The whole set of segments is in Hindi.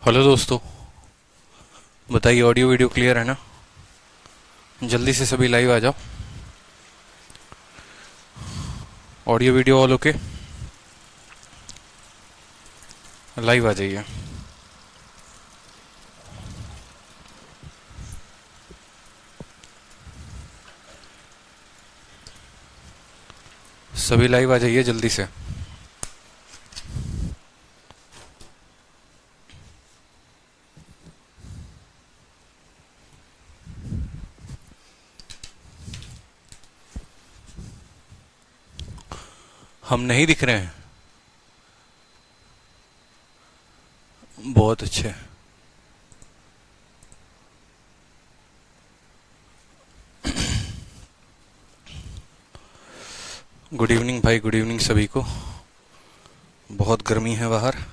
हेलो दोस्तों। बताइए, ऑडियो वीडियो क्लियर है ना? जल्दी से सभी लाइव आ जाओ। Audio video all okay? Live आ जाइए। सभी लाइव आ जाइए जल्दी से। हम नहीं दिख रहे हैं? बहुत अच्छे। गुड इवनिंग भाई, गुड इवनिंग सभी को। बहुत गर्मी है बाहर।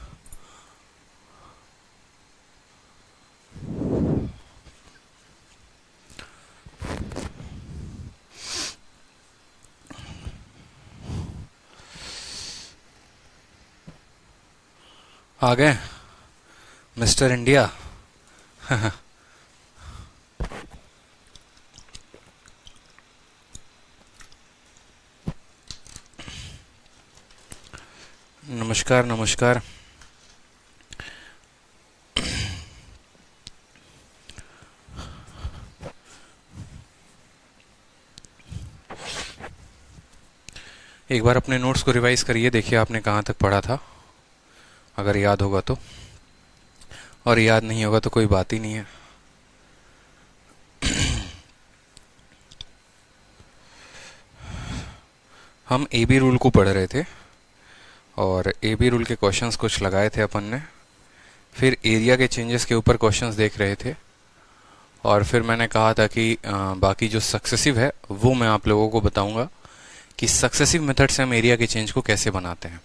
आ गए मिस्टर इंडिया। नमस्कार नमस्कार। एक बार अपने नोट्स को रिवाइज करिए, देखिए आपने कहाँ तक पढ़ा था, अगर याद होगा तो। और याद नहीं होगा तो कोई बात ही नहीं है। हम ए बी रूल को पढ़ रहे थे और ए बी रूल के क्वेश्चंस कुछ लगाए थे अपन ने। फिर एरिया के चेंजेस के ऊपर क्वेश्चंस देख रहे थे और फिर मैंने कहा था कि बाकी जो सक्सेसिव है वो मैं आप लोगों को बताऊंगा कि सक्सेसिव मेथड से हम एरिया के चेंज को कैसे बनाते हैं।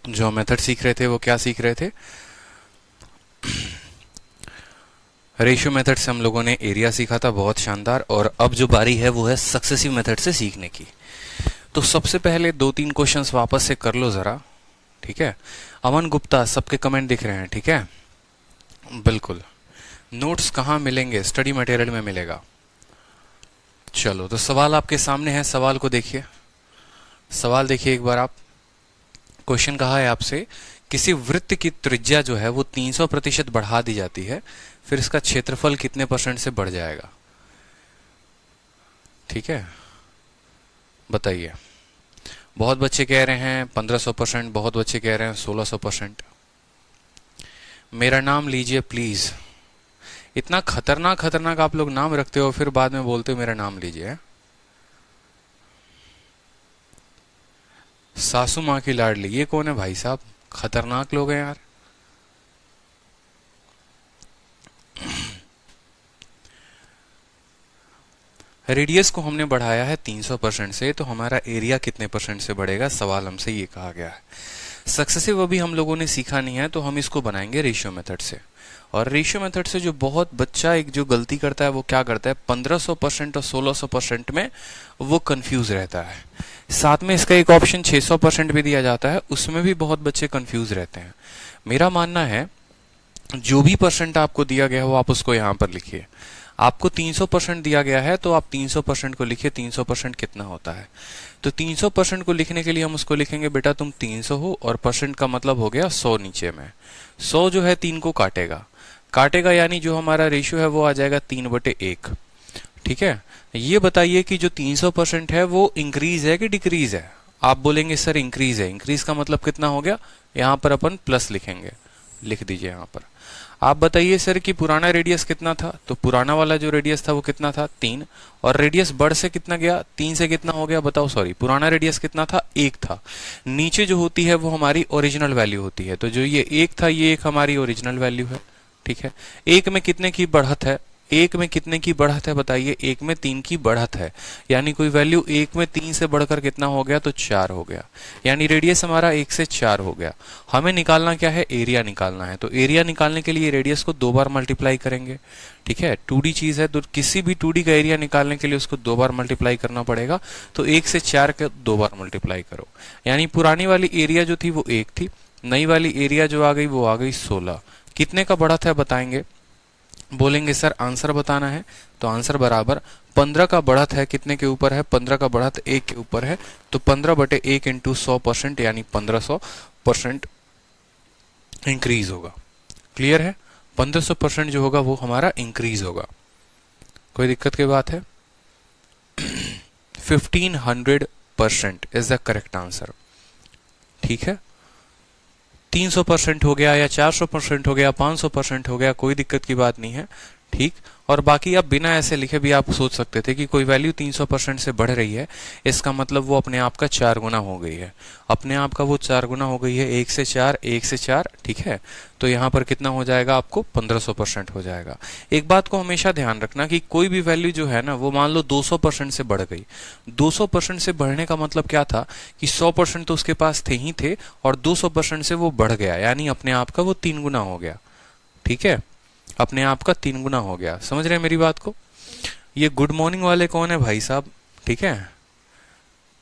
जो मेथड सीख रहे थे वो क्या सीख रहे थे? रेशियो मेथड से हम लोगों ने एरिया सीखा था, बहुत शानदार। और अब जो बारी है वो है सक्सेसिव मेथड से सीखने की। तो सबसे पहले 2-3 क्वेश्चंस वापस से कर लो जरा, ठीक है? अमन गुप्ता, सबके कमेंट दिख रहे हैं, ठीक है? बिल्कुल। नोट्स कहाँ मिलेंगे? स्टडी मटेरियल में मिलेगा। चलो, तो सवाल आपके सामने है, सवाल को देखिए। सवाल देखिए एक बार आप। क्वेश्चन कहा है आपसे, किसी वृत्त की त्रिज्या जो है वो 300% बढ़ा दी जाती है, फिर इसका क्षेत्रफल कितने % से बढ़ जाएगा? ठीक है, बताइए। बहुत बच्चे कह रहे हैं 1500%, बहुत बच्चे कह रहे हैं 1600%। मेरा नाम लीजिए प्लीज। इतना खतरनाक खतरनाक आप लोग नाम रखते हो, फिर बाद में बोलते हो मेरा नाम लीजिए। सासू माँ की लाडली, ये कौन है भाई साहब? खतरनाक लोग हैं यार। रेडियस को हमने बढ़ाया है 300% से, तो हमारा एरिया कितने % से बढ़ेगा? सवाल हमसे ये कहा गया है। सक्सेसिव अभी हम लोगों ने सीखा नहीं है, तो हम इसको बनाएंगे रेशियो मेथड से। और रेशियो मेथड से जो बहुत बच्चा एक जो गलती करता है वो क्या करता है, 1500% और 1600% में वो कंफ्यूज रहता है। साथ में इसका एक ऑप्शन 600% भी दिया जाता है, उसमें भी बहुत बच्चे कंफ्यूज रहते हैं। मेरा मानना है जो भी % आपको दिया गया हो आप उसको यहां पर लिखिए। आपको 300% दिया गया है तो आप 300% को लिखिए। 300% कितना होता है? तो 300% को लिखने के लिए हम उसको लिखेंगे, बेटा तुम 300 हो और % का मतलब हो गया 100 नीचे में। 100 जो है 3 को काटेगा यानी जो हमारा रेशियो है वो आ जाएगा 3/1। ठीक है, ये बताइए कि जो 300% है वो इंक्रीज है कि डिक्रीज है? आप बोलेंगे सर इंक्रीज है। इंक्रीज का मतलब कितना हो गया? यहां पर अपन प्लस लिखेंगे, लिख दीजिए यहां पर। आप बताइए सर कि पुराना रेडियस कितना था? तो पुराना वाला जो रेडियस था वो कितना था? 3। और रेडियस बढ़ से कितना गया? 3 से कितना हो गया बताओ? सॉरी, पुराना रेडियस कितना था? 1 था। नीचे जो होती है वो हमारी ओरिजिनल वैल्यू होती है, तो जो ये 1 था ये एक हमारी ओरिजिनल वैल्यू है। ठीक है, 1 में कितने की बढ़त है? 1 में कितने की बढ़त है बताइए? 1 में 3 की बढ़त है, यानी कोई वैल्यू 1 में 3 से बढ़कर कितना हो गया? तो 4 हो गया। यानी रेडियस हमारा 1 से 4 हो गया। हमें निकालना क्या है? एरिया निकालना है। तो एरिया निकालने के लिए रेडियस को 2 बार मल्टीप्लाई करेंगे। ठीक है, 2D चीज है तो किसी भी 2D का एरिया निकालने के लिए उसको 2 बार मल्टीप्लाई करना पड़ेगा। तो 1 से 4 के 2 बार मल्टीप्लाई करो, यानी पुरानी वाली एरिया जो थी वो 1 थी, नई वाली एरिया जो आ गई वो आ गई 16। कितने का बढ़त है बताएंगे, बोलेंगे सर आंसर बताना है, तो आंसर बराबर 15 का बढ़त है कितने के ऊपर है, 15 का बढ़त 1 के ऊपर है, तो 15/1 इंटू 100% यानी 1500% इंक्रीज होगा। क्लियर है, 1500% जो होगा वो हमारा इंक्रीज होगा। कोई दिक्कत की बात है? 1500% इज द करेक्ट आंसर। ठीक है, 300% हो गया या 400% हो गया, 500% हो गया, कोई दिक्कत की बात नहीं है। ठीक, और बाकी आप बिना ऐसे लिखे भी आप सोच सकते थे कि कोई वैल्यू 300% से बढ़ रही है, इसका मतलब वो अपने आप का 4 गुना हो गई है, अपने आप का वो 4 गुना हो गई है, 1 से 4, 1 से 4। ठीक है, तो यहाँ पर कितना हो जाएगा आपको, 1500% हो जाएगा। एक बात को हमेशा ध्यान रखना कि कोई भी वैल्यू जो है ना, वो मान लो 200% से बढ़ गई। 200% से बढ़ने का मतलब क्या था कि 100% तो उसके पास थे ही थे, और 200% से वो बढ़ गया, यानी अपने आप का वो 3 गुना हो गया। ठीक है, अपने आप का 3 गुना हो गया। समझ रहे हैं मेरी बात को? ये गुड मॉर्निंग वाले कौन है भाई साहब? ठीक है,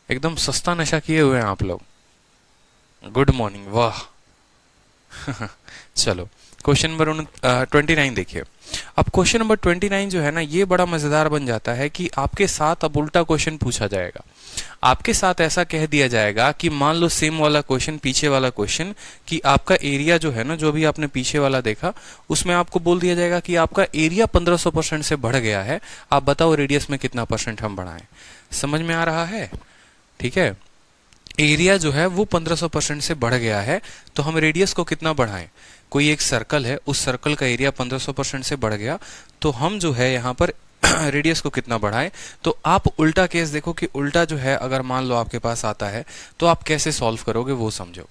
एकदम सस्ता नशा किए हुए हैं आप लोग। गुड मॉर्निंग, वाह। चलो क्वेश्चन नंबर 29 देखिए। अब क्वेश्चन नंबर 29 जो है ना, ये बड़ा मजेदार बन जाता है कि आपके साथ अब उल्टा क्वेश्चन पूछा जाएगा। आपके साथ ऐसा कह दिया जाएगा कि मान लो सेम वाला क्वेश्चन, पीछे वाला क्वेश्चन, कि आपका एरिया जो है ना, जो भी आपने पीछे वाला देखा, उसमें आपको बोल दिया जाएगा कि आपका एरिया 1500% से बढ़ गया है, आप बताओ रेडियस में कितना परसेंट हम बढ़ाएं। समझ में आ रहा है? ठीक है, एरिया जो है वो 1500% से बढ़ गया है, तो हम रेडियस को कितना बढ़ाएं। कोई एक सर्कल है, उस सर्कल का एरिया 1500% से बढ़ गया, तो हम जो है यहाँ पर रेडियस को कितना बढ़ाएं। तो आप उल्टा केस देखो कि उल्टा जो है अगर मान लो आपके पास आता है, तो आप कैसे सॉल्व करोगे वो समझो।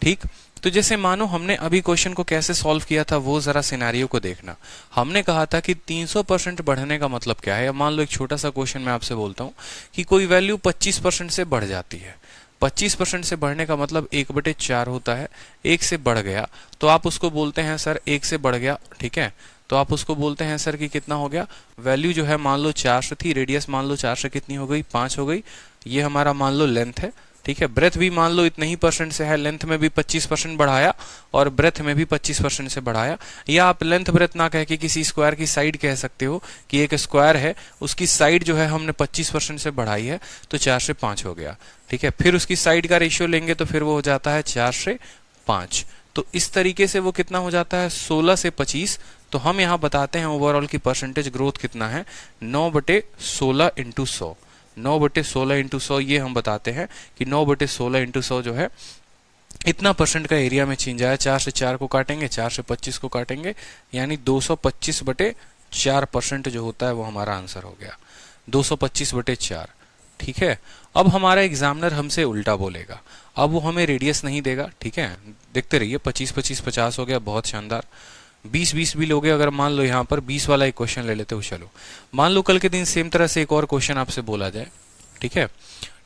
ठीक, तो जैसे मानो हमने अभी क्वेश्चन को कैसे सॉल्व किया था, वो जरा सिनेरियो को देखना। हमने कहा था कि 300% बढ़ने का मतलब क्या है। मान लो एक छोटा सा क्वेश्चन मैं आपसे बोलता हूँ कि कोई वैल्यू 25% से बढ़ जाती है। 25% से बढ़ने का मतलब 1/4 होता है। 1 से बढ़ गया तो आप उसको बोलते हैं सर 1 से बढ़ गया। ठीक है, तो आप उसको बोलते हैं सर कि कितना हो गया। वैल्यू जो है मान लो 4 से थी, रेडियस मान लो 4 से कितनी हो गई, 5 हो गई। ये हमारा मान लो लेंथ है। ठीक है, ब्रेथ भी मान लो इतने ही परसेंट से है, लेंथ में भी 25% बढ़ाया और ब्रेथ में भी 25% से बढ़ाया। या आप लेंथ ब्रेथ ना कह के किसी स्क्वायर की साइड कह सकते हो कि एक स्क्वायर है, उसकी साइड जो है हमने 25% से बढ़ाई है, तो 4 से 5 हो गया। ठीक है, फिर उसकी साइड का रेशियो लेंगे तो फिर वो हो जाता है 4 से 5। तो इस तरीके से वो कितना हो जाता है, 16 से 25। तो हम यहाँ बताते हैं ओवरऑल की परसेंटेज ग्रोथ कितना है, 9/16 इंटू 100। 9/16 इंटू 100 ये हम बताते हैं कि 9/16 इंटू 100 जो है इतना परसेंट का एरिया में चेंज आया। 4 से 4 को काटेंगे, 4 से 25 को काटेंगे, यानी 225/4% जो होता है वो हमारा आंसर हो गया, 225/4। ठीक है, अब हमारा एग्जामिनर हमसे उल्टा बोलेगा। अब वो हमें रेडियस नहीं देगा। ठीक है, देखते रहिए, 25 25 50 हो गया, बहुत शानदार। 20 20 भी लोगे अगर, मान लो यहाँ पर 20 वाला एक क्वेश्चन ले लेते हो। चलो मान लो कल के दिन सेम तरह से एक और क्वेश्चन आपसे बोला जाए। ठीक है,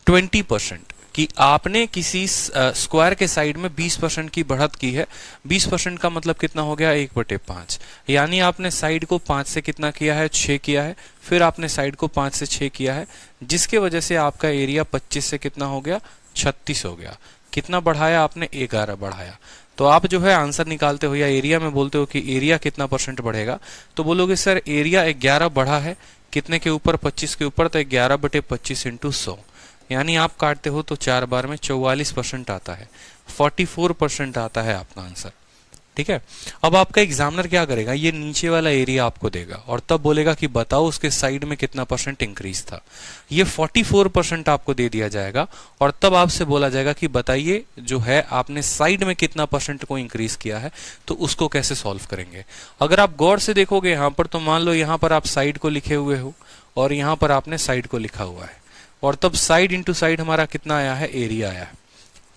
20% कि आपने किसी स्क्वायर के साइड में 20% की बढ़त की है। 20% का मतलब कितना हो गया, 1/5, यानी आपने साइड को 5 से कितना किया है, 6 किया है। फिर आपने साइड को 5 से 6 किया है, जिसके वजह से आपका एरिया 25 से कितना हो गया, 36 हो गया। कितना बढ़ाया आपने, 11 बढ़ाया। तो आप जो है आंसर निकालते हो या एरिया में बोलते हो कि एरिया कितना परसेंट बढ़ेगा, तो बोलोगे सर एरिया 11 बढ़ा है, कितने के ऊपर, 25 के ऊपर, तो 11/25 इंटू 100, यानी आप काटते हो तो 4 बार में 44% आता है, 44% आता है आपका आंसर। ठीक है, अब आपका एग्जामिनर क्या करेगा, ये नीचे वाला एरिया आपको देगा और तब बोलेगा कि बताओ उसके साइड में कितना परसेंट इंक्रीज था। ये 44% आपको दे दिया जाएगा और तब आपसे बोला जाएगा कि बताइए जो है आपने साइड में कितना परसेंट को इंक्रीज किया है, तो उसको कैसे सॉल्व करेंगे। अगर आप गौर से देखोगे यहाँ पर, तो मान लो यहाँ पर आप साइड को लिखे हुए हो और यहाँ पर आपने साइड को लिखा हुआ है, और तब साइड इंटू साइड हमारा कितना आया है, एरिया आया है।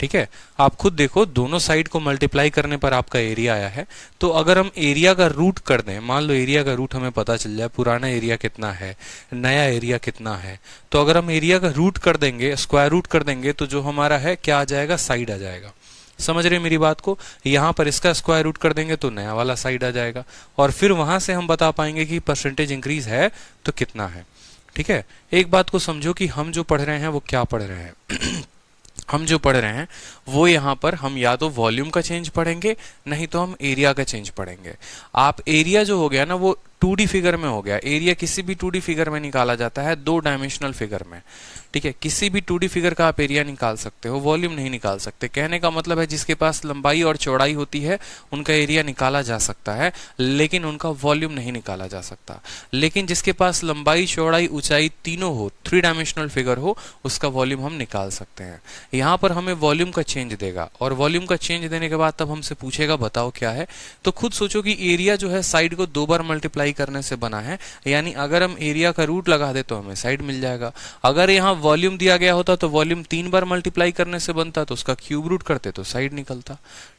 ठीक है, आप खुद देखो, दोनों साइड को मल्टीप्लाई करने पर आपका एरिया आया है। तो अगर हम एरिया का रूट कर दें, मान लो एरिया का रूट हमें पता चल जाए, पुराना एरिया कितना है, नया एरिया कितना है, तो अगर हम एरिया का रूट कर देंगे, स्क्वायर रूट कर देंगे, तो जो हमारा है क्या आ जाएगा, साइड आ जाएगा। समझ रहे मेरी बात को, यहाँ पर इसका स्क्वायर रूट कर देंगे तो नया वाला साइड आ जाएगा, और फिर वहां से हम बता पाएंगे कि परसेंटेज इंक्रीज है तो कितना है। ठीक है, एक बात को समझो कि हम जो पढ़ रहे हैं वो क्या पढ़ रहे हैं। हम जो पढ़ रहे हैं वो यहाँ पर हम या तो वॉल्यूम का चेंज पढ़ेंगे, नहीं तो हम एरिया का चेंज पढ़ेंगे। आप एरिया जो हो गया ना वो 2D फिगर में हो गया। एरिया किसी भी 2D फिगर में निकाला जाता है, 2 डायमेंशनल फिगर में, ठीक है। किसी भी 2D फिगर का आप एरिया निकाल सकते हो, वॉल्यूम नहीं निकाल सकते। कहने का मतलब है जिसके पास लंबाई और चौड़ाई होती है उनका एरिया निकाला जा सकता है, लेकिन उनका वॉल्यूम नहीं निकाला जा सकता। लेकिन जिसके पास लंबाई, चौड़ाई, ऊंचाई तीनों हो, 3 डायमेंशनल फिगर हो, उसका वॉल्यूम हम निकाल सकते हैं। यहाँ पर हमें वॉल्यूम का चेंज देगा, और वॉल्यूम का चेंज देने के बाद तब हमसे पूछेगा बताओ क्या है। तो खुद सोचो कि एरिया जो है साइड को 2 बार मल्टीप्लाई करने से बना है, यानी अगर हम एरिया का रूट लगा दे तो हमें साइड मिल जाएगा। अगर यहाँ वॉल्यूम दिया गया होता तो वॉल्यूम 3 बार मल्टीप्लाई करने से बनता, तो उसका क्यूब रूट करते तो साइड निकलता,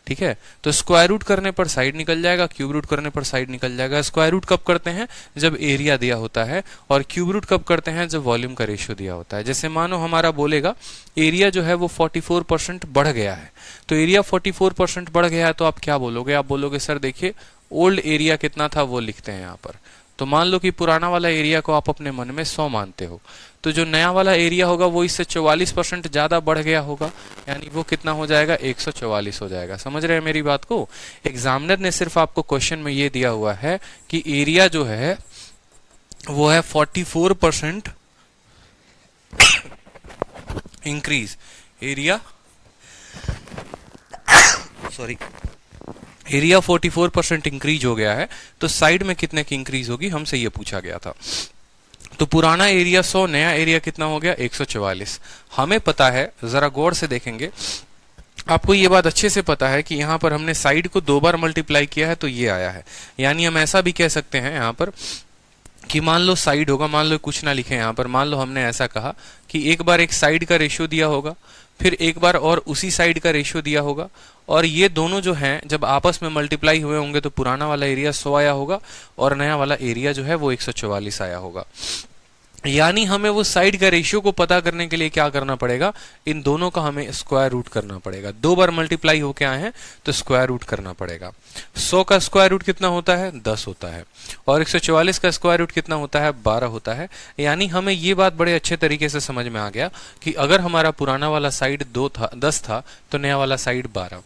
ठीक है। तो स्क्वायर रूट करने पर साइड निकल जाएगा, क्यूब रूट करने पर साइड निकल जाएगा। स्क्वायर रूट कब करते हैं? जब एरिया दिया होता है, और क्यूब रूट कब करते हैं? जब वॉल्यूम का रेशियो दिया होता है। जैसे मानो हमारा बोलेगा एरिया जो है वो 44% बढ़ गया है, तो एरिया 44% बढ़ गया है, तो आप क्या बोलोगे? आप बोलोगे सर देखिए ओल्ड एरिया कितना था वो लिखते हैं यहाँ पर। तो मान लो कि पुराना वाला एरिया को आप अपने मन में 100 मानते हो, तो जो नया वाला एरिया होगा वो इससे 44% ज्यादा बढ़ गया होगा, यानी वो कितना हो जाएगा? 144 हो जाएगा। समझ रहे हैं मेरी बात को? एग्जामिनर ने सिर्फ आपको क्वेश्चन में ये दिया हुआ है कि एरिया जो है वो है 44% increase. Area sorry area 44% increase हो गया है, तो साइड में कितने की इंक्रीज होगी हमसे ये पूछा गया था। तो पुराना एरिया 100, नया एरिया कितना हो गया? 144। हमें पता है, जरा गौर से देखेंगे, आपको ये बात अच्छे से पता है कि यहाँ पर हमने साइड को 2 बार मल्टीप्लाई किया है तो ये आया है। यानी हम ऐसा भी कह सकते हैं यहाँ पर कि मान लो साइड होगा, मान लो कुछ ना लिखे यहाँ पर, मान लो हमने ऐसा कहा कि एक बार एक साइड का रेशियो दिया होगा, फिर एक बार और उसी साइड का रेशियो दिया होगा, और ये दोनों जो हैं जब आपस में मल्टीप्लाई हुए होंगे तो पुराना वाला एरिया 100 आया होगा और नया वाला एरिया जो है वो 144 आया होगा। यानी हमें वो साइड का रेशियो को पता करने के लिए क्या करना पड़ेगा? इन दोनों का हमें स्क्वायर रूट करना पड़ेगा। 2 बार मल्टीप्लाई होके आए हैं तो स्क्वायर रूट करना पड़ेगा। 100 का स्क्वायर रूट कितना होता है? 10 होता है, और 144 का स्क्वायर रूट कितना होता है? 12 होता है। यानी हमें ये बात बड़े अच्छे तरीके से समझ में आ गया कि अगर हमारा पुराना वाला साइड 10 था तो नया वाला साइड 12,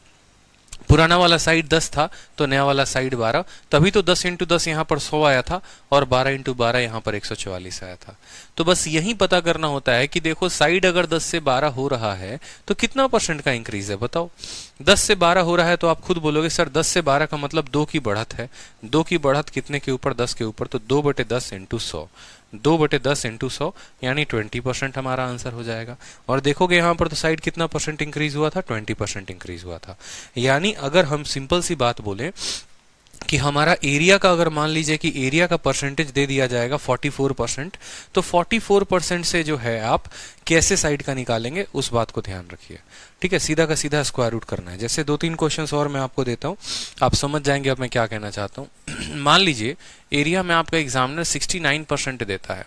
पुराना वाला साइड 10 था तो नया वाला साइड 12, तभी तो 10 इंटू 10 यहाँ पर 100 आया था, और 12 इंटू 12 यहाँ पर 144 आया था। तो बस यही पता करना होता है कि देखो साइड अगर 10 से 12 हो रहा है तो कितना % का इंक्रीज है बताओ। 10 से 12 हो रहा है तो आप खुद बोलोगे सर 10 से 12 का मतलब 2 की बढ़त है। 2 की बढ़त कितने के ऊपर? 10 के ऊपर, तो 2/10 इंटू 100, 2/10 इंटू 100 यानी 20% हमारा आंसर हो जाएगा। और देखोगे यहाँ पर तो साइड कितना % इंक्रीज हुआ था? 20% इंक्रीज हुआ था। यानी अगर हम सिंपल सी बात बोले कि हमारा एरिया का, अगर मान लीजिए कि एरिया का परसेंटेज दे दिया जाएगा 44%, तो 44% से जो है आप कैसे साइड का निकालेंगे उस बात को ध्यान रखिए, ठीक है। सीधा का सीधा स्क्वायर रूट करना है। जैसे 2-3 क्वेश्चंस और मैं आपको देता हूं, आप समझ जाएंगे अब मैं क्या कहना चाहता हूं। मान लीजिए एरिया में आपका एग्जामिनर 69% देता है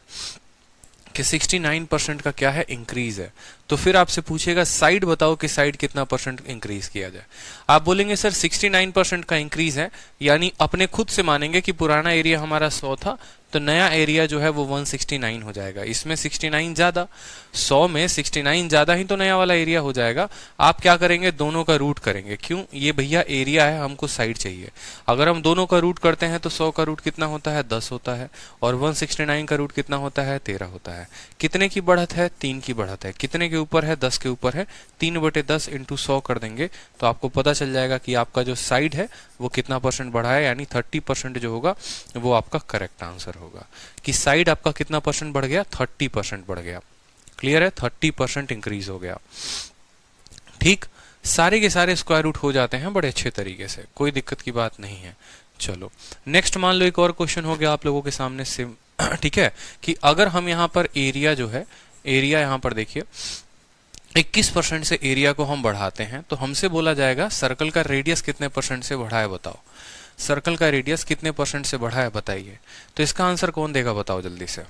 कि 69% का क्या है? इंक्रीज है। तो फिर आपसे पूछेगा साइड बताओ कि साइड कितना % इंक्रीज किया जाए। आप बोलेंगे सर 69% का इंक्रीज है, यानी अपने खुद से मानेंगे कि पुराना एरिया हमारा 100 था तो नया एरिया जो है वो 169 हो जाएगा। इसमें 69 ज्यादा, 100 में 69 ज्यादा ही तो नया वाला एरिया हो जाएगा। आप क्या करेंगे? दोनों का रूट करेंगे। क्यों? ये भैया एरिया है, हमको साइड चाहिए। अगर हम दोनों का रूट करते हैं तो 100 का रूट कितना होता है? 10 होता है, और 169 का रूट कितना होता है? 13 होता है। कितने की बढ़त है? 3 की बढ़त है। कितने के ऊपर है? 10 के ऊपर है। 3/10 इंटू 100 कर देंगे तो आपको पता चल जाएगा कि आपका जो साइड है वो कितना % बढ़ा है, यानी 30% जो होगा वो आपका करेक्ट आंसर होगा। कि साइड आपका कितना % बढ़ गया? 30% बढ़ गया। क्लियर है? 30% इंक्रीज हो गया। ठीक, सारे के सारे स्क्वायर रूट हो जाते हैं बड़े अच्छे तरीके से, कोई दिक्कत की बात नहीं है। चलो नेक्स्ट मान लो एक और क्वेश्चन हो गया आप लोगों के सामने से, ठीक है, कि अगर हम यहाँ पर एरिया जो है, एरिया यहाँ पर देखिए 21% से एरिया को हम बढ़ाते हैं तो हमसे बोला जाएगा सर्कल का रेडियस कितने % से बढ़ा है बताओ। सर्कल का रेडियस कितने % से बढ़ा है बताइए। तो इसका आंसर कौन देगा बताओ जल्दी से।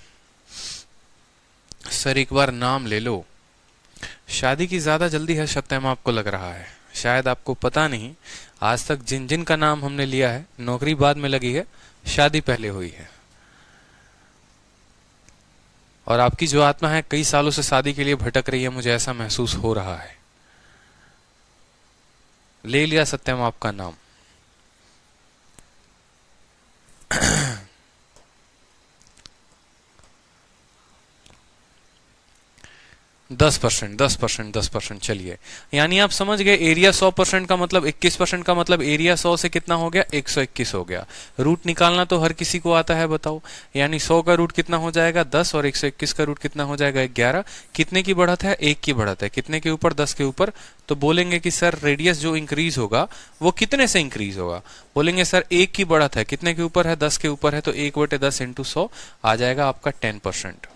सर एक बार नाम ले लो। शादी की ज्यादा जल्दी है सत्यम आपको लग रहा है, शायद आपको पता नहीं, आज तक जिन जिन का नाम हमने लिया है नौकरी बाद में लगी है, शादी पहले हुई है। और आपकी जो आत्मा है कई सालों से शादी के लिए भटक रही है, मुझे ऐसा महसूस हो रहा है। ले लिया सत्यम आपका नाम। 10%, 10%, 10%, चलिए। यानी आप समझ गए, एरिया 100% का मतलब 21% का मतलब एरिया 100 से कितना हो गया, 121 हो गया। रूट निकालना तो हर किसी को आता है, बताओ। यानी 100 का रूट कितना हो जाएगा, 10, और 121 का रूट कितना हो जाएगा, 11। कितने की बढ़त है, 1 की बढ़त है। कितने के ऊपर, 10 के ऊपर। तो बोलेंगे कि सर रेडियस जो इंक्रीज होगा वो कितने से इंक्रीज होगा। बोलेंगे सर 1 की बढ़त है, कितने के ऊपर है, 10 के ऊपर है, तो 1/10 इंटू 100 आ जाएगा आपका 10%।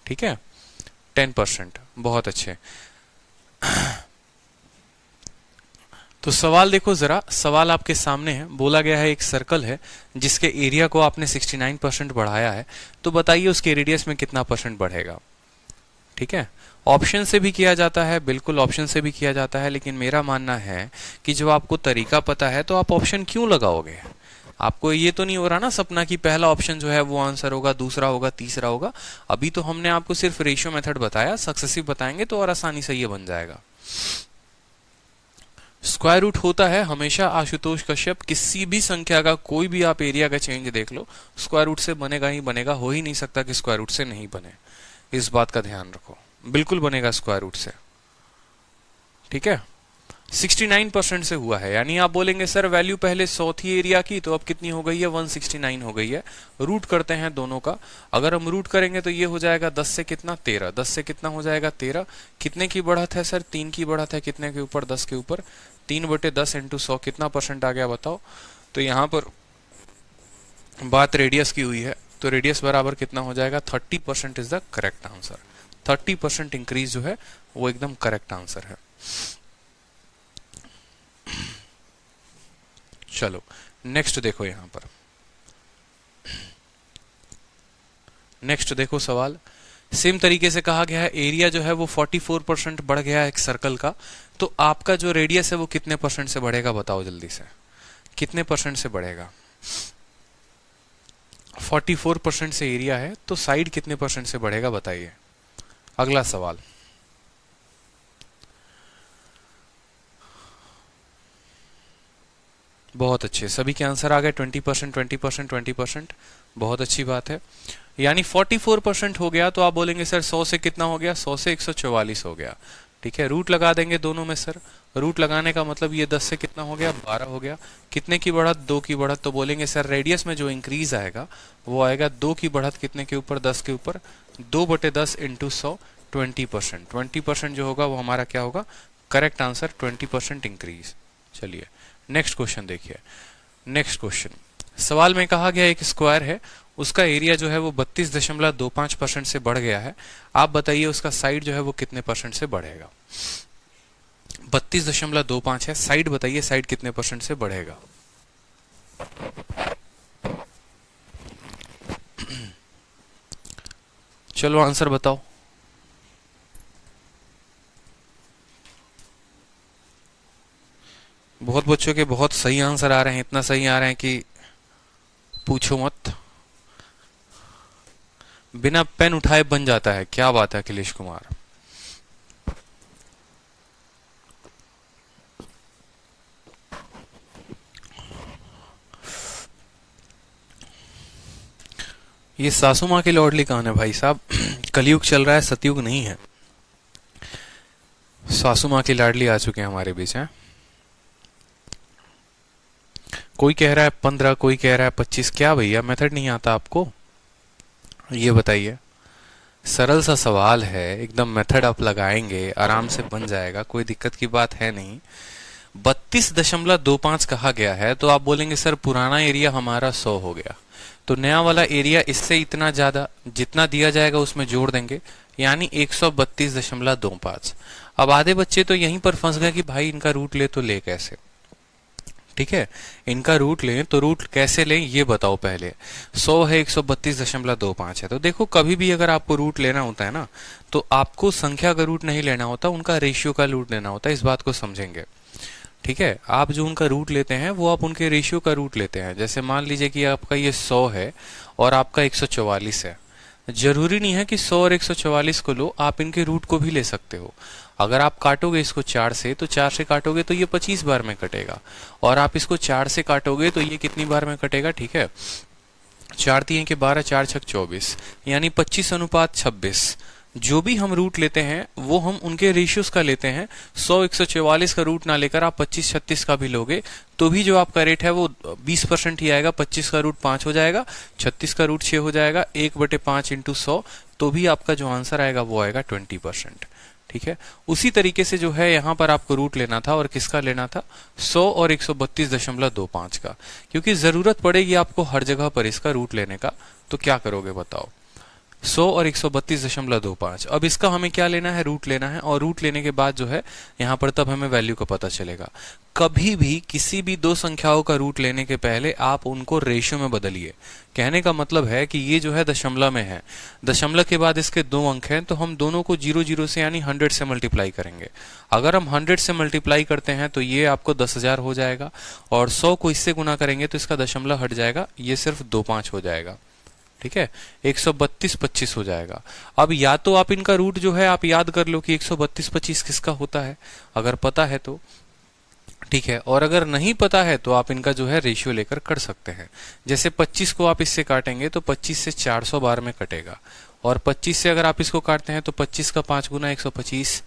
ठीक है, 10%। बहुत अच्छे। तो सवाल देखो जरा, सवाल आपके सामने है। बोला गया है एक सर्कल है जिसके एरिया को आपने 69% बढ़ाया है, तो बताइए उसके रेडियस में कितना परसेंट बढ़ेगा। ठीक है, ऑप्शन से भी किया जाता है, बिल्कुल ऑप्शन से भी किया जाता है, लेकिन मेरा मानना है कि जब आपको तरीका पता है तो आप ऑप्शन क्यों लगाओगे। आपको ये तो नहीं हो रहा ना सपना कि पहला ऑप्शन जो है वो आंसर होगा, दूसरा होगा, तीसरा होगा। अभी तो हमने आपको सिर्फ रेशियो मेथड बताया, सक्सेसिव बताएंगे तो और आसानी से ये बन जाएगा। स्क्वायर रूट होता है हमेशा आशुतोष कश्यप, किसी भी संख्या का कोई भी आप एरिया का चेंज देख लो, स्क्वायर रूट से बनेगा ही बनेगा। हो ही नहीं सकता कि स्क्वायर रूट से नहीं बने, इस बात का ध्यान रखो। बिल्कुल बनेगा स्क्वायर रूट से। ठीक है, 69% से हुआ है। यानी आप बोलेंगे सर वैल्यू पहले 100 थी एरिया की, तो अब कितनी हो गई है, 169 हो गई है। रूट करते हैं दोनों का। अगर हम रूट करेंगे तो ये हो जाएगा 10 से कितना, 13। 10 से कितना हो जाएगा, 13। कितने की बढ़त है सर, 3 की बढ़त है। कितने के ऊपर, 10 के ऊपर। 3/10 इंटू 100 कितना परसेंट आ गया, बताओ। तो यहां पर बात रेडियस की हुई है, तो रेडियस बराबर कितना हो जाएगा, 30% is the correct answer. 30% increase जो है वो एकदम करेक्ट आंसर है। चलो नेक्स्ट देखो, यहां पर नेक्स्ट देखो सवाल। सेम तरीके से कहा गया है एरिया जो है वो 44% बढ़ गया है एक सर्कल का, तो आपका जो रेडियस है वो कितने परसेंट से बढ़ेगा, बताओ जल्दी से। कितने परसेंट से बढ़ेगा। 44% से एरिया है तो साइड कितने परसेंट से बढ़ेगा, बताइए। अगला सवाल। बहुत अच्छे, सभी के आंसर आ गए। 20%, 20%, 20%, बहुत अच्छी बात है। यानी 44% हो गया, तो आप बोलेंगे सर 100 से कितना हो गया, 100 से 144 हो गया। ठीक है, रूट लगा देंगे दोनों में सर। रूट लगाने का मतलब ये 10 से कितना हो गया, 12 हो गया। कितने की बढ़त, 2 की बढ़त। तो बोलेंगे सर रेडियस में जो इंक्रीज आएगा वो आएगा 2 की बढ़त, कितने के ऊपर, 10 के ऊपर। 2/10 इंटू 100, 20%। 20% जो होगा वो हमारा क्या होगा, करेक्ट आंसर 20% इंक्रीज। चलिए नेक्स्ट क्वेश्चन देखिए। नेक्स्ट क्वेश्चन, सवाल में कहा गया एक स्क्वायर है, उसका एरिया जो है वो 32.25% से बढ़ गया है। आप बताइए उसका साइड जो है वो कितने परसेंट से बढ़ेगा। 32.25 है, साइड बताइए, साइड कितने परसेंट से बढ़ेगा। चलो आंसर बताओ। बहुत बच्चों के बहुत सही आंसर आ रहे हैं, इतना सही आ रहे हैं कि पूछो मत। बिना पेन उठाए बन जाता है, क्या बात है अखिलेश कुमार। ये सासू माँ की लौडली कहान है भाई साहब। कलयुग चल रहा है, सतयुग नहीं है। सासू माँ की लाडली आ चुके हैं हमारे बीच हैं। कोई कह रहा है 15, कोई कह रहा है 25। क्या भैया मेथड नहीं आता आपको, ये बताइए। सरल सा सवाल है, एकदम मेथड आप लगाएंगे आराम से बन जाएगा, कोई दिक्कत की बात है नहीं। 32.25 कहा गया है, तो आप बोलेंगे सर पुराना एरिया हमारा 100 हो गया, तो नया वाला एरिया इससे इतना ज्यादा जितना दिया जाएगा उसमें जोड़ देंगे, यानी 132.25। अब आधे बच्चे तो यहीं पर फंस गए कि भाई इनका रूट ले तो ले कैसे। ठीक है, इनका रूट लें तो रूट कैसे लें ये बताओ पहले। 100 है, 132.25 है, तो देखो कभी भी अगर आपको रूट लेना होता है ना, तो आपको संख्या का रूट नहीं लेना होता, उनका रेशियो का रूट लेना होता है। इस बात को समझेंगे। ठीक है, आप जो उनका रूट लेते हैं वो आप उनके रेशियो का रूट लेते हैं। जैसे मान लीजिए कि आपका ये 100 है और आपका 144 है, जरूरी नहीं है कि 100 और 144 को लो, आप इनके रूट को भी ले सकते हो। अगर आप काटोगे इसको 4 से तो 4 से काटोगे तो ये 25 बार में कटेगा, और आप इसको 4 से काटोगे तो ये कितनी बार में कटेगा, ठीक है। 4 3 के 12, 4 6 24, यानी 25:26। जो भी हम रूट लेते हैं वो हम उनके रेशियोज का लेते हैं। 100 144 का रूट ना लेकर आप 25 36 का भी लोगे तो भी जो आपका रेट है वो 20% ही आएगा। 25 का रूट 5 हो जाएगा, 36 का रूट 6 हो जाएगा, 1/5 इंटू 100, तो भी आपका जो आंसर आएगा वो आएगा 20%। ठीक है। उसी तरीके से जो है यहाँ पर आपको रूट लेना था, और किसका लेना था, 100 और 132.25 का, क्योंकि जरूरत पड़ेगी आपको हर जगह पर इसका रूट लेने का। तो क्या करोगे बताओ, 100 और 132.25। अब इसका हमें क्या लेना है, रूट लेना है, और रूट लेने के बाद जो है यहाँ पर तब हमें वैल्यू का पता चलेगा। कभी भी किसी भी दो संख्याओं का रूट लेने के पहले आप उनको रेशियो में बदलिए। कहने का मतलब है कि ये जो है दशमलव में है, दशमलव के बाद इसके 2 अंक हैं, तो हम दोनों को 0 से यानी 100 से मल्टीप्लाई करेंगे। अगर हम 100 से मल्टीप्लाई करते हैं तो ये आपको 10,000 हो जाएगा, और 100 को इससे गुना करेंगे तो इसका दशमलव हट जाएगा, ये सिर्फ 2-5 हो जाएगा। ठीक है, 132.25 हो जाएगा। अब या तो आप इनका रूट जो है आप याद कर लो कि 132.25 किसका होता है, अगर पता है तो ठीक है, और अगर नहीं पता है तो आप इनका जो है रेशियो लेकर कर सकते हैं। जैसे 25 को आप इससे काटेंगे तो 25 से 400 बार में कटेगा, और 25 से अगर आप इसको काटते हैं तो 25 का 5 गुना 125,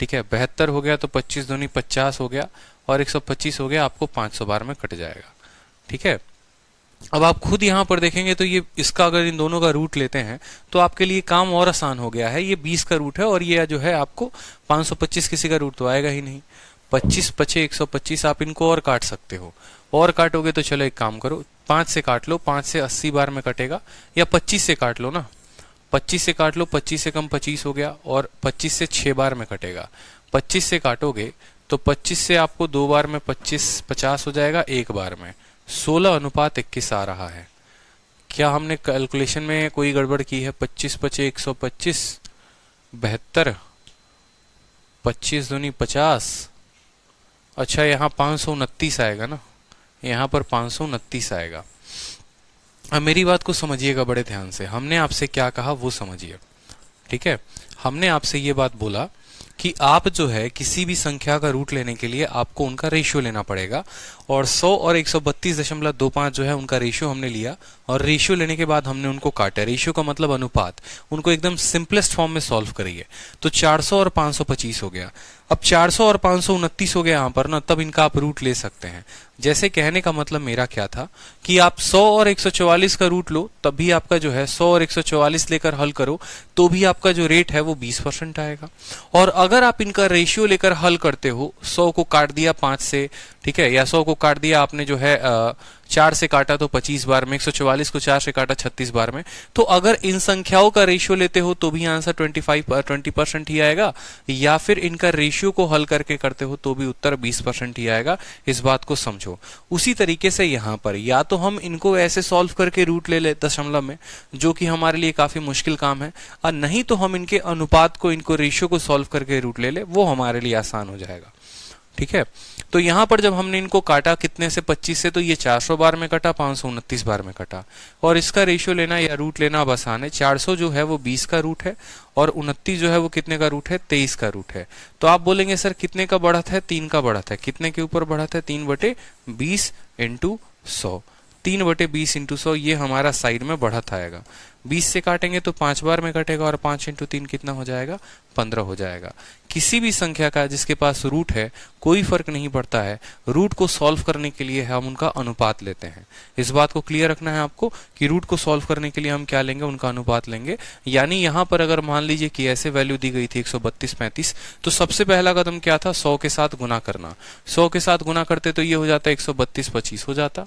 ठीक है, 72 हो गया, तो 25 दूनी 50 हो गया, और 125 हो गया, आपको 500 बार में कट जाएगा। ठीक है। अब आप खुद यहां पर देखेंगे तो ये इसका अगर इन दोनों का रूट लेते हैं तो आपके लिए काम और आसान हो गया है। ये 20 का रूट है, और ये जो है आपको 525, किसी का रूट तो आएगा ही नहीं। 25 5 125, आप इनको और काट सकते हो, और काटोगे तो चलो एक काम करो, 5 से काट लो, 5 से 80 बार में कटेगा, या 25 से काट लो ना, 25 से काट लो, 25 से कम 25 हो गया, और 25 से 6 बार में कटेगा। 25 से काटोगे तो 25 से आपको 2 बार में 25 50 हो जाएगा, 1 बार में 16:21 आ रहा है। क्या हमने कैलकुलेशन में कोई गड़बड़ की है? 25 5 125, 72, 25 दूनी 50, अच्छा यहाँ 529 आएगा ना, यहाँ पर 529 आएगा। अब मेरी बात को समझिएगा बड़े ध्यान से, हमने आपसे क्या कहा वो समझिए। ठीक है, हमने आपसे ये बात बोला कि आप जो है किसी भी संख्या का रूट लेने के लिए आपको उनका रेशियो लेना पड़ेगा, और 100 और 132.25 जो है उनका रेशियो हमने लिया, और रेशियो लेने के बाद हमने उनको काटा। रेशियो का मतलब अनुपात, उनको एकदम सिंपलेस्ट फॉर्म में सॉल्व करिए। तो 400 और 525 हो गया। अब 400 और 529 हो गया यहाँ पर ना, तब इनका आप रूट ले सकते हैं। जैसे कहने का मतलब मेरा क्या था कि आप 100 और 144 का रूट लो, तब भी आपका जो है 100 और 144 लेकर हल करो तो भी आपका जो रेट है वो 20% आएगा। और अगर आप इनका रेशियो लेकर हल करते हो, 100 को काट दिया 5 से, ठीक है, या 100 को काट दिया आपने जो है 4 से काटा तो 25 बार में, 144 को 4 से काटा 36 बार में, तो अगर इन संख्याओं का रेशियो लेते हो तो भी आंसर 20% ही आएगा, या फिर इनका रेशियो को हल करके करते हो तो भी उत्तर 20% ही आएगा। इस बात को समझो। उसी तरीके से यहाँ पर या तो हम इनको ऐसे सॉल्व करके रूट ले ले दशमलव में, जो कि हमारे लिए काफी मुश्किल काम है, और नहीं तो हम इनके अनुपात को, इनको रेशियो को सॉल्व करके रूट ले ले, वो हमारे लिए आसान हो जाएगा। ठीक है, तो यहां पर जब हमने इनको काटा कितने से, 25 से, तो ये 400 बार में कटा, 529 बार में कटा, और इसका रेशियो लेना या रूट लेना अब आसान है। 400 जो है वो 20 का रूट है, और 29 जो है वो कितने का रूट है, 23 का रूट है। तो आप बोलेंगे सर कितने का बढ़त है, 3 का बढ़त है। कितने के ऊपर बढ़त है, 3/20 इंटू 100, 3/20 इंटू 100, ये हमारा साइड में बढ़त आएगा। 20 से काटेंगे तो 5 बार में कटेगा, और 5 इंटू 3 कितना हो जाएगा, 15 हो जाएगा। किसी भी संख्या का जिसके पास रूट है कोई फर्क नहीं पड़ता है, रूट को सॉल्व करने के लिए हम उनका अनुपात लेते हैं। इस बात को क्लियर रखना है आपको कि रूट को सॉल्व करने के लिए हम क्या लेंगे, उनका अनुपात लेंगे। यानी यहाँ पर अगर मान लीजिए कि ऐसे वैल्यू दी गई थी 132-35, तो सबसे पहला कदम क्या था, 100 के साथ गुना करना। 100 के साथ गुना करते तो ये हो जाता 132-25 हो जाता।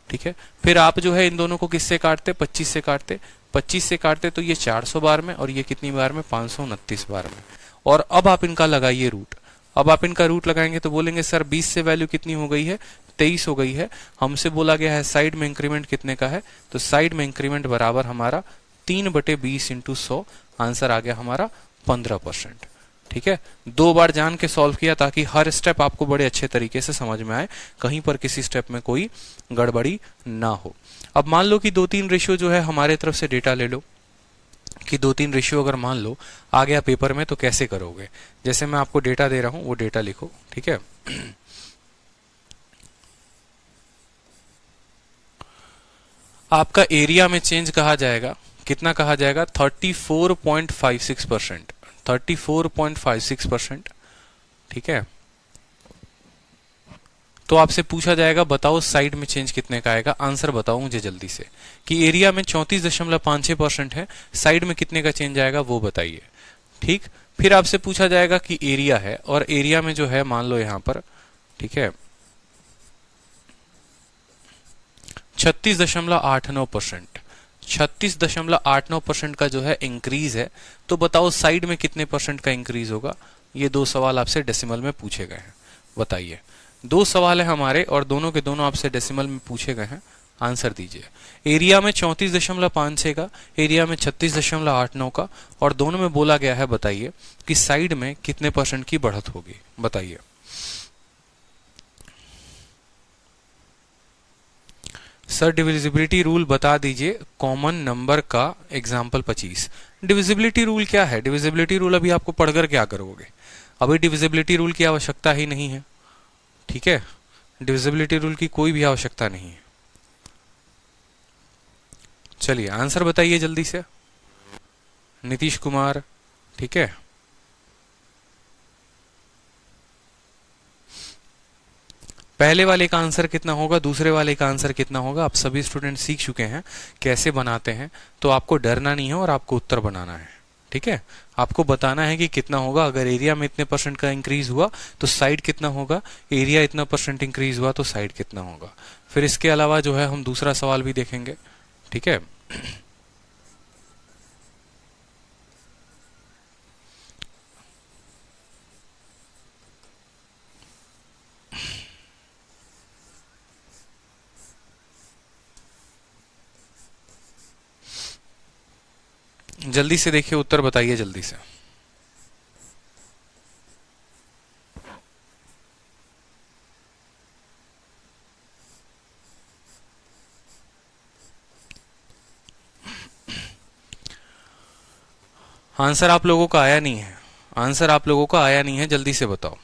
ठीक है, फिर आप जो है इन दोनों को किससे काटते, 25 से काटते। 25 से काटते तो ये 400 बार में, और ये कितनी बार में, 529 बार में। और अब आप इनका लगाइए रूट। अब आप इनका रूट लगाएंगे तो बोलेंगे सर 20 से वैल्यू कितनी हो गई है, 23 हो गई है। हमसे बोला गया है साइड में इंक्रीमेंट कितने का है, तो साइड में इंक्रीमेंट बराबर हमारा 3/20 इंटू 100, आंसर आ गया हमारा 15%। ठीक है, 2 बार जान के सॉल्व किया ताकि हर स्टेप आपको बड़े अच्छे तरीके से समझ में आए, कहीं पर किसी स्टेप में कोई गड़बड़ी ना हो। अब मान लो कि 2-3 रेशियो जो है हमारे तरफ से डेटा ले लो। कि 2-3 रेशियो अगर मान लो आ गया पेपर में तो कैसे करोगे। जैसे मैं आपको डेटा दे रहा हूं वो डेटा लिखो, ठीक है। आपका एरिया में चेंज कहा जाएगा, कितना कहा जाएगा? 34.56%, 34.56%, ठीक है। तो आपसे पूछा जाएगा बताओ साइड में चेंज कितने का आएगा। आंसर बताओ मुझे जल्दी से कि एरिया में 34.56% है, साइड में कितने का चेंज आएगा वो बताइए, ठीक। फिर आपसे पूछा जाएगा कि एरिया है, और एरिया में जो है मान लो यहां पर, ठीक है, 36.89%, 36.89% का जो है इंक्रीज है। तो बताओ साइड में कितने परसेंट का इंक्रीज होगा। ये दो सवाल आपसे डेसिमल में पूछे गए हैं, बताइए। दो सवाल है हमारे और दोनों के दोनों आपसे डेसिमल में पूछे गए हैं, आंसर दीजिए। एरिया में 34.56 का, एरिया में 36.89 का, और दोनों में बोला गया है बताइए कि साइड में कितने परसेंट की बढ़त होगी, बताइए। सर डिविजिबिलिटी रूल बता दीजिए, कॉमन नंबर का एग्जाम्पल 25। डिविजिबिलिटी रूल क्या है? डिविजिबिलिटी रूल अभी आपको पढ़कर क्या करोगे, अभी डिविजिबिलिटी रूल की आवश्यकता ही नहीं है, ठीक है। डिविजिबिलिटी रूल की कोई भी आवश्यकता नहीं है। चलिए आंसर बताइए जल्दी से, नीतीश कुमार, ठीक है। पहले वाले का आंसर कितना होगा, दूसरे वाले का आंसर कितना होगा, आप सभी स्टूडेंट सीख चुके हैं कैसे बनाते हैं। तो आपको डरना नहीं है और आपको उत्तर बनाना है, ठीक है। आपको बताना है कि कितना होगा। अगर एरिया में इतने परसेंट का इंक्रीज हुआ तो साइड कितना होगा, एरिया इतना परसेंट इंक्रीज हुआ तो साइड कितना होगा। फिर इसके अलावा जो है हम दूसरा सवाल भी देखेंगे, ठीक है। जल्दी से देखिए, उत्तर बताइए जल्दी से। आंसर आप लोगों का आया नहीं है, आंसर आप लोगों का आया नहीं है, जल्दी से बताओ।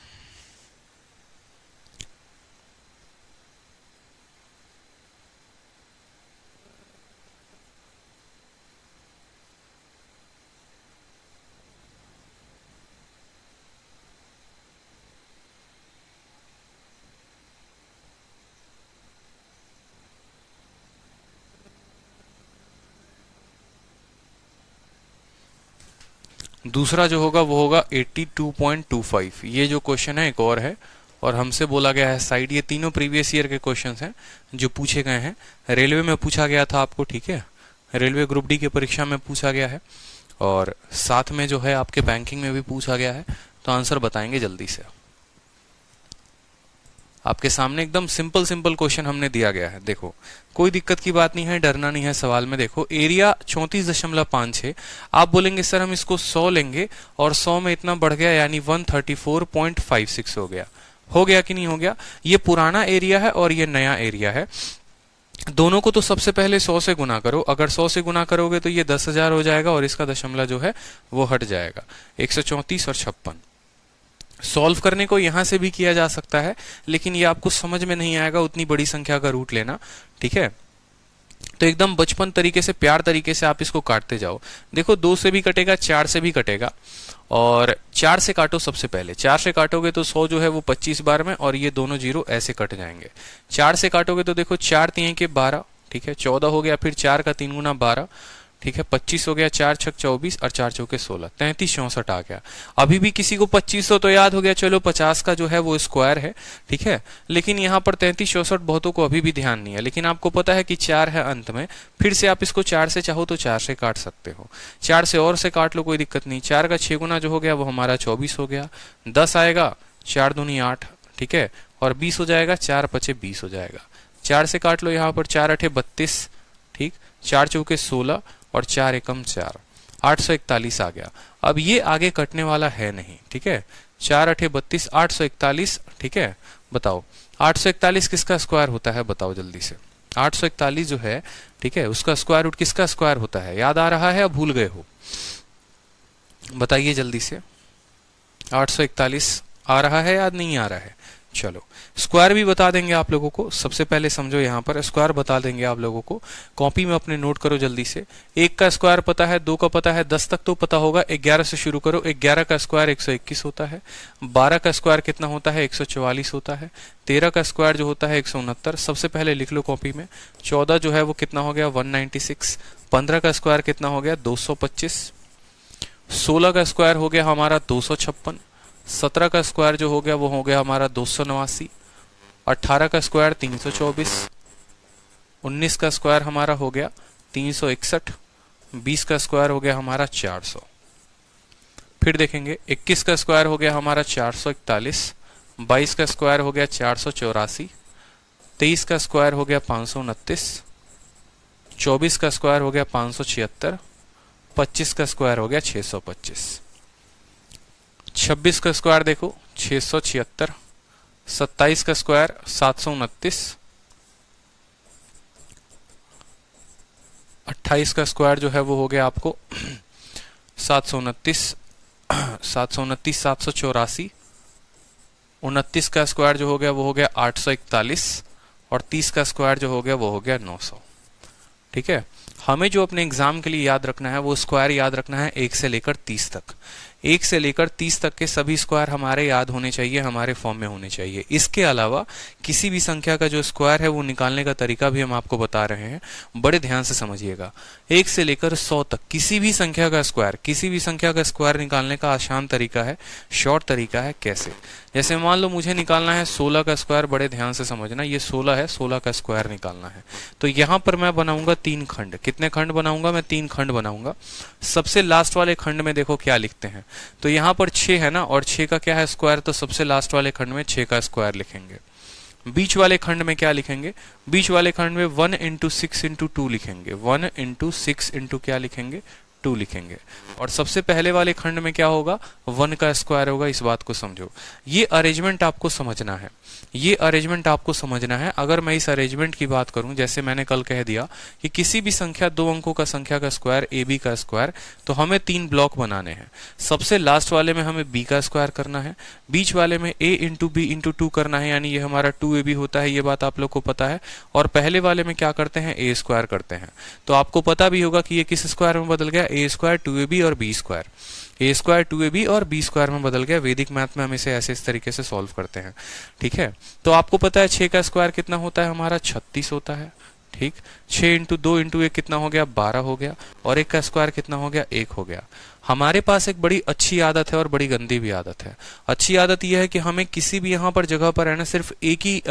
दूसरा जो होगा वो होगा 82.25। ये जो क्वेश्चन है एक और है, और हमसे बोला गया है साइड। ये तीनों प्रीवियस ईयर के क्वेश्चंस हैं जो पूछे गए हैं। रेलवे में पूछा गया था आपको, ठीक है, रेलवे ग्रुप डी की परीक्षा में पूछा गया है, और साथ में जो है आपके बैंकिंग में भी पूछा गया है। तो आंसर बताएंगे जल्दी से। आपके सामने एकदम सिंपल सिंपल क्वेश्चन हमने दिया गया है, देखो कोई दिक्कत की बात नहीं है, डरना नहीं है सवाल में। देखो एरिया 34.56, आप बोलेंगे सर हम इसको 100 लेंगे और 100 में इतना बढ़ गया यानी 134.56 हो गया कि नहीं हो गया। ये पुराना एरिया है और ये नया एरिया है। दोनों को तो सबसे पहले 100 से गुना करो। अगर 100 से गुना करोगे तो ये 10,000 हो जाएगा और इसका दशमलव जो है वो हट जाएगा, 134 और 56। सॉल्व करने को यहां से भी किया जा सकता है, लेकिन ये आपको समझ में नहीं आएगा उतनी बड़ी संख्या का रूट लेना, ठीक है। तो एकदम बचपन तरीके से, प्यार तरीके से आप इसको काटते जाओ। देखो 2 से भी कटेगा, 4 से भी कटेगा, और 4 से काटो सबसे पहले। 4 से काटोगे तो 100 जो है वो 25 बार में, और ये दोनों जीरो ऐसे कट जाएंगे। 4 से काटोगे तो देखो 4 3 के 12, ठीक है, 14 हो गया। फिर 4 का 3 गुना 12, ठीक है, 25 हो गया। 4 छक 24 और 4 चौके 16, 33 64 आ गया। अभी भी किसी को 2500 तो याद हो गया, चलो 50 का जो है वो स्क्वायर है, ठीक है। लेकिन यहाँ पर 33 64 बहुतों को अभी भी ध्यान नहीं है, लेकिन आपको पता है कि 4 है अंत में। फिर से आप इसको 4 से चाहो तो 4 से काट सकते हो, 4 से और से काट लो, कोई दिक्कत नहीं। 4 का 6 गुना जो हो गया वो हमारा 24 हो गया। 10 आएगा, 4 दूनी 8, ठीक है, और 20 हो जाएगा, 4 पचे 20 हो जाएगा। 4 से काट लो यहाँ पर, 4 अठे 32, ठीक, 4 चौके 16 और 4 एकम 4, 841 आ गया। अब ये आगे कटने वाला है नहीं, ठीक है। 4 अठे 32, 841, ठीक है। बताओ 841 किसका स्क्वायर होता है, बताओ जल्दी से। 841 जो है, ठीक है, उसका स्क्वायर रूट किसका स्क्वायर होता है, याद आ रहा है या भूल गए हो? बताइए जल्दी से। 841 आ रहा है, याद नहीं आ रहा है? चलो स्क्वायर भी बता देंगे आप लोगों को। सबसे पहले समझो, यहाँ पर स्क्वायर बता देंगे आप लोगों को। कॉपी में अपने नोट करो जल्दी से। 1 का स्क्वायर पता है, 2 का पता है, 10 तक तो पता होगा। 11 से शुरू करो। 11 का स्क्वायर 121 होता है। 12 का स्क्वायर कितना होता है, 144 होता है। 13 का स्क्वायर जो होता है 169, सबसे पहले लिख लो कॉपी में। 14 जो है वो कितना हो गया, 196। 15 का स्क्वायर कितना हो गया, 225। 16 का स्क्वायर हो गया हमारा 256। 17 का स्क्वायर जो हो गया वो हो गया हमारा 289। 18 का स्क्वायर 324। 19 का स्क्वायर हमारा हो गया 361। 20 का स्क्वायर हो गया हमारा 400। फिर देखेंगे 21 का स्क्वायर हो गया हमारा 441। 22 का स्क्वायर हो गया 484। 23 का स्क्वायर हो गया 529। 24 का स्क्वायर हो गया 576। 25 का स्क्वायर हो गया 625। 26 का स्क्वायर देखो 676। 27 का स्क्वायर 729। 28 का स्क्वायर जो है वो हो गया आपको 729। 729 784। 29 का स्क्वायर जो हो गया वो हो गया 841। और 30 का स्क्वायर जो हो गया वो हो गया 900। ठीक है, हमें जो अपने एग्जाम के लिए याद रखना है वो स्क्वायर याद रखना है 1 से लेकर 30 तक। 1 से लेकर 30 तक के सभी स्क्वायर हमारे याद होने चाहिए, हमारे फॉर्म में होने चाहिए। इसके अलावा किसी भी संख्या का जो स्क्वायर है वो निकालने का तरीका भी हम आपको बता रहे हैं, बड़े ध्यान से समझिएगा। 1 से लेकर 100 तक किसी भी संख्या का स्क्वायर, किसी भी संख्या का स्क्वायर निकालने का आसान तरीका है, शॉर्ट तरीका है। कैसे? जैसे मान लो मुझे निकालना है 16 का स्क्वायर, बड़े ध्यान से समझना, ये 16 है, 16 का स्क्वायर निकालना है। तो यहां पर मैं बनाऊंगा 3 खंड। कितने खंड बनाऊंगा मैं? 3 खंड बनाऊंगा। सबसे लास्ट वाले खंड में देखो क्या लिखते हैं, तो यहाँ पर 6 है ना, और 6 का क्या है स्क्वायर, तो सबसे लास्ट वाले खंड में 6 का स्क्वायर लिखेंगे। बीच वाले खंड में क्या लिखेंगे? बीच वाले खंड में 1 इंटू 6 इंटू 2 लिखेंगे। 1 इंटू 6 इंटू क्या लिखेंगे? 2 लिखेंगे। और सबसे पहले वाले खंड में क्या होगा? 1 का स्क्वायर होगा। इस बात को समझो, ये अरेंजमेंट आपको समझना है, ये अरेंजमेंट आपको समझना है। अगर मैं इस अरेंजमेंट की बात करूं, जैसे मैंने कल कह दिया कि किसी भी संख्या 2 अंकों का संख्या का स्क्वायर ए बी का स्क्वायर, तो हमें 3 ब्लॉक बनाने हैं। सबसे लास्ट वाले में हमें बी का स्क्वायर करना है, बीच वाले में ए इंटू बी इंटू 2 करना है, यानी ये हमारा 2ab होता है, ये बात आप लोग को पता है। और पहले वाले में क्या करते हैं? ए स्क्वायर करते हैं। तो आपको पता भी होगा कि ये किस स्क्वायर में बदल गया? ए स्क्वायर 2ab और बी स्क्वायर। ए स्क्वायर 2ab और बी स्क्वायर में बदल गया। वैदिक मैथ में हम इसे ऐसे इस तरीके से सॉल्व करते हैं। ठीक है, तो आपको पता है 6 का स्क्वायर कितना होता है हमारा? 36 होता है। ठीक, 6 इंटू 2 इंटू 1 कितना हो गया? 12 हो गया। और 1 का स्क्वायर कितना हो गया? 1 हो गया। हमारे पास एक बड़ी अच्छी आदत है और बड़ी गंदी भी आदत है। अच्छी आदत यह है कि हमें किसी भी यहाँ पर जगह पर है ना सिर्फ एक ही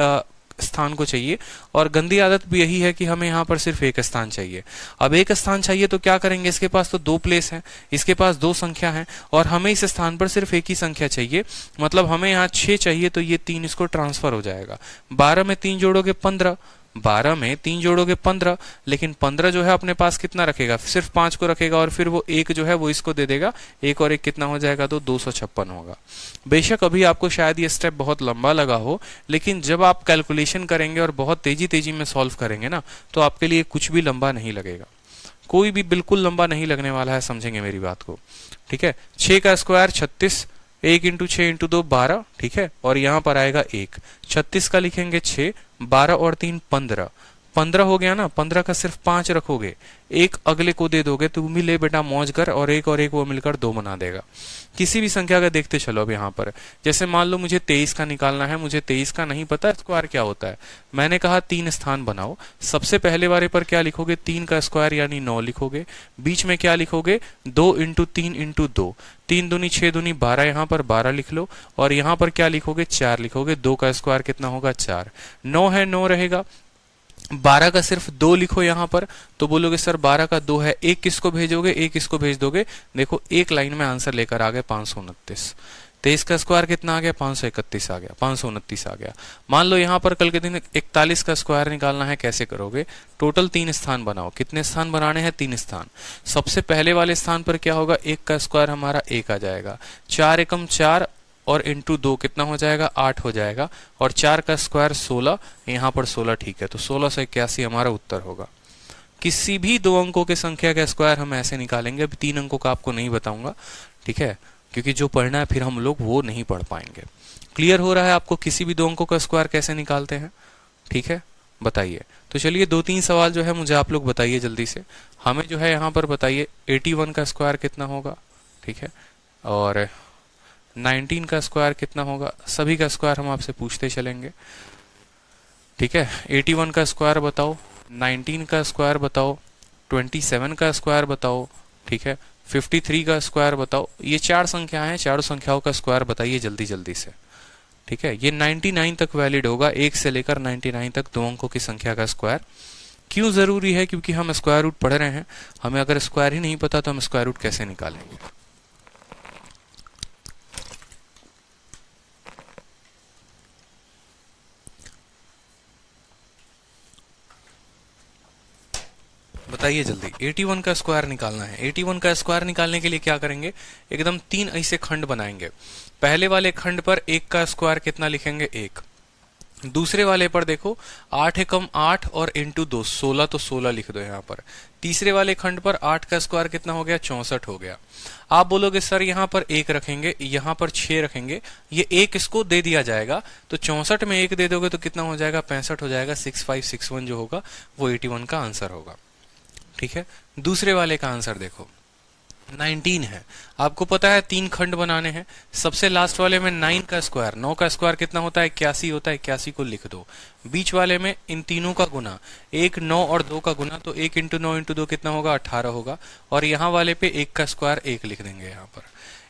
स्थान को चाहिए, और गंदी आदत भी यही है कि हमें यहाँ पर सिर्फ एक स्थान चाहिए। अब एक स्थान चाहिए तो क्या करेंगे? इसके पास तो 2 प्लेस हैं, इसके पास 2 संख्या हैं, और हमें इस स्थान पर सिर्फ एक ही संख्या चाहिए। मतलब हमें यहाँ 6 चाहिए, तो ये 3 इसको ट्रांसफर हो जाएगा। 12 में 3 जोड़ोगे 15, 12 में 3 जोड़ोगे 15, लेकिन 15 जो है अपने पास कितना रखेगा? सिर्फ 5 को रखेगा, और फिर वो 1 जो है वो इसको दे देगा। 1 और 1 कितना हो जाएगा? तो 256 होगा। बेशक अभी आपको शायद ये स्टेप बहुत लंबा लगा हो, लेकिन जब आप कैलकुलेशन करेंगे और बहुत तेजी तेजी में सॉल्व करेंगे ना, तो आपके लिए कुछ भी लंबा नहीं लगेगा, कोई भी बिल्कुल लंबा नहीं लगने वाला है। समझेंगे मेरी बात को? ठीक है, 6 का स्क्वायर 36, 1 इंटू 6 इंटू 2 12। ठीक है, और यहां पर आएगा 1। 36 का लिखेंगे 6, 12 और 3 15। 15 हो गया ना, 15 का सिर्फ 5 रखोगे, 1 अगले को दे दोगे, तुम भी ले बेटा मौज कर, और 1 और 1 वो मिलकर 2 बना देगा। किसी भी संख्या का देखते चलो। अब यहाँ पर जैसे मान लो मुझे 23 का निकालना है, मुझे 23 का नहीं पता स्क्वायर क्या होता है। मैंने कहा 3 स्थान बनाओ। सबसे पहले वाले पर क्या लिखोगे? 3 का स्क्वायर यानी 9 लिखोगे। बीच में क्या लिखोगे? 2 इंटू 3 इंटू 2, 3 दूनी 6 दूनी 12, यहाँ पर 12 लिख लो। और यहाँ पर क्या लिखोगे? 4 लिखोगे। 2 का स्क्वायर कितना होगा? 4। 9 है, 9 रहेगा। 12 का सिर्फ 2 लिखो यहाँ पर, तो बोलोगे सर 12 का 2 है, 1 किसको भेजोगे? 1 किसको भेज दोगे? देखो एक लाइन में आंसर लेकर आ गए 529। 23 का स्क्वायर कितना आ गया? 531 आ गया, 529 आ गया। मान लो यहाँ पर कल के दिन 41 का स्क्वायर निकालना है, कैसे करोगे? टोटल 3 स्थान बनाओ। कितने स्थान बनाने हैं? 3 स्थान। सबसे पहले वाले स्थान पर क्या होगा? 1 का स्क्वायर हमारा 1 आ जाएगा। 4 एकम 4, और इंटू 2 कितना हो जाएगा, 8 हो जाएगा, और 4 का स्क्वायर 16, यहाँ पर 16 ठीक है, तो 1681 हमारा उत्तर होगा। किसी भी दो अंकों के संख्या का स्क्वायर हम ऐसे निकालेंगे, अभी 3 अंकों का आपको नहीं बताऊंगा, ठीक है, क्योंकि जो पढ़ना है फिर हम लोग वो नहीं पढ़ पाएंगे। क्लियर हो रहा है आपको किसी भी दो अंकों का स्क्वायर कैसे निकालते हैं, ठीक है, बताइए। तो चलिए 2-3 सवाल जो है मुझे आप लोग बताइए जल्दी से। हमें जो है यहाँ पर बताइए 81 का स्क्वायर कितना होगा, ठीक है, और 19 का स्क्वायर कितना होगा, सभी का स्क्वायर हम आपसे पूछते चलेंगे, ठीक है। 81 का स्क्वायर बताओ, 19 का स्क्वायर बताओ, 27 का स्क्वायर बताओ, ठीक है, 53 का स्क्वायर बताओ। ये 4 संख्याएं हैं, चारों संख्याओं का स्क्वायर बताइए जल्दी जल्दी से, ठीक है। ये 99 तक वैलिड होगा, 1 से लेकर 99 तक दो अंकों की संख्या का स्क्वायर। क्यों जरूरी है, क्योंकि हम स्क्वायर रूट पढ़ रहे हैं, हमें अगर स्क्वायर ही नहीं पता तो हम स्क्वायर रूट कैसे निकालेंगे। बताइए जल्दी, 81 का स्क्वायर निकालना है। 81 का स्क्वायर निकालने के लिए क्या करेंगे, एकदम 3 ऐसे खंड बनाएंगे। पहले वाले खंड पर 1 का स्क्वायर कितना लिखेंगे, 1। दूसरे वाले पर देखो 8 एकम 8 और इंटू 2 16, तो 16 लिख दो यहाँ पर। तीसरे वाले खंड पर 8 का स्क्वायर कितना हो गया, 64 हो गया। आप बोलोगे सर यहाँ पर 1 रखेंगे, यहाँ पर 6 रखेंगे, ये 1 इसको दे दिया जाएगा, तो 64 में 1 दे दोगे तो कितना हो जाएगा, 65 हो जाएगा। 6561 जो होगा वो 81 का आंसर होगा, ठीक है। दूसरे वाले का आंसर देखो 19 है। आपको पता है 3 खंड बनाने हैं, सबसे लास्ट वाले में 9 का स्क्वायर, 9 का स्क्वायर कितना होता है, 81 होता है, 81 को लिख दो। बीच वाले में इन तीनों का गुना, 1 9 और 2 का गुना, तो 1 इंटू 9 इंटू 2 कितना होगा, 18 होगा। और यहाँ वाले पे 1 का स्क्वायर 1 लिख देंगे। यहाँ पर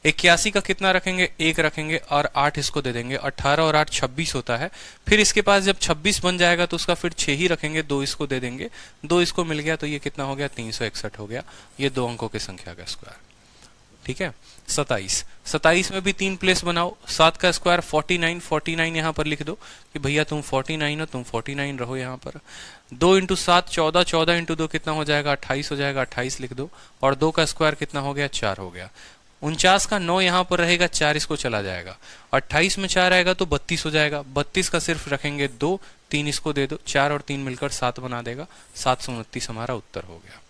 81 का कितना रखेंगे, 1 रखेंगे और 8 इसको दे देंगे। 18 और 8 26 होता है। फिर इसके पास जब 26 बन जाएगा तो उसका फिर 6 ही रखेंगे, 2 इसको दे देंगे, 2 इसको मिल गया, तो ये कितना हो गया, 361 हो गया। ये दो अंकों की संख्या का स्क्वायर, ठीक है। 27 में भी 3 प्लेस बनाओ। 7 का स्क्वायर 49, 49 यहाँ पर लिख दो कि भैया तुम 49 हो, तुम 49 रहो यहाँ पर। 2 इंटू 7 14, 14 इंटू 2 कितना हो जाएगा, 28 हो जाएगा, 28 लिख दो। और 2 का स्क्वायर कितना हो गया, 4 हो गया। 49 का 9 यहाँ पर रहेगा, 4 इसको चला जाएगा। 28 में 4 आएगा तो 32 हो जाएगा। 32 का सिर्फ रखेंगे 2, 3 इसको दे दो, 4 और 3 मिलकर 7 बना देगा। 729 हमारा उत्तर हो गया,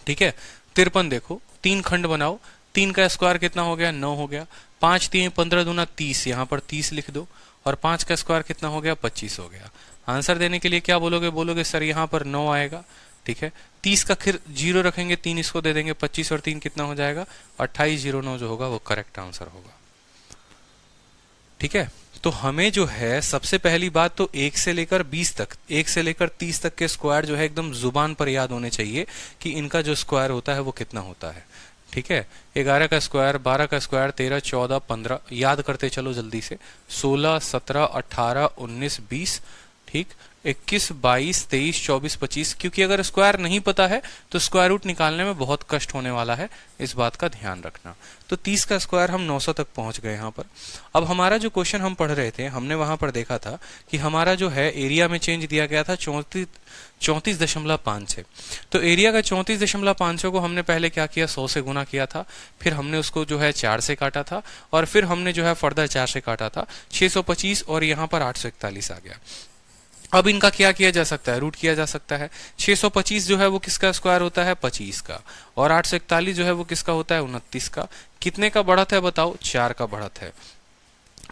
ठीक है। 53 देखो, 3 खंड बनाओ। 3 का स्क्वायर कितना हो गया, 9 हो गया। 5 3 15 दूना 30, यहाँ पर 30 लिख दो। और 5 का स्क्वायर कितना हो गया, 25 हो गया। आंसर देने के लिए क्या बोलोगे, बोलोगे सर यहाँ पर 9 आएगा, ठीक है। 30 का फिर 0 रखेंगे, 3 इसको दे देंगे, 25 और 3 कितना हो जाएगा, 2809 जो होगा वो करेक्ट आंसर होगा, ठीक है। तो हमें जो है सबसे पहली बात तो 1 से लेकर 20 तक, 1 से लेकर 30 तक के स्क्वायर जो है एकदम जुबान पर याद होने चाहिए कि इनका जो स्क्वायर होता है वो कितना होता है, ठीक है। 11 का स्क्वायर, 12 का स्क्वायर, 13 14 15 याद करते चलो जल्दी से। 16 17 18 19 20, ठीक। 21 22 23 24 25, क्योंकि अगर स्क्वायर नहीं पता है तो स्क्वायर रूट निकालने में बहुत कष्ट होने वाला है, इस बात का ध्यान रखना। तो 30 का स्क्वायर हम 900 तक पहुंच गए यहाँ पर। अब हमारा जो क्वेश्चन हम पढ़ रहे थे, हमने वहां पर देखा था कि हमारा जो है एरिया में चेंज दिया गया था 34.5 तो एरिया का 34.5 को हमने पहले क्या किया, 100 से गुना किया था। फिर हमने उसको जो है 4 से काटा था, और फिर हमने जो है फर्दर 4 से काटा था, 625 और यहाँ पर 841 आ गया। अब इनका क्या किया जा सकता है, रूट किया जा सकता है। 625 जो है वो किसका स्क्वायर होता है, 25 का। और 841 जो है वो किसका होता है, 29 का। कितने का बढ़त है बताओ, 4 का बढ़त है।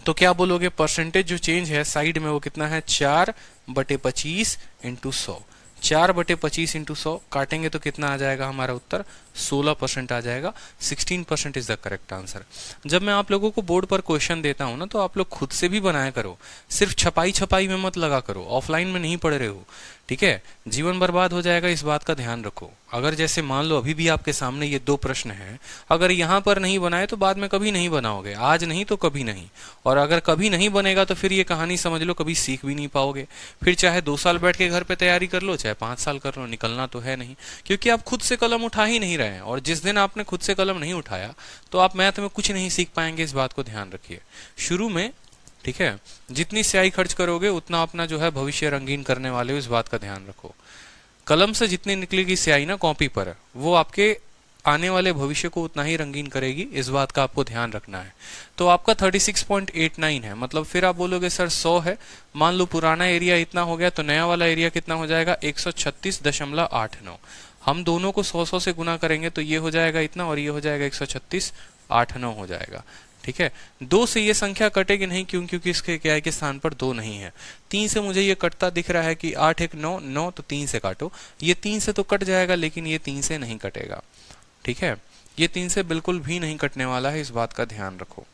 तो क्या बोलोगे, परसेंटेज जो चेंज है साइड में वो कितना है, 4/25 इंटू 100। 4/25 इंटू 100 काटेंगे तो कितना आ जाएगा हमारा उत्तर, 16% आ जाएगा। 16% इज द करेक्ट आंसर। जब मैं आप लोगों को बोर्ड पर क्वेश्चन देता हूं ना, तो आप लोग खुद से भी बनाया करो, सिर्फ छपाई में मत लगा करो। ऑफलाइन में नहीं पढ़ रहे हो, ठीक है, जीवन बर्बाद हो जाएगा, इस बात का ध्यान रखो। अगर जैसे मान लो अभी भी आपके सामने ये 2 प्रश्न हैं, अगर यहाँ पर नहीं बनाए तो बाद में कभी नहीं बनाओगे, आज नहीं तो कभी नहीं। और अगर कभी नहीं बनेगा तो फिर ये कहानी समझ लो कभी सीख भी नहीं पाओगे। फिर चाहे 2 साल बैठ के घर पे तैयारी कर लो, चाहे 5 साल कर लो, निकलना तो है नहीं, क्योंकि आप खुद से कलम उठा ही नहीं रहे हैं। और जिस दिन आपने खुद से कलम नहीं उठाया तो आप मैथ में कुछ नहीं सीख पाएंगे, इस बात को ध्यान रखिए। शुरू में, ठीक है, जितनी स्याही खर्च करोगे उतना अपना जो है भविष्य रंगीन करने वाले हो, इस बात का ध्यान रखो। कलम से जितनी निकलेगी स्याही ना कॉपी पर, वो आपके आने वाले भविष्य को उतना ही रंगीन करेगी, इस बात का आपको ध्यान रखना है। तो आपका 36.89 है, मतलब फिर आप बोलोगे सर 100 है, मान लो पुराना एरिया इतना हो गया तो नया वाला एरिया कितना हो जाएगा 136.89। हम दोनों को 100 से गुना करेंगे तो ये हो जाएगा इतना और ये हो जाएगा 136.89 हो जाएगा। ठीक है, 2 से ये संख्या कटेगी नहीं, क्योंकि इसके क्या है के स्थान पर 2 नहीं है। 3 से मुझे ये कटता दिख रहा है कि 8 1 9 9, तो 3 से काटो, ये 3 से तो कट जाएगा लेकिन ये 3 से नहीं कटेगा। ठीक है, ये 3 से बिल्कुल भी नहीं कटने वाला है, इस बात का ध्यान रखो।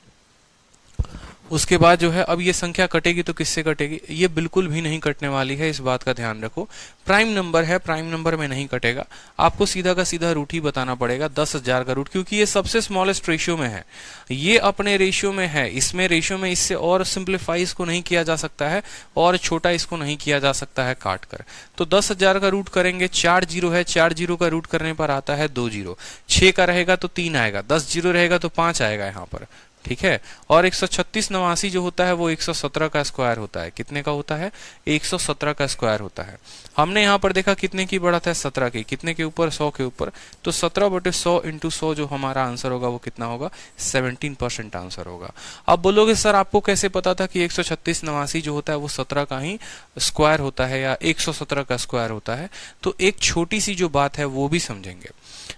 उसके बाद जो है अब ये संख्या कटेगी तो किससे कटेगी, ये बिल्कुल भी नहीं कटने वाली है, इस बात का ध्यान रखो। प्राइम नंबर है, प्राइम नंबर में नहीं कटेगा, आपको सीधा का सीधा रूट ही बताना पड़ेगा 10,000 का रूट, क्योंकि ये सबसे स्मॉलेस्ट रेशियो में है, ये अपने रेशियो में है, इसमें रेशियो में इससे और सिंप्लीफाई इसको नहीं किया जा सकता है और छोटा इसको नहीं किया जा सकता है काट कर। तो 10,000 का रूट करेंगे, 4 जीरो है, 4 जीरो का रूट करने पर आता है 2 जीरो, 6 का रहेगा तो 3 आएगा, 10 जीरो रहेगा तो 5 आएगा यहाँ पर। ठीक है, और 136 जो होता है वो 117 का स्क्वायर होता है। कितने का होता है, 117 का स्क्वायर होता है। हमने यहाँ पर देखा कितने की बढ़त है, 17 की, कितने के ऊपर, 100 के ऊपर, तो 17/100 × 100 जो हमारा आंसर होगा वो कितना होगा, 17% आंसर होगा। अब बोलोगे सर आपको कैसे पता था कि 136 जो होता है वो 17 का ही स्क्वायर होता है या 117 का स्क्वायर होता है। तो एक छोटी सी जो बात है वो भी समझेंगे।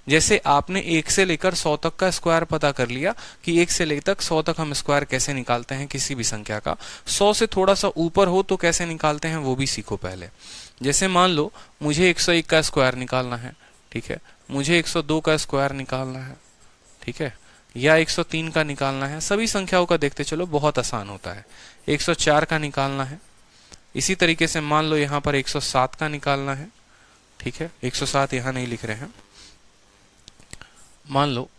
जैसे आपने 1 से लेकर 100 तक का स्क्वायर पता कर लिया कि 1 से लेकर 100 तक हम स्क्वायर कैसे निकालते हैं किसी भी संख्या का, 100 से थोड़ा सा ऊपर हो तो कैसे निकालते हैं वो भी सीखो पहले। जैसे मान लो मुझे 101 का स्क्वायर निकालना है, ठीक है, मुझे 102 का स्क्वायर निकालना है, ठीक है, या 103 का निकालना है। सभी संख्याओं का देखते चलो, बहुत आसान होता है। 104 का निकालना है, इसी तरीके से मान लो यहाँ पर 107 का निकालना है, ठीक है, 107 यहाँ नहीं लिख रहे हैं, मान लो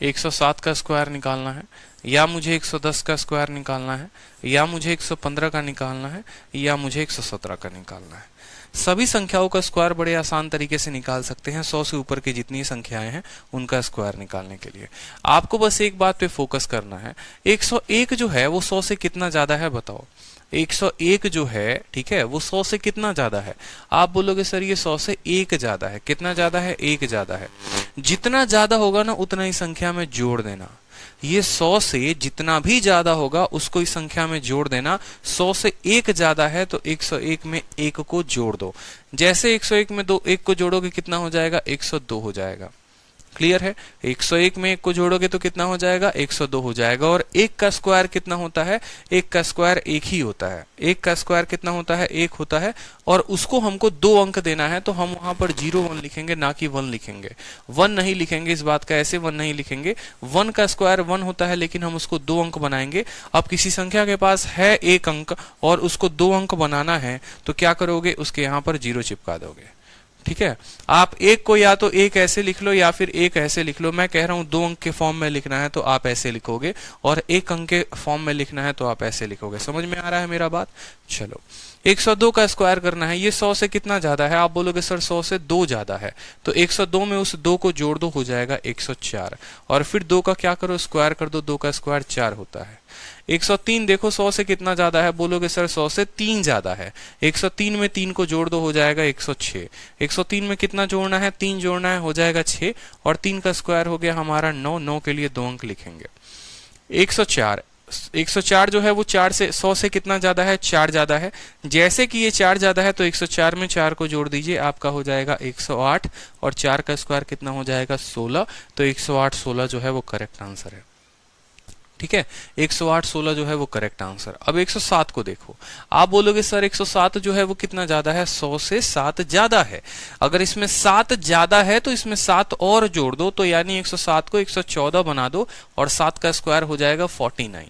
107 का स्क्वायर निकालना है, या मुझे 110 का स्क्वायर निकालना है, या मुझे 115 का निकालना है, या मुझे 117 का निकालना है। सभी संख्याओं का स्क्वायर बड़े आसान तरीके से निकाल सकते हैं। 100 से ऊपर की जितनी संख्याएं हैं उनका स्क्वायर निकालने के लिए आपको बस एक बात पे फोकस करना है। 101 जो है वो 100 से कितना ज्यादा है बताओ। 101 जो है, ठीक है, वो 100 से कितना ज्यादा है। आप बोलोगे सर ये 100 से 1 ज्यादा है। कितना ज्यादा है, 1 ज्यादा है। जितना ज्यादा होगा ना उतना ही संख्या में जोड़ देना। ये 100 से जितना भी ज्यादा होगा उसको इस संख्या में जोड़ देना। 100 से 1 ज्यादा है तो 101 में 1 को जोड़ दो। जैसे 101 में 1 को जोड़ोगे कितना हो जाएगा, 102 हो जाएगा। क्लियर है, 101 में 1 को जोड़ोगे तो कितना हो जाएगा, 102 हो जाएगा। और 1 का स्क्वायर कितना होता है, 1 का स्क्वायर 1 ही होता है। 1 का स्क्वायर कितना होता है, 1 होता है। और उसको हमको 2 अंक देना है तो हम वहां पर 0 1 लिखेंगे, ना कि 1 लिखेंगे। 1 नहीं लिखेंगे, इस बात का ऐसे 1 नहीं लिखेंगे। 1 का स्क्वायर 1 होता है लेकिन हम उसको 2 अंक बनाएंगे। अब किसी संख्या के पास है 1 अंक और उसको 2 अंक बनाना है तो क्या करोगे, उसके यहाँ पर 0 चिपका दोगे। ठीक है, आप 1 को या तो 1 ऐसे लिख लो या फिर 1 ऐसे लिख लो। मैं कह रहा हूं 2 अंक के फॉर्म में लिखना है तो आप ऐसे लिखोगे, और 1 अंक के फॉर्म में लिखना है तो आप ऐसे लिखोगे। समझ में आ रहा है मेरा बात। चलो, 102 का स्क्वायर करना है। ये 100 से कितना ज्यादा है, आप बोलोगे सर 100 से 2 ज्यादा है। तो 102 में उस 2 को जोड़ दो, हो जाएगा 104। और फिर 2 का क्या करो, स्क्वायर कर दो। 2 का स्क्वायर 4 होता है। 103 देखो 100 से कितना ज्यादा है, बोलोगे सर 100 से 3 ज्यादा है। 103 में 3 को जोड़ दो, हो जाएगा 106। 103 में कितना जोड़ना है, 3 जोड़ना है, हो जाएगा 6। और 3 का स्क्वायर हो गया हमारा 9। 9 के लिए 2 अंक लिखेंगे। 104 जो है वो 4 से 100 से कितना ज्यादा है, 4 ज्यादा है। जैसे कि ये 4 ज्यादा है तो 104 में 4 को जोड़ दीजिए, आपका हो जाएगा 108। और 4 का स्क्वायर कितना हो जाएगा, 16। तो 108 16 जो है वो करेक्ट आंसर है। ठीक है, 108 16 जो है वो करेक्ट आंसर। अब 107 को देखो, आप बोलोगे सर 107 जो है वो कितना ज्यादा है, 100 से 7 ज्यादा है। अगर इसमें 7 ज्यादा है तो इसमें 7 और जोड़ दो, तो यानी 107 को 114 बना दो और 7 का स्क्वायर हो जाएगा 49।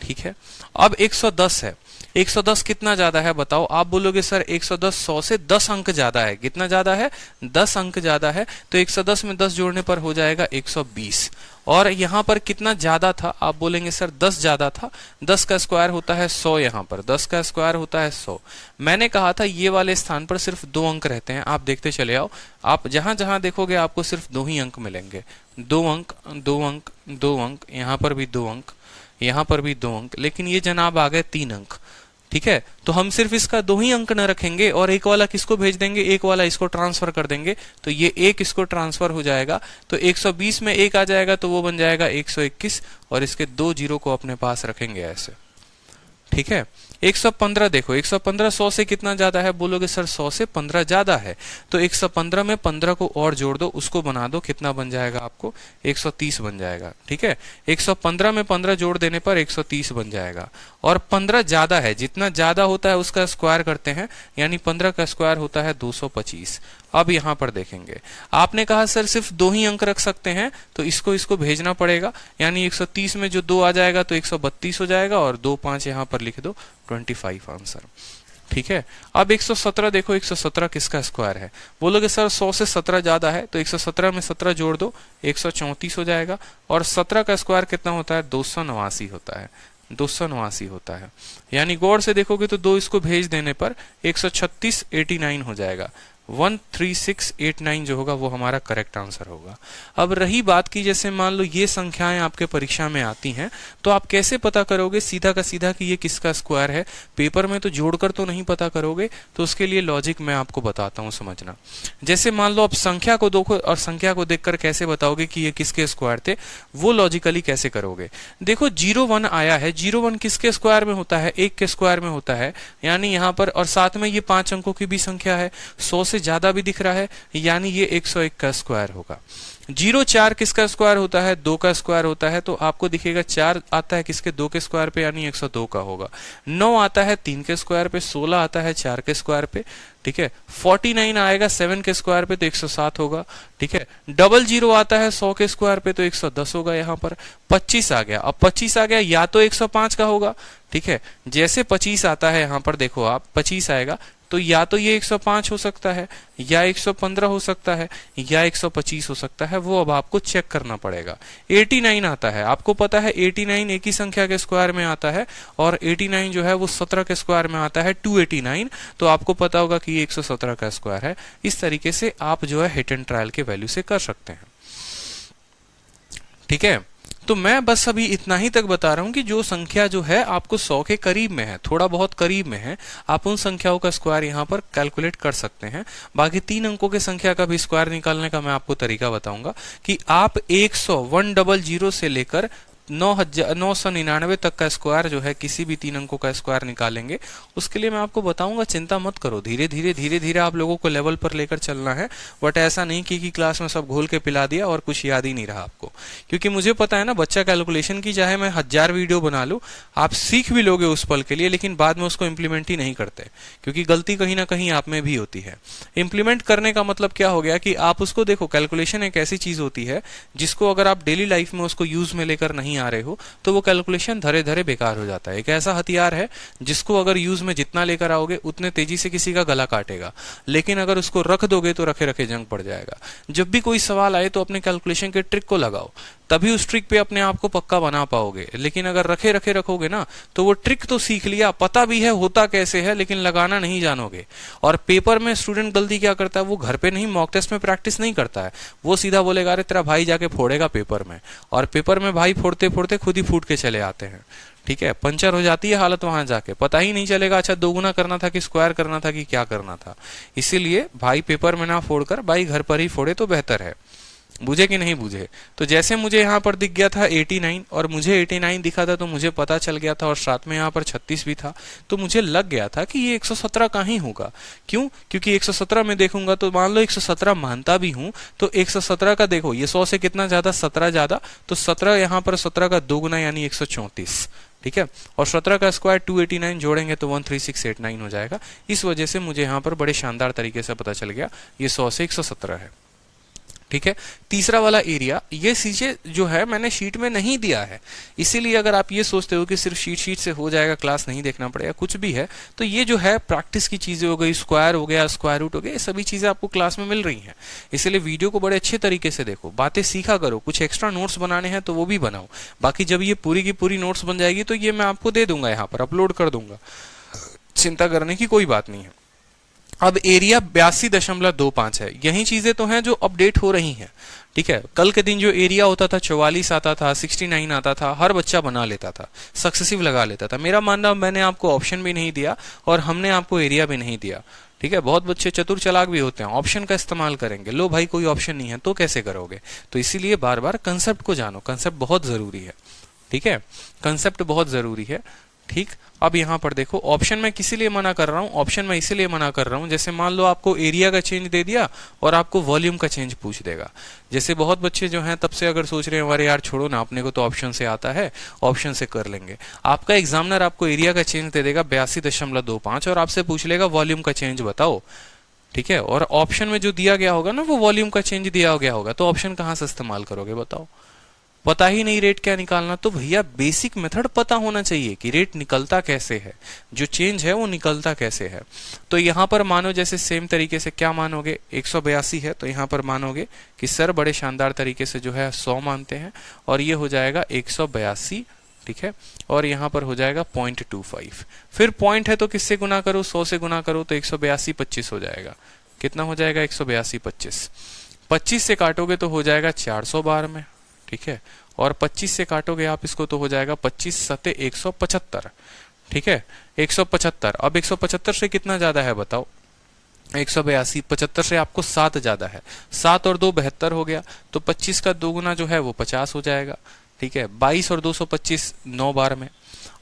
ठीक है, अब 110 है। 110 कितना ज्यादा है बताओ। आप बोलोगे सर 110 100 से 10 अंक ज्यादा है। कितना ज्यादा है, 10 अंक ज्यादा है। तो 110 में 10 जोड़ने पर हो जाएगा 120। और यहाँ पर कितना ज्यादा था, आप बोलेंगे सर 10 ज्यादा था। 10 का स्क्वायर होता है 100। यहाँ पर 10 का स्क्वायर होता है 100। मैंने कहा था ये वाले स्थान पर सिर्फ 2 अंक रहते हैं। आप देखते चले आओ, आप जहां जहां देखोगे आपको सिर्फ 2 ही अंक मिलेंगे। 2 अंक 2 अंक 2 अंक, यहाँ पर भी 2 अंक, यहाँ पर भी 2 अंक। लेकिन ये जनाब आ गए 3 अंक। ठीक है, तो हम सिर्फ इसका 2 ही अंक न रखेंगे और एक वाला किसको भेज देंगे, एक वाला इसको ट्रांसफर कर देंगे, तो ये एक इसको ट्रांसफर हो जाएगा, तो 120 में एक आ जाएगा तो वो बन जाएगा 121 और इसके 2 जीरो को अपने पास रखेंगे ऐसे। ठीक है, 115 देखो, 115 100 से कितना ज्यादा है, बोलोगे सर 100 से 15 ज्यादा है, तो 115 में 15 को और जोड़ दो, उसको बना दो, कितना बन जाएगा आपको 130 बन जाएगा। ठीक है, 115 में 15 जोड़ देने पर 130 बन जाएगा और 15 ज्यादा है, जितना ज्यादा होता है उसका स्क्वायर करते हैं, यानी 15 का स्क्वायर होता है 225। अब यहां पर देखेंगे, आपने कहा सर सिर्फ 2 ही अंक रख सकते हैं, तो इसको भेजना पड़ेगा, यानी 130 में जो 2 आ जाएगा तो 132 हो जाएगा और 2 5 यहां पर लिख दो, 25 आंसर। ठीक है, अब 117 देखो, 117 किसका स्क्वायर है, बोलोगे सर 100 से 17 ज्यादा है, तो 117 में 17 जोड़ दो, 134 हो जाएगा और 17 का स्क्वायर कितना होता है, 289 होता है, 289 होता है। यानी गौर से देखोगे तो 2 इसको भेज देने पर 136 89 हो जाएगा, 13689 जो होगा वो हमारा करेक्ट आंसर होगा। अब रही बात की, जैसे मान लो ये संख्याएं आपके परीक्षा में आती हैं, तो आप कैसे पता करोगे सीधा का सीधा कि ये किसका स्क्वायर है, पेपर में तो जोड़कर तो नहीं पता करोगे, तो उसके लिए लॉजिक मैं आपको बताता हूं, समझना। जैसे मान लो आप संख्या को देखो और संख्या को देखकर कैसे बताओगे कि ये किसके स्क्वायर थे, वो लॉजिकली कैसे करोगे। देखो 01 आया है, 01 किसके स्क्वायर में होता है, 1 के स्क्वायर में होता है, यानी यहाँ पर, और साथ में ये 5 अंकों की भी संख्या है, 100 से ज्यादा भी दिख रहा है, यानी ये 101 का स्क्वायर होगा। 04 किसका स्क्वायर होता है, 2 का स्क्वायर होता है, तो आपको दिखेगा 4 आता है किसके, 2 के स्क्वायर पे, यानी 102 का होगा। 9 आता है 3 के स्क्वायर पे, 16 आता है 4 के स्क्वायर पे, ठीक है। 49 आएगा 7 के स्क्वायर पे, तो 107 होगा, ठीक है। 00 आता है 100 के स्क्वायर पे, तो 110 होगा यहाँ पर। 25 आ गया, अब 25 आ गया या तो 105 का होगा, ठीक है। जैसे 25 आता है यहाँ पर देखो आप, 25 आएगा तो या तो ये 105 हो सकता है, या 115 हो सकता है, या 125 हो सकता है, वो अब आपको चेक करना पड़ेगा। 89 आता है, आपको पता है 89 एक ही संख्या के स्क्वायर में आता है, और 89 जो है वो 17 के स्क्वायर में आता है, 289, तो आपको पता होगा कि ये 117 का स्क्वायर है। इस तरीके से आप जो है हिट एंड ट्रायल के वैल्यू से कर सकते हैं, ठीक है। तो मैं बस अभी इतना ही तक बता रहा हूं कि जो संख्या जो है आपको 100 के करीब में है, थोड़ा बहुत करीब में है, आप उन संख्याओं का स्क्वायर यहां पर कैलकुलेट कर सकते हैं। बाकी 3 अंकों के संख्या का भी स्क्वायर निकालने का मैं आपको तरीका बताऊंगा कि आप 100 से लेकर 999 तक का स्क्वायर जो है, किसी भी 3 अंकों का स्क्वायर निकालेंगे, उसके लिए मैं आपको बताऊंगा। चिंता मत करो, धीरे धीरे आप लोगों को लेवल पर लेकर चलना है। बट ऐसा नहीं कि क्लास में सब घोल के पिला दिया और कुछ याद ही नहीं रहा आपको, क्योंकि मुझे पता है ना, बच्चा कैलकुलेशन की चाहे मैं 1000 वीडियो बना लूं, आप सीख भी लोगे उस पल के लिए, लेकिन बाद में उसको इम्प्लीमेंट ही नहीं करते, क्योंकि गलती कहीं ना कहीं आप में भी होती है। इम्प्लीमेंट करने का मतलब क्या हो गया कि आप उसको देखो, कैलकुलेशन एक ऐसी चीज होती है जिसको अगर आप डेली लाइफ में उसको यूज में लेकर नहीं आ रहे हो तो वो कैलकुलेशन धरे धरे बेकार हो जाता है। एक ऐसा हथियार है जिसको अगर यूज में जितना लेकर आओगे उतने तेजी से किसी का गला काटेगा, लेकिन अगर उसको रख दोगे तो रखे रखे जंग पड़ जाएगा। जब भी कोई सवाल आए तो अपने कैलकुलेशन के ट्रिक को लगाओ, तभी उस ट्रिक पे अपने आप को पक्का बना पाओगे। लेकिन अगर रखे रखे रखोगे ना, तो वो ट्रिक तो सीख लिया, पता भी है होता कैसे है, लेकिन लगाना नहीं जानोगे। और पेपर में स्टूडेंट गलती क्या करता है, वो घर पे नहीं, मॉक टेस्ट में प्रैक्टिस नहीं करता है, वो सीधा बोलेगा अरे तेरा भाई जाके फोड़ेगा पेपर में, और पेपर में भाई फोड़ते फोड़ते खुद ही फूट के चले आते हैं, ठीक है। पंचर हो जाती है हालत वहां जाके, पता ही नहीं चलेगा अच्छा दोगुना करना था कि स्क्वायर करना था कि क्या करना था। इसीलिए भाई पेपर में ना फोड़कर भाई घर पर ही फोड़े तो बेहतर है। बुझे कि नहीं बुझे? तो जैसे मुझे यहाँ पर दिख गया था 89 और मुझे 89 दिखा था, तो मुझे पता चल गया था, और साथ में यहाँ पर 36 भी था, तो मुझे लग गया था कि ये 117 का ही होगा। क्यों? क्योंकि 117 में देखूंगा तो मान लो 117 मानता भी हूं, तो 117 का देखो ये 100 से कितना ज्यादा, 17 ज्यादा, तो 17 यहाँ पर 17 का 2 गुना यानी 134, ठीक है। और 17 का स्क्वायर 289 जोड़ेंगे तो 13689 हो जाएगा। इस वजह से मुझे यहाँ पर बड़े शानदार तरीके से पता चल गया ये 100 से 117 है, ठीक है। तीसरा वाला एरिया, ये चीजें जो है मैंने शीट में नहीं दिया है, इसीलिए अगर आप ये सोचते हो कि सिर्फ शीट से हो जाएगा, क्लास नहीं देखना पड़ेगा, कुछ भी है, तो ये जो है प्रैक्टिस की चीजें हो गई, स्क्वायर हो गया, स्क्वायर रूट हो गया, ये सभी चीजें आपको क्लास में मिल रही हैं। इसलिए वीडियो को बड़े अच्छे तरीके से देखो, बातें सीखा करो, कुछ एक्स्ट्रा नोट्स बनाने हैं तो वो भी बनाओ। बाकी जब ये पूरी की पूरी नोट्स बन जाएगी तो ये मैं आपको दे दूंगा, यहाँ पर अपलोड कर दूंगा, चिंता करने की कोई बात नहीं है। अब एरिया 82.25 है। यही चीजें तो हैं जो अपडेट हो रही हैं। ठीक है, कल के दिन जो एरिया होता था 44 आता था, 69 आता था, हर बच्चा बना लेता था, सक्सेसिव लगा लेता था। मेरा मानना, मैंने आपको ऑप्शन भी नहीं दिया और हमने आपको एरिया भी नहीं दिया। ठीक है, बहुत बच्चे चतुर चालाक भी होते हैं, ऑप्शन का इस्तेमाल करेंगे। लो भाई, कोई ऑप्शन नहीं है तो कैसे करोगे? तो इसीलिए बार बार कंसेप्ट को जानो, कंसेप्ट बहुत जरूरी है। ठीक है, कंसेप्ट बहुत जरूरी है। ठीक, अब यहां पर देखो, ऑप्शन में किसी लिए मना कर रहा हूं? ऑप्शन में इसीलिए मना कर रहा हूं, जैसे मान लो आपको एरिया का चेंज दे दिया और आपको वॉल्यूम का चेंज पूछ देगा। जैसे बहुत बच्चे जो हैं तब से अगर सोच रहे हैं अरे यार छोड़ो ना, अपने को तो ऑप्शन से आता है, ऑप्शन से कर लेंगे। आपका एग्जामिनर आपको एरिया का चेंज दे देगा 82.25 और आपसे पूछ लेगा वॉल्यूम का चेंज बताओ। ठीक है, और ऑप्शन में जो दिया गया होगा ना वो वॉल्यूम का चेंज दिया गया होगा, तो ऑप्शन कहां से इस्तेमाल करोगे बताओ? पता ही नहीं रेट क्या निकालना। तो भैया बेसिक मेथड पता होना चाहिए कि रेट निकलता कैसे है, जो चेंज है वो निकलता कैसे है। तो यहां पर मानो जैसे सेम तरीके से क्या मानोगे, 182 है तो यहां पर मानोगे कि सर बड़े शानदार तरीके से जो है 100 मानते हैं और ये हो जाएगा 182। ठीक है, और यहां पर हो जाएगा 0.25। फिर पॉइंट है तो किससे गुना करो, 100 से गुना करो तो 182 25 हो जाएगा। कितना हो जाएगा? 182 25। 25 से काटोगे तो हो जाएगा 400 बार में। ठीक है, और 25 से काटोगे आप इसको तो हो जाएगा 25 सते 175। ठीक है, 175। अब 175 से कितना ज्यादा है बताओ? 182। 75 से आपको 7 ज्यादा है, 7 और 2 72 हो गया, तो 25 का 2 गुना जो है वो 50 हो जाएगा। ठीक है, 22 और 225 9 बार में।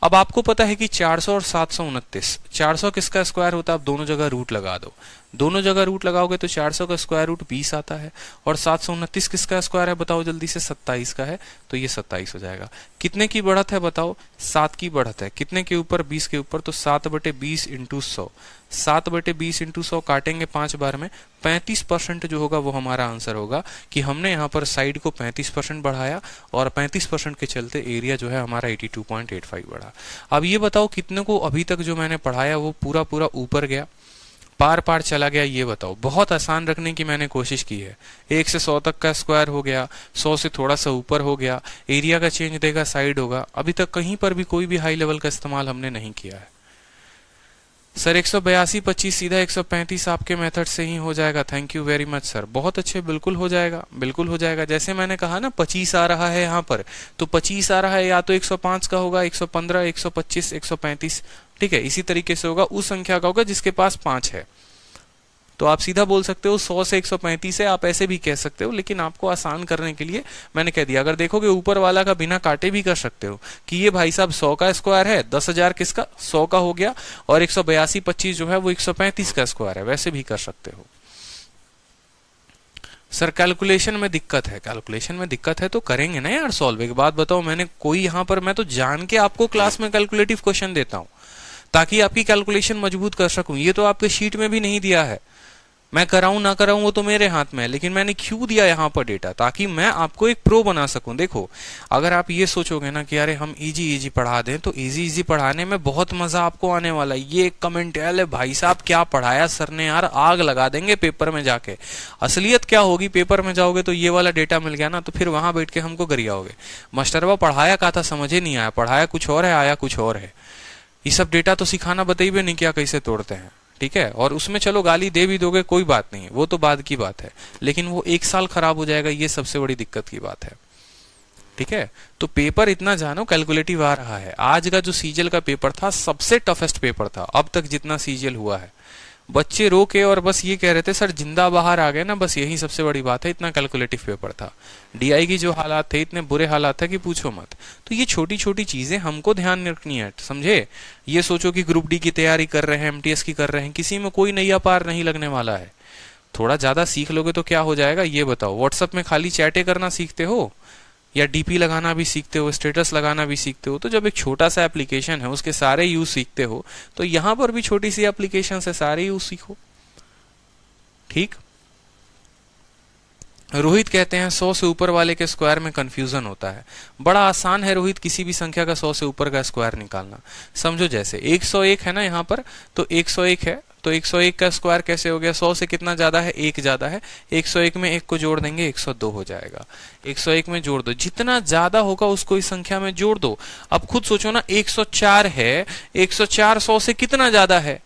अब आपको पता है कि 400 और 729, 400 किसका स्क्वायर होता है? आप दोनों जगह रूट लगा दो, दोनों जगह रूट लगाओगे तो 400 का स्क्वायर रूट 20 आता है, और 729 किसका स्क्वायर है बताओ जल्दी से? 27 का है, तो ये 27 हो जाएगा। कितने की बढ़त है बताओ? 7 की बढ़त है। कितने के ऊपर? 20 के ऊपर, तो 7/20 इंटू 100। 7/20 इंटू 100 काटेंगे 5 बार में, 35% जो होगा वो हमारा आंसर होगा कि हमने यहाँ पर साइड को 35% बढ़ाया और 35% के चलते एरिया जो है हमारा 82.85 बढ़ा। अब ये बताओ कितने को अभी तक जो मैंने पढ़ाया वो पूरा पूरा ऊपर गया, पार पार चला गया? ये बताओ। बहुत आसान रखने की मैंने कोशिश की है। 1 से 100 तक का स्क्वायर हो गया, 100 से थोड़ा सा ऊपर हो गया, एरिया का चेंज देगा साइड होगा। अभी तक कहीं पर भी कोई भी हाई लेवल का इस्तेमाल हमने नहीं किया है। सर 182 25 सीधा 135 आपके मेथड से ही हो जाएगा। Thank you very much sir, बहुत अच्छे। बिल्कुल हो जाएगा, बिल्कुल हो जाएगा। जैसे मैंने कहा ना 25 आ रहा है यहाँ पर, तो 25 आ रहा है या तो 105 का होगा, 115, 125, 135। ठीक है, इसी तरीके से होगा, उस संख्या का होगा जिसके पास 5 है। तो आप सीधा बोल सकते हो 100 से 135 है, आप ऐसे भी कह सकते हो, लेकिन आपको आसान करने के लिए मैंने कह दिया। अगर देखोगे ऊपर वाला का बिना काटे भी कर सकते हो कि ये भाई साहब 100 का स्क्वायर है, 10,000 किसका? 100 का हो गया, और 182 25 जो है वो 135 का स्क्वायर है, वैसे भी कर सकते हो। सर कैलकुलेशन में दिक्कत है, कैलकुलेशन में दिक्कत है तो करेंगे ना यार सॉल्व। एक बात बताओ, मैंने कोई यहाँ पर, मैं तो जान के आपको क्लास में कैलकुलेटिव क्वेश्चन देता हूँ ताकि आपकी कैलकुलेशन मजबूत कर सकूं। ये तो आपके शीट में भी नहीं दिया है, मैं कराऊं ना कराऊं वो तो मेरे हाथ में है, लेकिन मैंने क्यों दिया यहाँ पर डेटा? ताकि मैं आपको एक प्रो बना सकूं। देखो, अगर आप ये सोचोगे ना कि अरे हम इजी इजी पढ़ा दें, तो इजी इजी पढ़ाने में बहुत मजा आपको आने वाला है। ये कमेंट है भाई साहब क्या पढ़ाया सर ने यार, आग लगा देंगे पेपर में जाके। असलियत क्या होगी, पेपर में जाओगे तो ये वाला डेटा मिल गया ना, तो फिर वहां बैठ के हमको गरियाओगे, मास्टरवा पढ़ाया का था, समझे नहीं आया, पढ़ाया कुछ और है, आया कुछ और है। ये सब डेटा तो सिखाना बताइए नहीं क्या कैसे तोड़ते हैं। ठीक है, और उसमें चलो गाली दे भी दोगे कोई बात नहीं है, वो तो बाद की बात है, लेकिन वो 1 साल खराब हो जाएगा, ये सबसे बड़ी दिक्कत की बात है। ठीक है, तो पेपर इतना जानो कैलकुलेटिव आ रहा है। आज का जो सीजीएल का पेपर था सबसे टफेस्ट पेपर था अब तक जितना सीजीएल हुआ है। बच्चे रो के और बस ये कह रहे थे सर जिंदा बाहर आ गए ना, बस यही सबसे बड़ी बात है। इतना कैलकुलेटिव पेपर था, डीआई की जो हालात थे इतने बुरे हालात थे कि पूछो मत। तो ये छोटी छोटी चीजें हमको ध्यान में रखनी है, समझे। ये सोचो कि ग्रुप डी की तैयारी कर रहे हैं, एमटीएस की कर रहे हैं, किसी में कोई नैया पार नहीं लगने वाला है। थोड़ा ज्यादा सीख लोगे तो क्या हो जाएगा ये बताओ। व्हाट्सएप में खाली चैटे करना सीखते हो या डीपी लगाना भी सीखते हो, स्टेटस लगाना भी सीखते हो, तो जब एक छोटा सा एप्लीकेशन है उसके सारे यूज सीखते हो, तो यहां पर भी छोटी सी एप्लीकेशन से सारे यूज सीखो। ठीक। रोहित कहते हैं 100 से ऊपर वाले के स्क्वायर में कंफ्यूजन होता है। बड़ा आसान है रोहित, किसी भी संख्या का 100 से ऊपर का स्क्वायर निकालना। समझो जैसे 101 है ना यहाँ पर, तो 101 है तो 101 का स्क्वायर कैसे हो गया? 100 से कितना ज्यादा है? 1 ज्यादा है। 101 में 1 को जोड़ देंगे 102 हो जाएगा। 101 में जोड़ दो, जितना ज्यादा होगा उसको इस संख्या में जोड़ दो। अब खुद सोचो ना, 104 है, 104 100 से कितना ज्यादा है?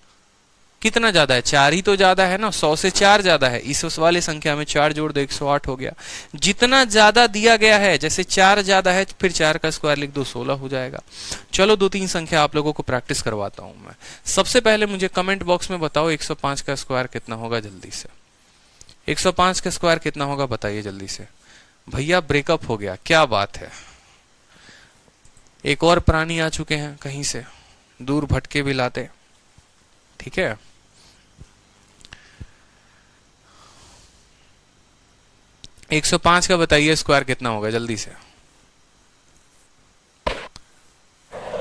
कितना ज्यादा है, 4 ही तो ज्यादा है ना, 100 से 4 ज्यादा है, इस वाली संख्या में 4 जोड़ दो 108 हो गया। जितना ज्यादा दिया गया है, जैसे 4 ज्यादा है फिर 4 का स्क्वायर लिख दो 16 हो जाएगा। चलो 2-3 संख्या आप लोगों को प्रैक्टिस करवाता हूं मैं। सबसे पहले मुझे कमेंट बॉक्स में बताओ 105 का स्क्वायर कितना होगा, जल्दी से 105 का स्क्वायर कितना होगा बताइए जल्दी से। भैया ब्रेकअप हो गया, क्या बात है। एक और प्राणी आ चुके हैं कहीं से, दूर भटके भी लाते। ठीक है, एक 105 का बताइए स्क्वायर कितना होगा जल्दी से।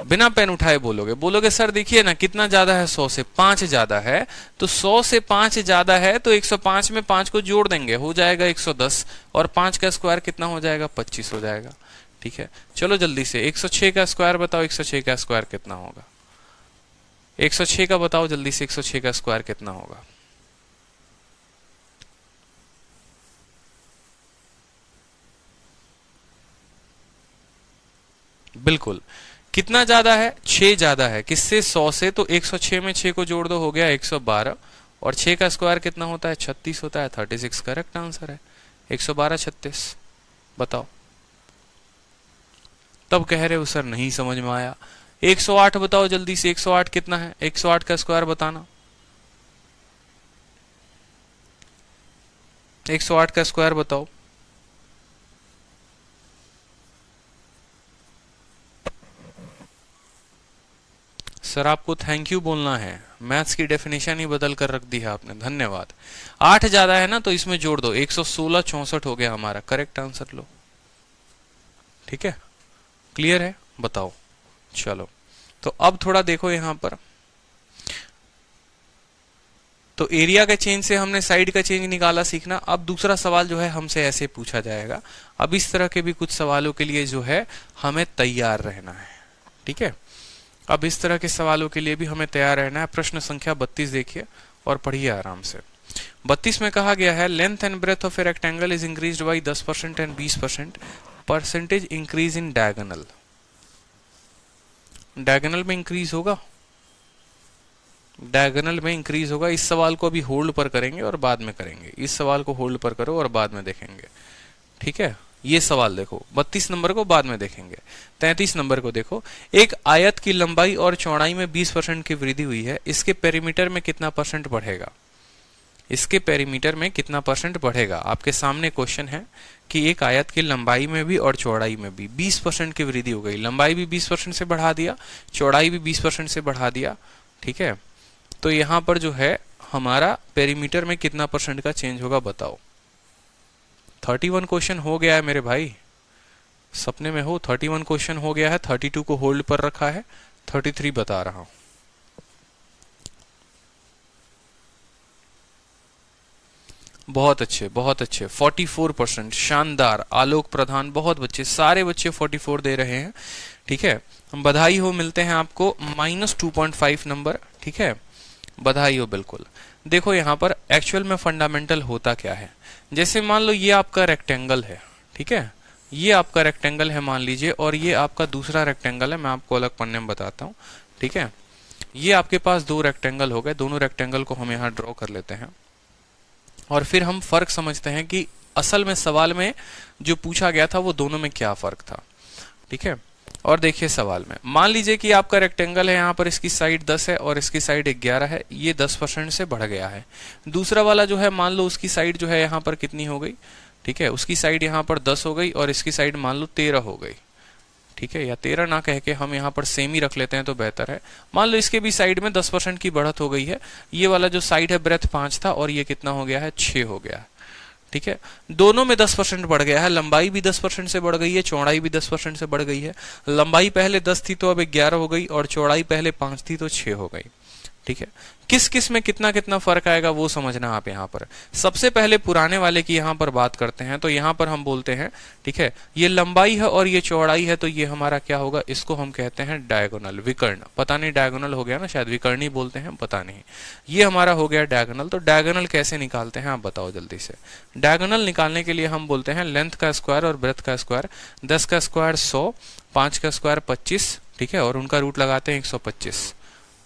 बिना पेन उठाए बोलोगे सर देखिए ना कितना ज्यादा है, 100 से 5 ज्यादा है, तो 100 से 5 ज्यादा है तो 105 में 5 को जोड़ देंगे, हो जाएगा 110, और 5 का स्क्वायर कितना हो जाएगा, 25 हो जाएगा। ठीक है, चलो जल्दी से 106 का स्क्वायर बताओ, 106 का स्क्वायर कितना होगा, 106 का बताओ जल्दी से, 106 का स्क्वायर कितना होगा। बिल्कुल, कितना ज्यादा है, 6 ज्यादा है, किससे, 100 से, तो 106 में 6 को जोड़ दो हो गया 112, और 6 का स्क्वायर कितना होता है, 36 होता है। 36 करेक्ट आंसर है, 112 36। बताओ, तब कह रहे हो सर नहीं समझ में आया। 108 बताओ जल्दी से, 108 कितना है, 108 का स्क्वायर बताना, 108 का स्क्वायर बताओ। सर आपको थैंक यू बोलना है, मैथ्स की डेफिनेशन ही बदल कर रख दी है आपने, धन्यवाद। 8 ज्यादा है ना तो इसमें जोड़ दो, 116 64 हो गया हमारा, करेक्ट आंसर लो। ठीक है, क्लियर है, बताओ। चलो तो अब थोड़ा देखो यहां पर, तो एरिया के चेंज से हमने साइड का चेंज निकाला सीखना। अब दूसरा सवाल जो है हमसे ऐसे पूछा जाएगा। अब इस तरह के भी कुछ सवालों के लिए जो है हमें तैयार रहना है। ठीक है, अब इस तरह के सवालों के लिए भी हमें तैयार रहना है। प्रश्न संख्या 32 देखिए और पढ़िए आराम से। 32 में कहा गया है length and breadth of a rectangle is increased by 10% and 20%, percentage increase in diagonal. Diagonal में इंक्रीज होगा, डायगोनल में इंक्रीज होगा। इस सवाल को अभी होल्ड पर करेंगे और बाद में करेंगे, इस सवाल को होल्ड पर करो और बाद में देखेंगे। ठीक है, ये सवाल देखो, 32 नंबर को बाद में देखेंगे। 33 नंबर को देखो, एक आयत की लंबाई और चौड़ाई में 20% की वृद्धि हुई है, इसके पेरीमीटर में कितना परसेंट बढ़ेगा, इसके पेरीमीटर में कितना परसेंट बढ़ेगा। आपके सामने क्वेश्चन है कि एक आयत की लंबाई में भी और चौड़ाई में भी 20% की वृद्धि हो गई, लंबाई भी 20% से बढ़ा दिया, चौड़ाई भी 20% से बढ़ा दिया। ठीक है, तो यहां पर जो है हमारा पेरीमीटर में कितना परसेंट का चेंज होगा बताओ। 31 क्वेश्चन हो गया है मेरे भाई, सपने में हो। 31 क्वेश्चन हो गया है, 32 को होल्ड पर रखा है, 33 बता रहा हूं। बहुत अच्छे, बहुत अच्छे, 44%, शानदार। आलोक प्रधान, बहुत बच्चे, सारे बच्चे 44 दे रहे हैं। ठीक है, हम बधाई हो, मिलते हैं आपको -2.5 नंबर। ठीक है, बधाई हो बिल्कुल। देखो यहां पर एक्चुअल में फंडामेंटल होता क्या है, जैसे मान लो ये आपका रेक्टेंगल है। ठीक है, ये आपका रेक्टेंगल है मान लीजिए, और ये आपका दूसरा रेक्टेंगल है, मैं आपको अलग पन्ने में बताता हूं। ठीक है, ये आपके पास 2 रेक्टेंगल हो गए, दोनों रेक्टेंगल को हम यहां ड्रॉ कर लेते हैं और फिर हम फर्क समझते हैं कि असल में सवाल में जो पूछा गया था वो दोनों में क्या फर्क था। ठीक है, और देखिए सवाल में मान लीजिए कि आपका रेक्टेंगल है, यहाँ पर इसकी साइड 10 है और इसकी साइड 11 है, ये 10% से बढ़ गया है। दूसरा वाला जो है मान लो उसकी साइड जो है यहाँ पर कितनी हो गई, ठीक है, उसकी साइड यहाँ पर 10 हो गई और इसकी साइड मान लो 13 हो गई। ठीक है, या 13 ना कह के हम यहाँ पर सेम ही रख लेते हैं तो बेहतर है। मान लो इसके भी साइड में 10% की बढ़त हो गई है, ये वाला जो साइड है ब्रेथ 5 था और ये कितना हो गया है, 6 हो गया है। ठीक है, दोनों में 10% बढ़ गया है, लंबाई भी 10% से बढ़ गई है, चौड़ाई भी 10% से बढ़ गई है। लंबाई पहले 10 थी तो अब 11 हो गई और चौड़ाई पहले 5 थी तो 6 हो गई। ठीक है, किस किस में कितना कितना फर्क आएगा वो समझना आप यहाँ पर। सबसे पहले पुराने वाले की यहाँ पर बात करते हैं, तो यहाँ पर हम बोलते हैं, ठीक है, ये लंबाई है और ये चौड़ाई है, तो ये हमारा क्या होगा, इसको हम कहते हैं डायगोनल, विकर्ण। पता नहीं डायगोनल हो गया ना, शायद विकर्ण ही बोलते हैं, पता नहीं। ये हमारा हो गया डायगोनल। तो डायगोनल कैसे निकालते हैं आप बताओ जल्दी से। डायगोनल निकालने के लिए हम बोलते हैं लेंथ का स्क्वायर और ब्रेथ का स्क्वायर। 10 का स्क्वायर 100, 5 का स्क्वायर 25, ठीक है, और उनका रूट लगाते हैं 125।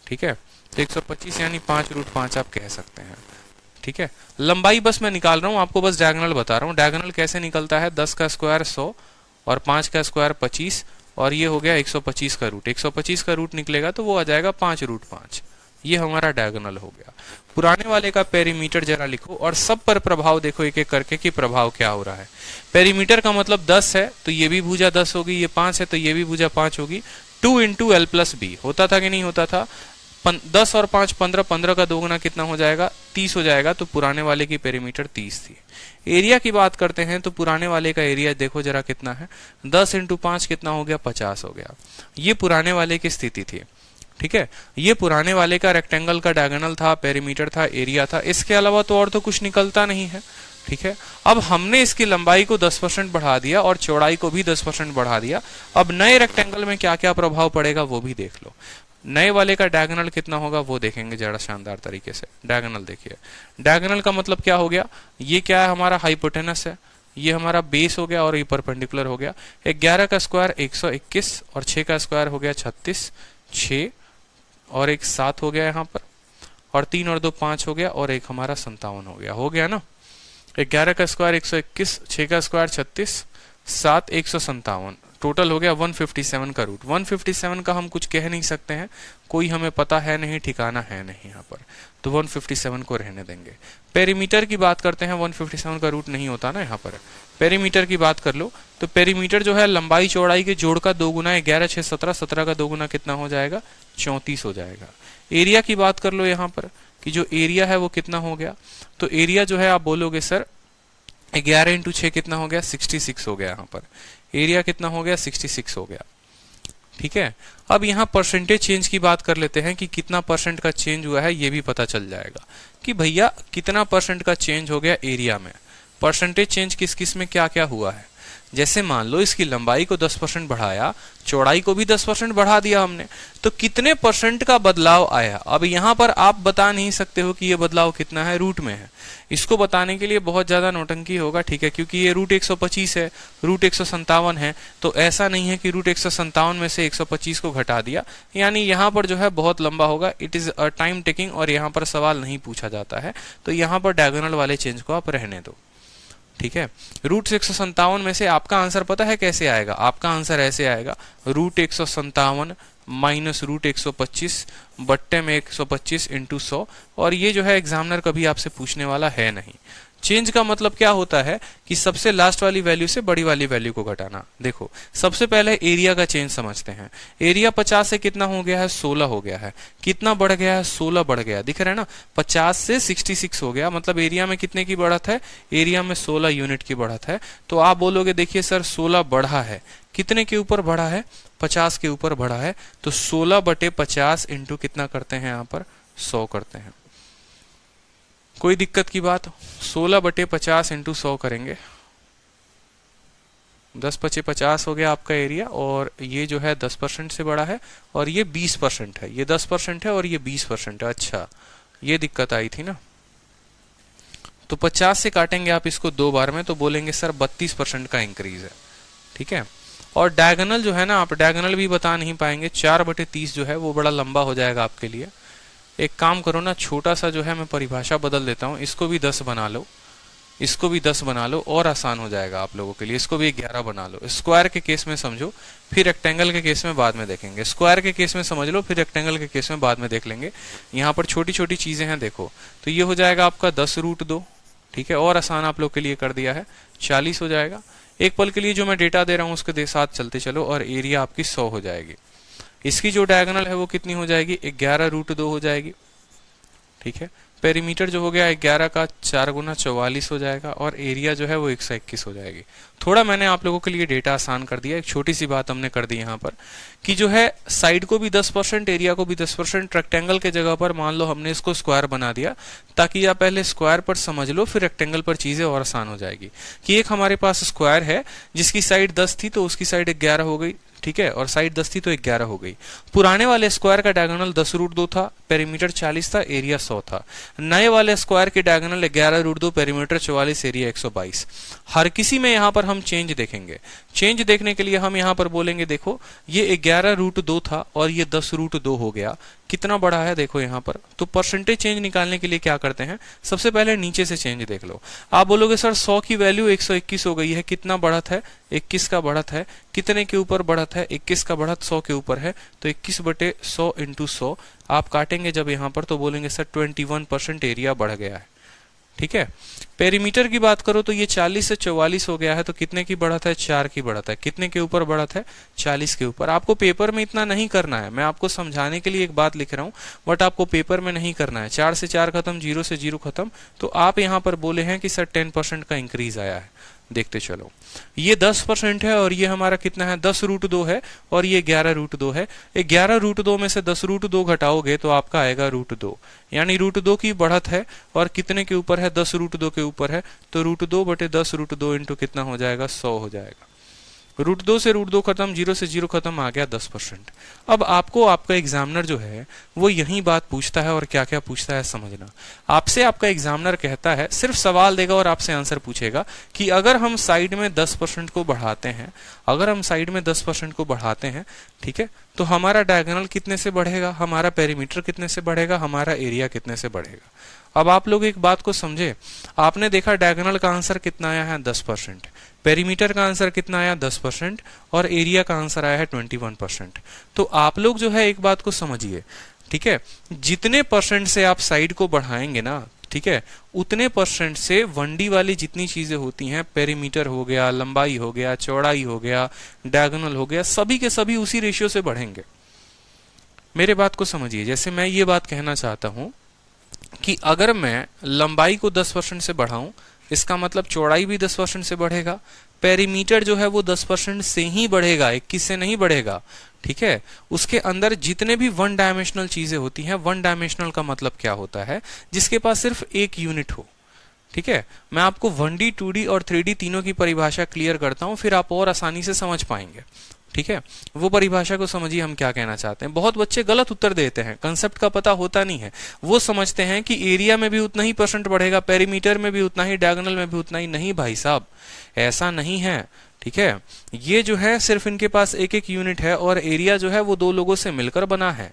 ठीक है, तो 125 यानी 5√5 आप कह सकते हैं। ठीक है, लंबाई बस मैं निकाल रहा हूं, आपको बस डायगोनल बता रहा हूं। डायगोनल कैसे निकलता है, 10 का स्क्वायर 100 और 5 का स्क्वायर 25 और ये हो गया 125 का रूट। 125 का रूट निकलेगा तो वो आ जाएगा 5√5। ये हमारा डायगोनल हो गया। पुराने वाले का पेरीमीटर जरा लिखो और सब पर प्रभाव देखो एक एक करके कि प्रभाव क्या हो रहा है। पेरीमीटर का मतलब 10 है तो ये भी भुजा 10 होगी, ये 5 है तो ये भी भुजा 5 होगी। 2 इंटू एल प्लस बी होता था कि नहीं होता था। 10 और 5 15, 15 का दोगुना कितना हो जाएगा, 30 हो जाएगा। तो पुराने वाले की पेरीमीटर 30 थी। एरिया की बात करते हैं तो पुराने वाले का एरिया देखो जरा कितना है, 10 इंटू 5 कितना हो गया, 50 हो गया। ये पुराने वाले की स्थिति थी। ठीक है, ये पुराने वाले का रेक्टेंगल का डायगोनल था, पेरीमीटर था, एरिया था। इसके अलावा तो और तो कुछ निकलता नहीं है। ठीक है, अब हमने इसकी लंबाई को 10% बढ़ा दिया और चौड़ाई को भी 10% बढ़ा दिया। अब नए रेक्टेंगल में क्या क्या प्रभाव पड़ेगा वो भी देख लो। नए वाले का डायगोनल कितना होगा वो देखेंगे जरा शानदार तरीके से। डायगोनल देखिए, डायगोनल का मतलब क्या हो गया, ये क्या है, हमारा हाइपोटेनस है, ये हमारा बेस हो गया और ये परपेंडिकुलर हो गया। 11 का स्क्वायर 121 और 6 का स्क्वायर हो गया 36, 6 और एक 7 हो गया यहाँ पर, और 3 और 2 5 हो गया और एक हमारा 57 हो गया ना। 11 का स्क्वायर 121, 6 का स्क्वायर 36, 7 157, टोटल हो गया 157 का रूट। 157 का हम कुछ कह नहीं सकते हैं, कोई हमें पता है नहीं, ठिकाना है नहीं यहाँ पर, तो 157 को रहने देंगे। पेरीमीटर की बात करते हैं, 157 का रूट नहीं होता ना यहाँ पर। पेरीमीटर की बात कर लो तो पेरीमीटर जो है लंबाई चौड़ाई के जोड़ का दोगुना, 11 6 17, 17 का दोगुना कितना हो जाएगा, 34 हो जाएगा। एरिया की बात कर लो यहाँ पर कि जो एरिया है वो कितना हो गया, तो एरिया जो है आप बोलोगे सर 11 इंटू 6 कितना हो गया, 66 हो गया। यहाँ पर एरिया कितना हो गया, 66 हो गया। ठीक है, अब यहाँ परसेंटेज चेंज की बात कर लेते हैं कि कितना परसेंट का चेंज हुआ है, ये भी पता चल जाएगा कि भैया कितना परसेंट का चेंज हो गया एरिया में। परसेंटेज चेंज किस किस में क्या क्या हुआ है। जैसे मान लो इसकी लंबाई को 10% बढ़ाया, चौड़ाई को भी 10% बढ़ा दिया हमने, तो कितने परसेंट का बदलाव आया। अब यहाँ पर आप बता नहीं सकते हो कि ये बदलाव कितना है, रूट में है। इसको बताने के लिए बहुत ज्यादा नौटंकी होगा। ठीक है, क्योंकि ये रूट 125 है, रूट 157 है, तो ऐसा नहीं है कि रूट 157 में से 125 को घटा दिया, यानी यहाँ पर जो है बहुत लंबा होगा। It is a time taking और यहाँ पर सवाल नहीं पूछा जाता है, तो यहाँ पर डायगोनल वाले चेंज को आप रहने दो। ठीक है, रूट 157 में से आपका आंसर पता है कैसे आएगा, आपका आंसर ऐसे आएगा, रूट 157 माइनस रूट 125 बट्टे में 125 इंटू 100। और ये जो है एग्जामिनर कभी आपसे पूछने वाला है नहीं। चेंज का मतलब क्या होता है कि सबसे लास्ट वाली वैल्यू से बड़ी वाली वैल्यू को घटाना। देखो सबसे पहले एरिया का चेंज समझते हैं। एरिया 50 से कितना हो गया है, 16 हो गया है। कितना बढ़ गया है, 16 बढ़ गया, दिख रहा है ना। 50 से 66 हो गया, मतलब एरिया में कितने की बढ़त है, एरिया में 16 यूनिट की बढ़त है। तो आप बोलोगे देखिए सर 16 बढ़ा है, कितने के ऊपर बढ़ा है, 50 के ऊपर बढ़ा है। तो 16 बटे 50 इंटू कितना करते हैं यहाँ पर, 100 करते हैं। कोई दिक्कत की बात, 16 बटे 50 इंटू 100 करेंगे, 10 पचे 50 हो गया आपका एरिया। और ये जो है 10% से बड़ा है और ये 20% है, ये 10% है और ये 20% है। अच्छा ये दिक्कत आई थी ना। तो 50 से काटेंगे आप इसको 2 बार में, तो बोलेंगे सर 32% का इंक्रीज है। ठीक है, और डायगोनल जो है ना, आप डायगोनल भी बता नहीं पाएंगे। 4 बटे 30 जो है वो बड़ा लंबा हो जाएगा आपके लिए। एक काम करो ना, छोटा सा जो है मैं परिभाषा बदल देता हूँ, इसको भी 10 बना लो, इसको भी 10 बना लो, और आसान हो जाएगा आप लोगों के लिए। इसको भी 11 बना लो। स्क्वायर के केस में समझो, फिर रेक्टेंगल के केस में बाद में देखेंगे। स्क्वायर के केस में समझ लो, फिर रेक्टेंगल के केस में बाद में देख लेंगे। यहाँ पर छोटी छोटी चीजें हैं देखो। तो ये हो जाएगा आपका 10√2। ठीक है, और आसान आप लोग के लिए कर दिया है, 40 हो जाएगा। एक पल के लिए जो मैं डेटा दे रहा हूँ उसके साथ चलते चलो, और एरिया आपकी 100 हो जाएगी। इसकी जो डायगोनल है वो कितनी हो जाएगी, 11√2 हो जाएगी। ठीक है, पेरीमीटर जो हो गया 11 का 4 गुना 44 हो जाएगा, और एरिया जो है वो 121 हो जाएगी। थोड़ा मैंने आप लोगों के लिए डेटा आसान कर दिया। एक छोटी सी बात हमने कर दी यहाँ पर कि जो है साइड को भी 10%, एरिया को भी 10%, रेक्टेंगल के जगह पर मान लो हमने इसको स्क्वायर बना दिया, ताकि आप पहले स्क्वायर पर समझ लो, फिर रेक्टेंगल पर चीजें और आसान हो जाएगी। कि एक हमारे पास स्क्वायर है जिसकी साइड 10 थी, तो उसकी साइड 11 हो गई। ठीक है, और साइड 10 थी तो 11 हो गई। पुराने वाले स्क्वायर का डायगोनल 10√2 था, पेरीमीटर 40 था, एरिया 100 था। नए वाले स्क्वायर के डायगोनल 11√2, पेरीमीटर 44, एरिया 122। हर किसी में यहाँ पर हम चेंज देखेंगे। चेंज देखने के लिए हम यहाँ पर बोलेंगे देखो ये 11√2 था और ये 10√2 हो गया, कितना बड़ा है देखो यहाँ पर। तो परसेंटेज चेंज निकालने के लिए क्या करते हैं, सबसे पहले नीचे से चेंज देख लो। आप बोलोगे सर 100 की वैल्यू 121 हो गई है, कितना बढ़त है, 21 का बढ़त है। कितने के ऊपर बढ़त है, 21 का बढ़त 100 के ऊपर है, तो 21/100 × 100 आप काटेंगे जब यहाँ पर तो बोलेंगे सर 21% एरिया बढ़ गया है। ठीक है। पेरीमीटर की बात करो तो ये 40 से 44 हो गया है, तो कितने की बढ़त है, 4 की बढ़त है। कितने के ऊपर बढ़त है, 40 के ऊपर। आपको पेपर में इतना नहीं करना है, मैं आपको समझाने के लिए एक बात लिख रहा हूं, बट आपको पेपर में नहीं करना है। 4 से 4 खत्म, 0 से 0 खत्म, तो आप यहां पर बोले हैं कि सर 10% का इंक्रीज आया है। देखते चलो, ये 10% है और ये हमारा कितना है, 10√2 है, और ये 11√2 है। 11√2 में से 10√2 घटाओगे तो आपका आएगा √2, यानी √2 की बढ़त है, और कितने के ऊपर है, 10√2 के ऊपर है, तो √2/10√2 इंटू कितना हो जाएगा, 100 हो जाएगा। √2 से √2 खत्म, 0 से 0 खत्म, आ गया 10%। अब आपको आपका एग्जामिनर जो है वो यही बात पूछता है, और क्या क्या पूछता है समझना। आपसे आपका एग्जामिनर कहता है, सिर्फ सवाल देगा और आपसे आंसर पूछेगा कि अगर हम साइड में 10% को बढ़ाते हैं, अगर हम साइड में 10% को बढ़ाते हैं, ठीक है, तो हमारा डायगोनल कितने से बढ़ेगा, हमारा पेरीमीटर कितने से बढ़ेगा, हमारा एरिया कितने से बढ़ेगा। अब आप लोग एक बात को समझे, आपने देखा डायगोनल का आंसर कितना आया है, 10%, पेरीमीटर का आंसर कितना आया, 10%, और एरिया का आंसर आया है 21%। तो आप लोग जो है एक बात को समझिए, ठीक है, जितने परसेंट से आप साइड को बढ़ाएंगे ना, ठीक है, उतने परसेंट से 1D वाली जितनी चीजें होती हैं, पेरीमीटर हो गया, लंबाई हो गया, चौड़ाई हो गया, डायगोनल हो गया, सभी के सभी उसी रेशियो से बढ़ेंगे। मेरे बात को समझिए, जैसे मैं ये बात कहना चाहता हूं कि अगर मैं लंबाई को 10% से बढ़ाऊं, इसका मतलब चौड़ाई भी 10% से बढ़ेगा, पेरीमीटर जो है वो 10% से ही बढ़ेगा, 21 से नहीं बढ़ेगा। ठीक है, उसके अंदर जितने भी 1 डायमेंशनल चीजें होती हैं, 1 डायमेंशनल का मतलब क्या होता है, जिसके पास सिर्फ एक यूनिट हो। ठीक है, मैं आपको 1D, 2D और 3D तीनों की परिभाषा क्लियर करता हूं, फिर आप और आसानी से समझ पाएंगे। ठीक है, वो परिभाषा को समझिए हम क्या कहना चाहते हैं। बहुत बच्चे गलत उत्तर देते हैं, कंसेप्ट का पता होता नहीं है। वो समझते हैं कि एरिया में भी उतना ही परसेंट बढ़ेगा, पेरीमीटर में भी उतना ही, डायगोनल में भी उतना ही। नहीं भाई साहब, ऐसा नहीं है। ठीक है, ये जो है सिर्फ इनके पास एक एक यूनिट है, और एरिया जो है वो 2 लोगों से मिलकर बना है।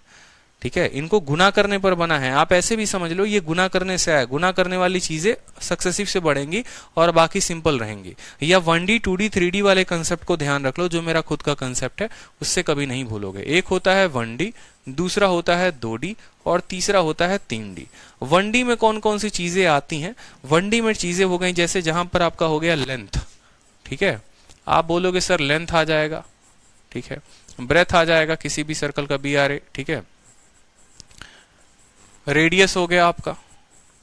ठीक है, इनको गुना करने पर बना है। आप ऐसे भी समझ लो ये गुना करने से आया, गुना करने वाली चीजें सक्सेसिव से बढ़ेंगी और बाकी सिंपल रहेंगी। या 1D, 2D, 3D वाले कंसेप्ट को ध्यान रख लो, जो मेरा खुद का कंसेप्ट है, उससे कभी नहीं भूलोगे। एक होता है 1D, दूसरा होता है 2D, और तीसरा होता है 3D। 1D में कौन कौन सी चीजें आती हैं, 1D में चीजें हो गई जैसे जहां पर आपका हो गया लेंथ। ठीक है, आप बोलोगे सर लेंथ आ जाएगा, ठीक है, ब्रेथ आ जाएगा किसी भी सर्कल का, BRA। ठीक है, रेडियस हो गया आपका।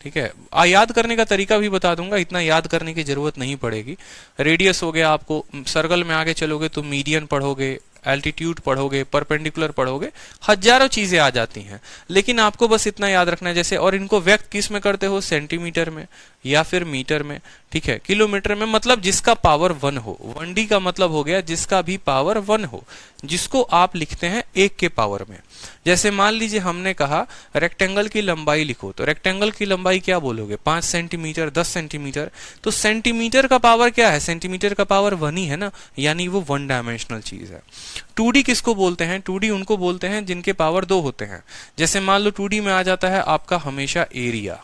ठीक है, याद करने का तरीका भी बता दूंगा, इतना याद करने की जरूरत नहीं पड़ेगी। रेडियस हो गया, आपको सर्कल में आगे चलोगे तो मीडियन पढ़ोगे, एल्टीट्यूड पढ़ोगे, परपेंडिकुलर पढ़ोगे, हजारों चीजें आ जाती हैं। लेकिन आपको बस इतना याद रखना है, जैसे, और इनको व्यक्त किस में करते हो, सेंटीमीटर में या फिर मीटर में। ठीक है, किलोमीटर में मतलब जिसका पावर 1 हो। 1D का मतलब हो गया जिसका भी पावर 1 हो, जिसको आप लिखते हैं 1 के पावर में। जैसे मान लीजिए हमने कहा रेक्टेंगल की लंबाई लिखो, तो रेक्टेंगल की लंबाई क्या बोलोगे, 5 सेंटीमीटर, 10 सेंटीमीटर। तो सेंटीमीटर का पावर क्या है, सेंटीमीटर का पावर 1 ही है ना, यानी वो 1 डायमेंशनल चीज है। 2D किसको बोलते हैं, 2D उनको बोलते हैं जिनके पावर 2 होते हैं। जैसे मान लो 2D में आ जाता है आपका हमेशा एरिया।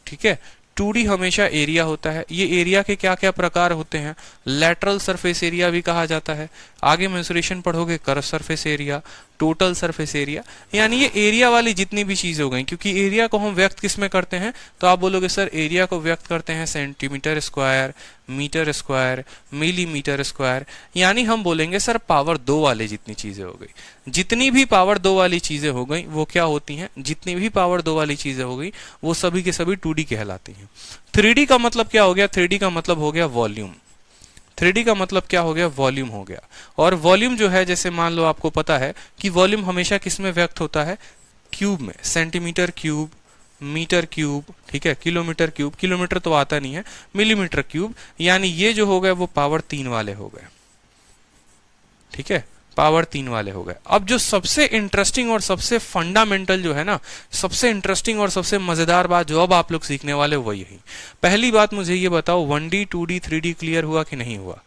ठीक है, 2D हमेशा एरिया होता है। ये एरिया के क्या क्या प्रकार होते हैं, लैटरल सरफेस एरिया भी कहा जाता है। आगे मेंसुरेशन पढ़ोगे, curve surface area, total surface area, यानी ये एरिया वाली जितनी भी चीज हो गई। क्योंकि एरिया को हम व्यक्त किस में करते हैं, तो आप बोलोगे सर एरिया को व्यक्त करते हैं centimetre square, metre square, millimetre square, यानी हम बोलेंगे सर पावर 2 वाले जितनी चीजें हो गई। जितनी भी पावर 2 वाली चीजें हो गई वो क्या होती हैं, जितनी भी पावर 2 वाली चीजें हो गई वो सभी के सभी 2D कहलाती हैं। 3D का मतलब क्या हो गया, 3D का मतलब हो गया वॉल्यूम। 3D का मतलब क्या हो गया, वॉल्यूम हो गया। और वॉल्यूम जो है, जैसे मान लो आपको पता है कि वॉल्यूम हमेशा किस में व्यक्त होता है, क्यूब में, सेंटीमीटर क्यूब, मीटर क्यूब। ठीक है, किलोमीटर क्यूब, किलोमीटर तो आता नहीं है, मिलीमीटर क्यूब, यानी ये जो हो गए वो पावर 3 वाले हो गए। ठीक है, पावर 3 वाले हो गए। अब जो सबसे इंटरेस्टिंग और सबसे फंडामेंटल जो है ना, सबसे इंटरेस्टिंग और सबसे मजेदार बात जो अब आप लोग सीखने वाले वो यही। पहली बात मुझे ये बताओ, 1D, 2D, 3D क्लियर हुआ कि नहीं हुआ।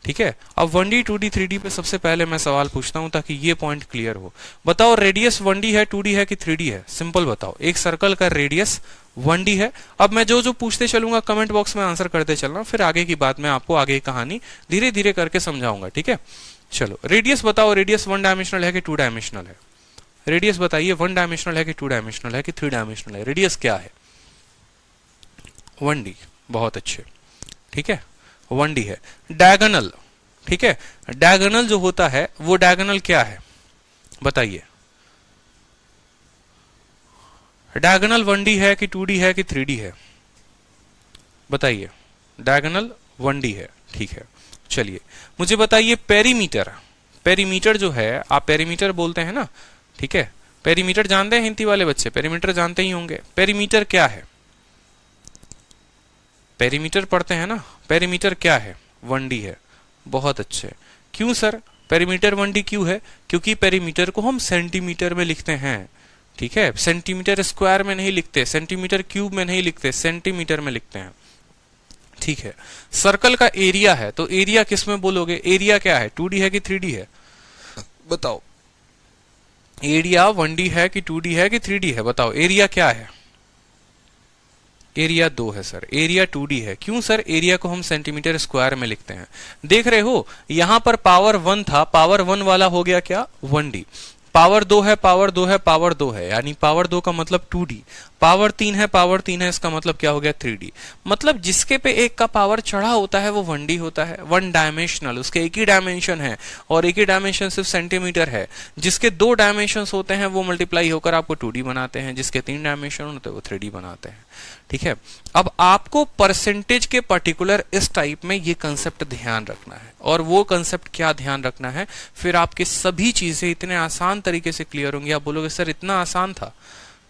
ठीक है, अब 1D 2D 3D पे सबसे पहले मैं सवाल पूछता हूं ताकि ये पॉइंट क्लियर हो। बताओ रेडियस 1D है, 2D है कि 3D है? सिंपल बताओ, एक सर्कल का रेडियस 1D है। अब मैं जो जो पूछते चलूंगा कमेंट बॉक्स में आंसर करते चलना, फिर आगे की बात मैं आपको आगे की कहानी धीरे धीरे करके समझाऊंगा, ठीक है। चलो रेडियस बताओ, रेडियस 1 डायमेंशनल है कि 2 डायमेंशनल है? रेडियस बताइए, 1 डायमेंशनल है कि 2 डायमेंशनल है कि 3 डायमेंशनल है? रेडियस क्या है? 1D, बहुत अच्छे, ठीक है, 1D है। डायगोनल, ठीक है, डायगोनल जो होता है वो डायगोनल क्या है बताइए? डायगोनल 1D है कि 2D है कि 3D है? बताइए। डायगोनल 1D है, ठीक है। चलिए मुझे बताइए पेरीमीटर, पेरीमीटर जो है, आप पेरीमीटर बोलते हैं ना, ठीक है, पेरीमीटर जानते हैं हिंदी वाले बच्चे? पेरीमीटर जानते ही होंगे। पेरीमीटर क्या है? पेरीमीटर पढ़ते हैं ना, पेरीमीटर क्या है? 1D है, बहुत अच्छे। क्यों सर पेरीमीटर 1D क्यों है? क्योंकि पेरीमीटर को हम सेंटीमीटर में लिखते हैं, ठीक है, सेंटीमीटर स्क्वायर में नहीं लिखते, सेंटीमीटर क्यूब में नहीं लिखते, सेंटीमीटर में लिखते हैं, ठीक है। सर्कल का एरिया है, तो एरिया किस में बोलोगे? एरिया क्या है? 2D है कि 3D है? बताओ, एरिया 1D है कि 2D है कि 3D है? बताओ, एरिया क्या है? एरिया 2 है सर, एरिया 2D है। क्यों सर? एरिया को हम सेंटीमीटर स्क्वायर में लिखते हैं। देख रहे हो यहां पर पावर 1 था, पावर 1 वाला हो गया क्या? 1D। पावर 2 है, पावर 2 है, पावर 2 है, यानी पावर 2 का मतलब 2D। पावर 3 है, पावर 3 है, इसका मतलब क्या हो गया? 3D। मतलब जिसके पे एक का पावर चढ़ा होता है वो 1D होता है, 1 डायमेंशनल, उसके एक ही डायमेंशन है और एक ही डायमेंशन सिर्फ सेंटीमीटर है। जिसके 2 डायमेंशन होते हैं वो मल्टीप्लाई होकर आपको 2D बनाते हैं, जिसके 3 डायमेंशन होते हैं वो 3D बनाते हैं, ठीक है। अब आपको परसेंटेज के पर्टिकुलर इस टाइप में ये कंसेप्ट ध्यान रखना है, और वो कंसेप्ट क्या ध्यान रखना है, फिर आपके सभी चीजें इतने आसान तरीके से क्लियर होंगी। आप बोलोगे सर इतना आसान था,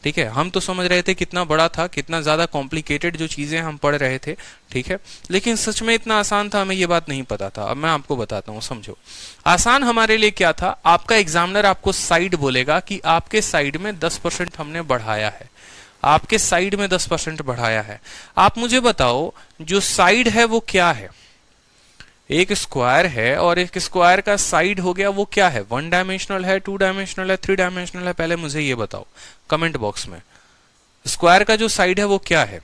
ठीक है, हम तो समझ रहे थे कितना बड़ा था, कितना ज्यादा कॉम्प्लिकेटेड जो चीजें हम पढ़ रहे थे, ठीक है, लेकिन सच में इतना आसान था, हमें ये बात नहीं पता था। अब मैं आपको बताता हूं, समझो। आसान हमारे लिए क्या था? आपका एग्जामिनर आपको साइड बोलेगा कि आपके साइड में 10% हमने बढ़ाया है, आपके साइड में 10% बढ़ाया है। आप मुझे बताओ जो साइड है वो क्या है? एक स्क्वायर है और एक स्क्वायर का साइड हो गया वो क्या है? 1 डायमेंशनल है, 2 डायमेंशनल है, 3 डायमेंशनल है? पहले मुझे ये बताओ कमेंट बॉक्स में, स्क्वायर का जो साइड है वो क्या है?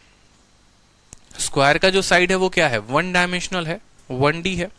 स्क्वायर का जो साइड है वो क्या है? 1 डायमेंशनल है, 1D है,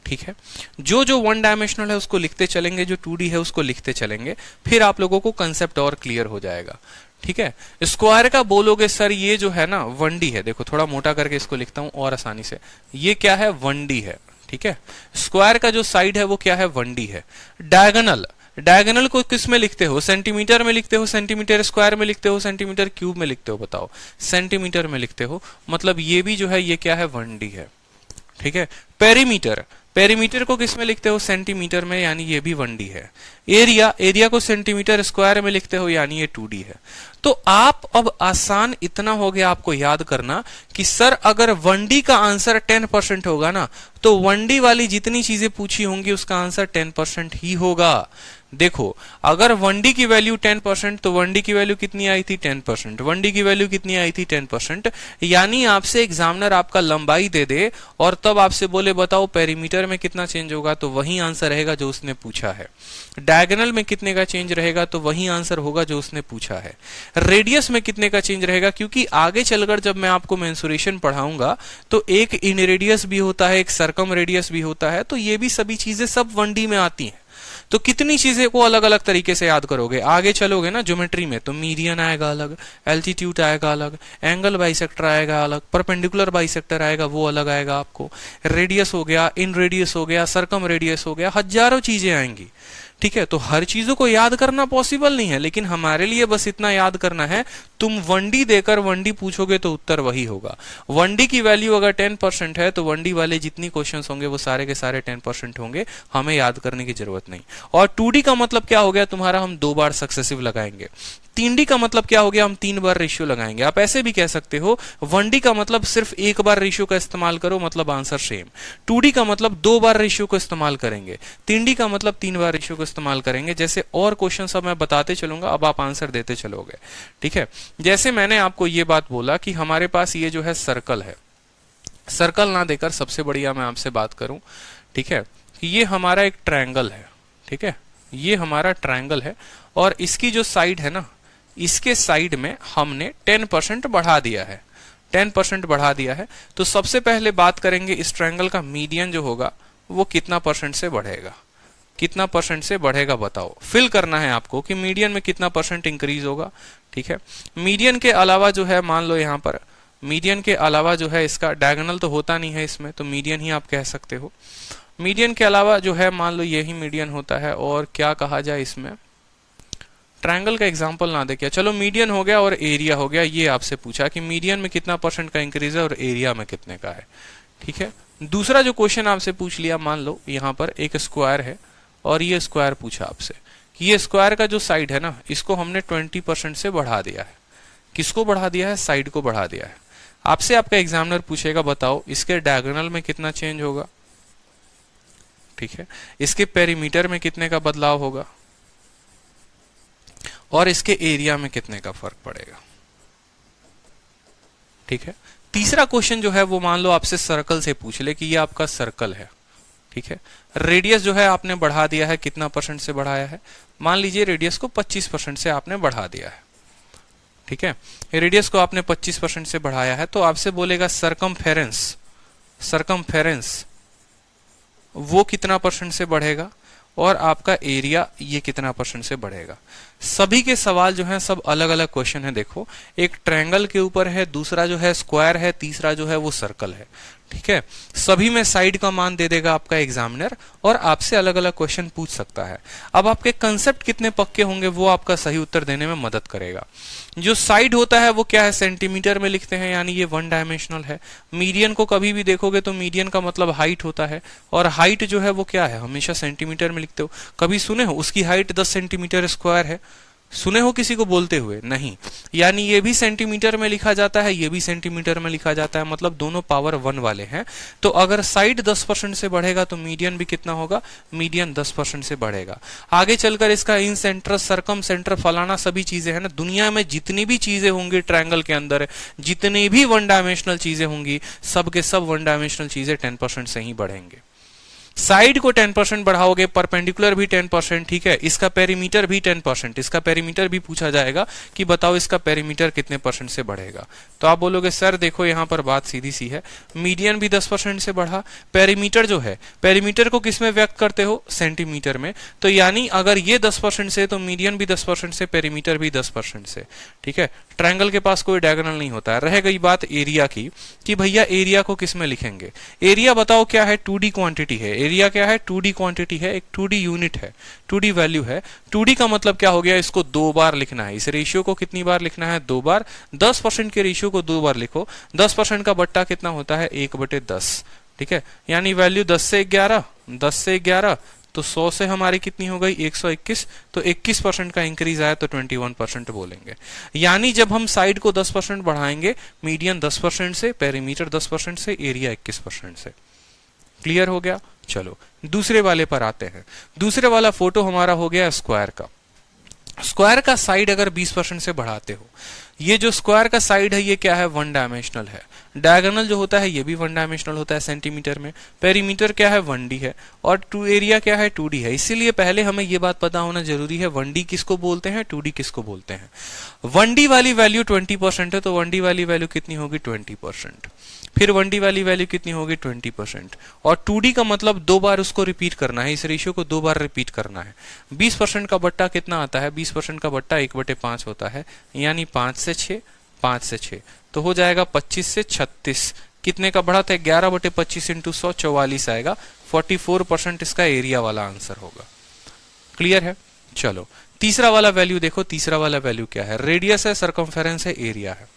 ठीक है। जो जो 1 डायमेंशनल है उसको लिखते चलेंगे, जो 2D है उसको लिखते चलेंगे, फिर आप लोगों को कंसेप्ट और क्लियर हो जाएगा, ठीक है। स्क्वायर का बोलोगे सर ये जो है ना 1D है, देखो थोड़ा मोटा करके इसको लिखता हूं और आसानी से, ये क्या है? 1D है, ठीक है। स्क्वायर का जो साइड है वो क्या है? 1D है। डायगोनल, डायगोनल को किस में लिखते हो? सेंटीमीटर में लिखते हो, सेंटीमीटर स्क्वायर में लिखते हो, सेंटीमीटर क्यूब में लिखते हो? बताओ। सेंटीमीटर में लिखते हो, मतलब ये भी जो है ये क्या है? 1D है, ठीक है। पेरीमीटर, पेरीमीटर को किस में लिखते हो? सेंटीमीटर में, यानी ये भी 1D है। एरिया, एरिया को सेंटीमीटर स्क्वायर में लिखते हो, यानी ये 2D है। तो आप अब आसान इतना हो गया आपको याद करना कि सर अगर 1D का आंसर 10% होगा ना, तो 1D वाली जितनी चीजें पूछी होंगी उसका आंसर 10% ही होगा। देखो अगर 1D की वैल्यू 10%, तो 1D की वैल्यू कितनी आई थी? 10%। 1D की वैल्यू कितनी आई थी? 10%। यानी आपसे एग्जामिनर आपका लंबाई दे दे और तब आपसे बोले बताओ पेरीमीटर में कितना चेंज होगा, तो वही आंसर रहेगा जो उसने पूछा है। डायगोनल में कितने का चेंज रहेगा, तो वही आंसर होगा जो उसने पूछा है। रेडियस में कितने का चेंज रहेगा, क्योंकि आगे चलकर जब मैं आपको मेंसुरेशन पढ़ाऊंगा तो एक इन रेडियस भी होता है, एक सर्कम रेडियस भी होता है, तो ये भी सभी चीजें सब 1D में आती हैं। तो कितनी चीजें को अलग अलग तरीके से याद करोगे? आगे चलोगे ना ज्योमेट्री में, तो मीडियन आएगा अलग, एल्टीट्यूड आएगा अलग, एंगल बाइसेक्टर आएगा अलग, परपेंडिकुलर बाइसेक्टर आएगा वो अलग आएगा आपको, रेडियस हो गया, इन रेडियस हो गया, सर्कम रेडियस हो गया, हजारों चीजें आएंगी, ठीक है। तो हर चीजों को याद करना पॉसिबल नहीं है, लेकिन हमारे लिए बस इतना याद करना है, तुम 1D देकर 1D पूछोगे तो उत्तर वही होगा। 1D की वैल्यू अगर 10% है तो 1D वाले जितनी क्वेश्चंस होंगे वो सारे के सारे 10% होंगे, हमें याद करने की जरूरत नहीं। और 2D का मतलब क्या हो गया तुम्हारा? हम 2 बार सक्सेसिव लगाएंगे। 3D का मतलब क्या हो गया? हम 3 बार रेशियो लगाएंगे। आप ऐसे भी कह सकते हो 1D का मतलब सिर्फ 1 बार रेशियो का इस्तेमाल करो, मतलब आंसर सेम। 2D का मतलब 2 बार रेशियो को इस्तेमाल करेंगे, 3D का मतलब 3 बार रेशियो को इस्तेमाल करेंगे। जैसे और क्वेश्चन सब मैं बताते चलूंगा, अब आप आंसर देते चलोगे, ठीक है। जैसे मैंने आपको ये बात बोला कि हमारे पास ये जो है सर्कल है, सर्कल ना देकर सबसे बढ़िया मैं आपसे बात करूं, ठीक है, कि ये हमारा एक ट्रायंगल है, ठीक है, ये हमारा ट्रायंगल है और इसकी जो साइड है ना, इसके साइड में हमने 10% बढ़ा दिया है, 10% बढ़ा दिया है। तो सबसे पहले बात करेंगे इस ट्रायंगल का मीडियन जो होगा वो कितना परसेंट से बढ़ेगा, कितना परसेंट से बढ़ेगा बताओ। फिल करना है आपको कि मीडियन में कितना परसेंट इंक्रीज होगा, ठीक है। मीडियन के अलावा जो है, मान लो यहाँ पर मीडियन के अलावा जो है, इसका डायगोनल तो होता नहीं है इसमें, तो मीडियन ही आप कह सकते हो। मीडियन के अलावा जो है, मान लो यही मीडियन होता है, और क्या कहा जाए इसमें, ट्रायंगल का एग्जांपल ना दे क्या, चलो मीडियन हो गया और एरिया हो गया। ये आपसे पूछा कि मीडियन में कितना परसेंट का इंक्रीज है और एरिया में कितने का है, ठीक है। दूसरा जो क्वेश्चन आपसे पूछ लिया, मान लो यहाँ पर एक स्क्वायर है और ये स्क्वायर पूछा आपसे कि ये स्क्वायर का जो साइड है ना, इसको हमने 20% से बढ़ा दिया है। किसको बढ़ा दिया है? साइड को बढ़ा दिया है। आपसे आपका एग्जामिनर पूछेगा बताओ इसके डायगोनल में कितना चेंज होगा, ठीक है, इसके पेरीमीटर में कितने का बदलाव होगा और इसके एरिया में कितने का फर्क पड़ेगा, ठीक है। तीसरा क्वेश्चन जो है वो मान लो आपसे सर्कल से पूछ ले कि ये आपका सर्कल है, ठीक है। रेडियस जो है आपने बढ़ा दिया है, कितना परसेंट से बढ़ाया है? मान लीजिए रेडियस को 25% से आपने बढ़ा दिया है, ठीक है। रेडियस को आपने 25% से बढ़ाया है, तो आपसे बोलेगा सरकमफेरेंस, सरकमफेरेंस वो कितना परसेंट से बढ़ेगा और आपका एरिया ये कितना परसेंट से बढ़ेगा। सभी के सवाल जो है सब अलग अलग क्वेश्चन है। देखो, एक ट्रायंगल के ऊपर है, दूसरा जो है स्क्वायर है, तीसरा जो है वो सर्कल है, ठीक है। सभी में साइड का मान दे देगा आपका एग्जामिनर और आपसे अलग अलग क्वेश्चन पूछ सकता है। अब आपके कंसेप्ट कितने पक्के होंगे वो आपका सही उत्तर देने में मदद करेगा। जो साइड होता है वो क्या है? सेंटीमीटर में लिखते हैं, यानी ये 1 डायमेंशनल है। मीडियन को कभी भी देखोगे तो मीडियन का मतलब हाइट होता है, और हाइट जो है वो क्या है? हमेशा सेंटीमीटर में लिखते हो। कभी सुने हो उसकी हाइट 10 सेंटीमीटर स्क्वायर है? सुने हो किसी को बोलते हुए? नहीं। यानी ये भी सेंटीमीटर में लिखा जाता है, ये भी सेंटीमीटर में लिखा जाता है, मतलब दोनों पावर 1 वाले हैं। तो अगर साइड 10% से बढ़ेगा तो मीडियन भी कितना होगा? मीडियन 10% से बढ़ेगा। आगे चलकर इसका इन सेंटर, सरकम सेंटर, फलाना सभी चीजें हैं ना, दुनिया में जितनी भी चीजें होंगी ट्रायंगल के अंदर, जितनी भी 1 डायमेंशनल चीजें होंगी, सब के सब 1 डायमेंशनल चीजें 10% से ही बढ़ेंगे। साइड को 10% बढ़ाओगे, परपेंडिकुलर भी 10%, ठीक है। इसका पेरीमीटर भी 10%, इसका पेरीमीटर भी पूछा जाएगा कि बताओ इसका पेरीमीटर कितने परसेंट से बढ़ेगा। तो आप बोलोगे सर देखो यहाँ पर बात सीधी सी है, मीडियन भी 10% से बढ़ा, पेरीमीटर जो है, पेरीमीटर को किस में व्यक्त करते हो? सेंटीमीटर में। तो यानी अगर ये 10% से तो मीडियन भी 10% से, पेरीमीटर भी 10% से, ठीक है। ट्रायंगल के पास कोई डायगोनल नहीं होता है। रह गई बात एरिया की कि भैया एरिया को किस में लिखेंगे? एरिया बताओ क्या है? 2D क्वांटिटी है। एरिया क्या है? 2D क्वांटिटी है, एक 2D यूनिट है, 2D वैल्यू है। 2D का मतलब क्या हो गया? इसको 2 बार लिखना है। इस रेशियो को कितनी बार लिखना है? 2 बार। 10% के रेशियो को 2 बार लिखो। 10% का बट्टा कितना होता है? 1/10, ठीक है। यानी वैल्यू 10 से 11, 10 से 11 तो 100 से हमारी कितनी हो गई? 121। तो 21% का इंक्रीज आया तो 21% बोलेंगे। यानी जब हम साइड को 10% बढ़ाएंगे, मीडियन 10% से, पेरीमीटर 10% से, एरिया 21% से। क्लियर हो गया? चलो दूसरे वाले पर आते हैं। दूसरे वाला फोटो हमारा हो गया स्क्वायर का। स्क्वायर का साइड अगर 20% से बढ़ाते हो, ये जो स्क्वायर का साइड है ये क्या है? 1 डायमेंशनल है। डायगोनल जो होता है ये भी 1 डायमेंशनल होता है सेंटीमीटर में। पेरीमीटर क्या है? 1D है। और एरिया क्या है? 2D है। इसीलिए पहले हमें ये बात पता होना जरूरी है, 1D किसको बोलते हैं, 2D किसको बोलते हैं। 1D वाली वैल्यू 20% है, तो 1D वाली वैल्यू कितनी होगी? 20%। फिर 1D वाली वैल्यू कितनी होगी? 20%। और 2D का मतलब 2 बार उसको रिपीट करना है, इस रेशियो को 2 बार रिपीट करना है। 20% का बट्टा कितना आता है? 20% का बट्टा 1/5 होता है, यानी 5 से 6, 5 से 6 तो हो जाएगा 25 से 36। कितने का बढ़ा था? 11/25 × 100 44 आएगा। 44% इसका एरिया वाला आंसर होगा। क्लियर है? चलो तीसरा वाला वैल्यू देखो। तीसरा वाला वैल्यू क्या है? रेडियस है, सरकमफेरेंस है, एरिया है,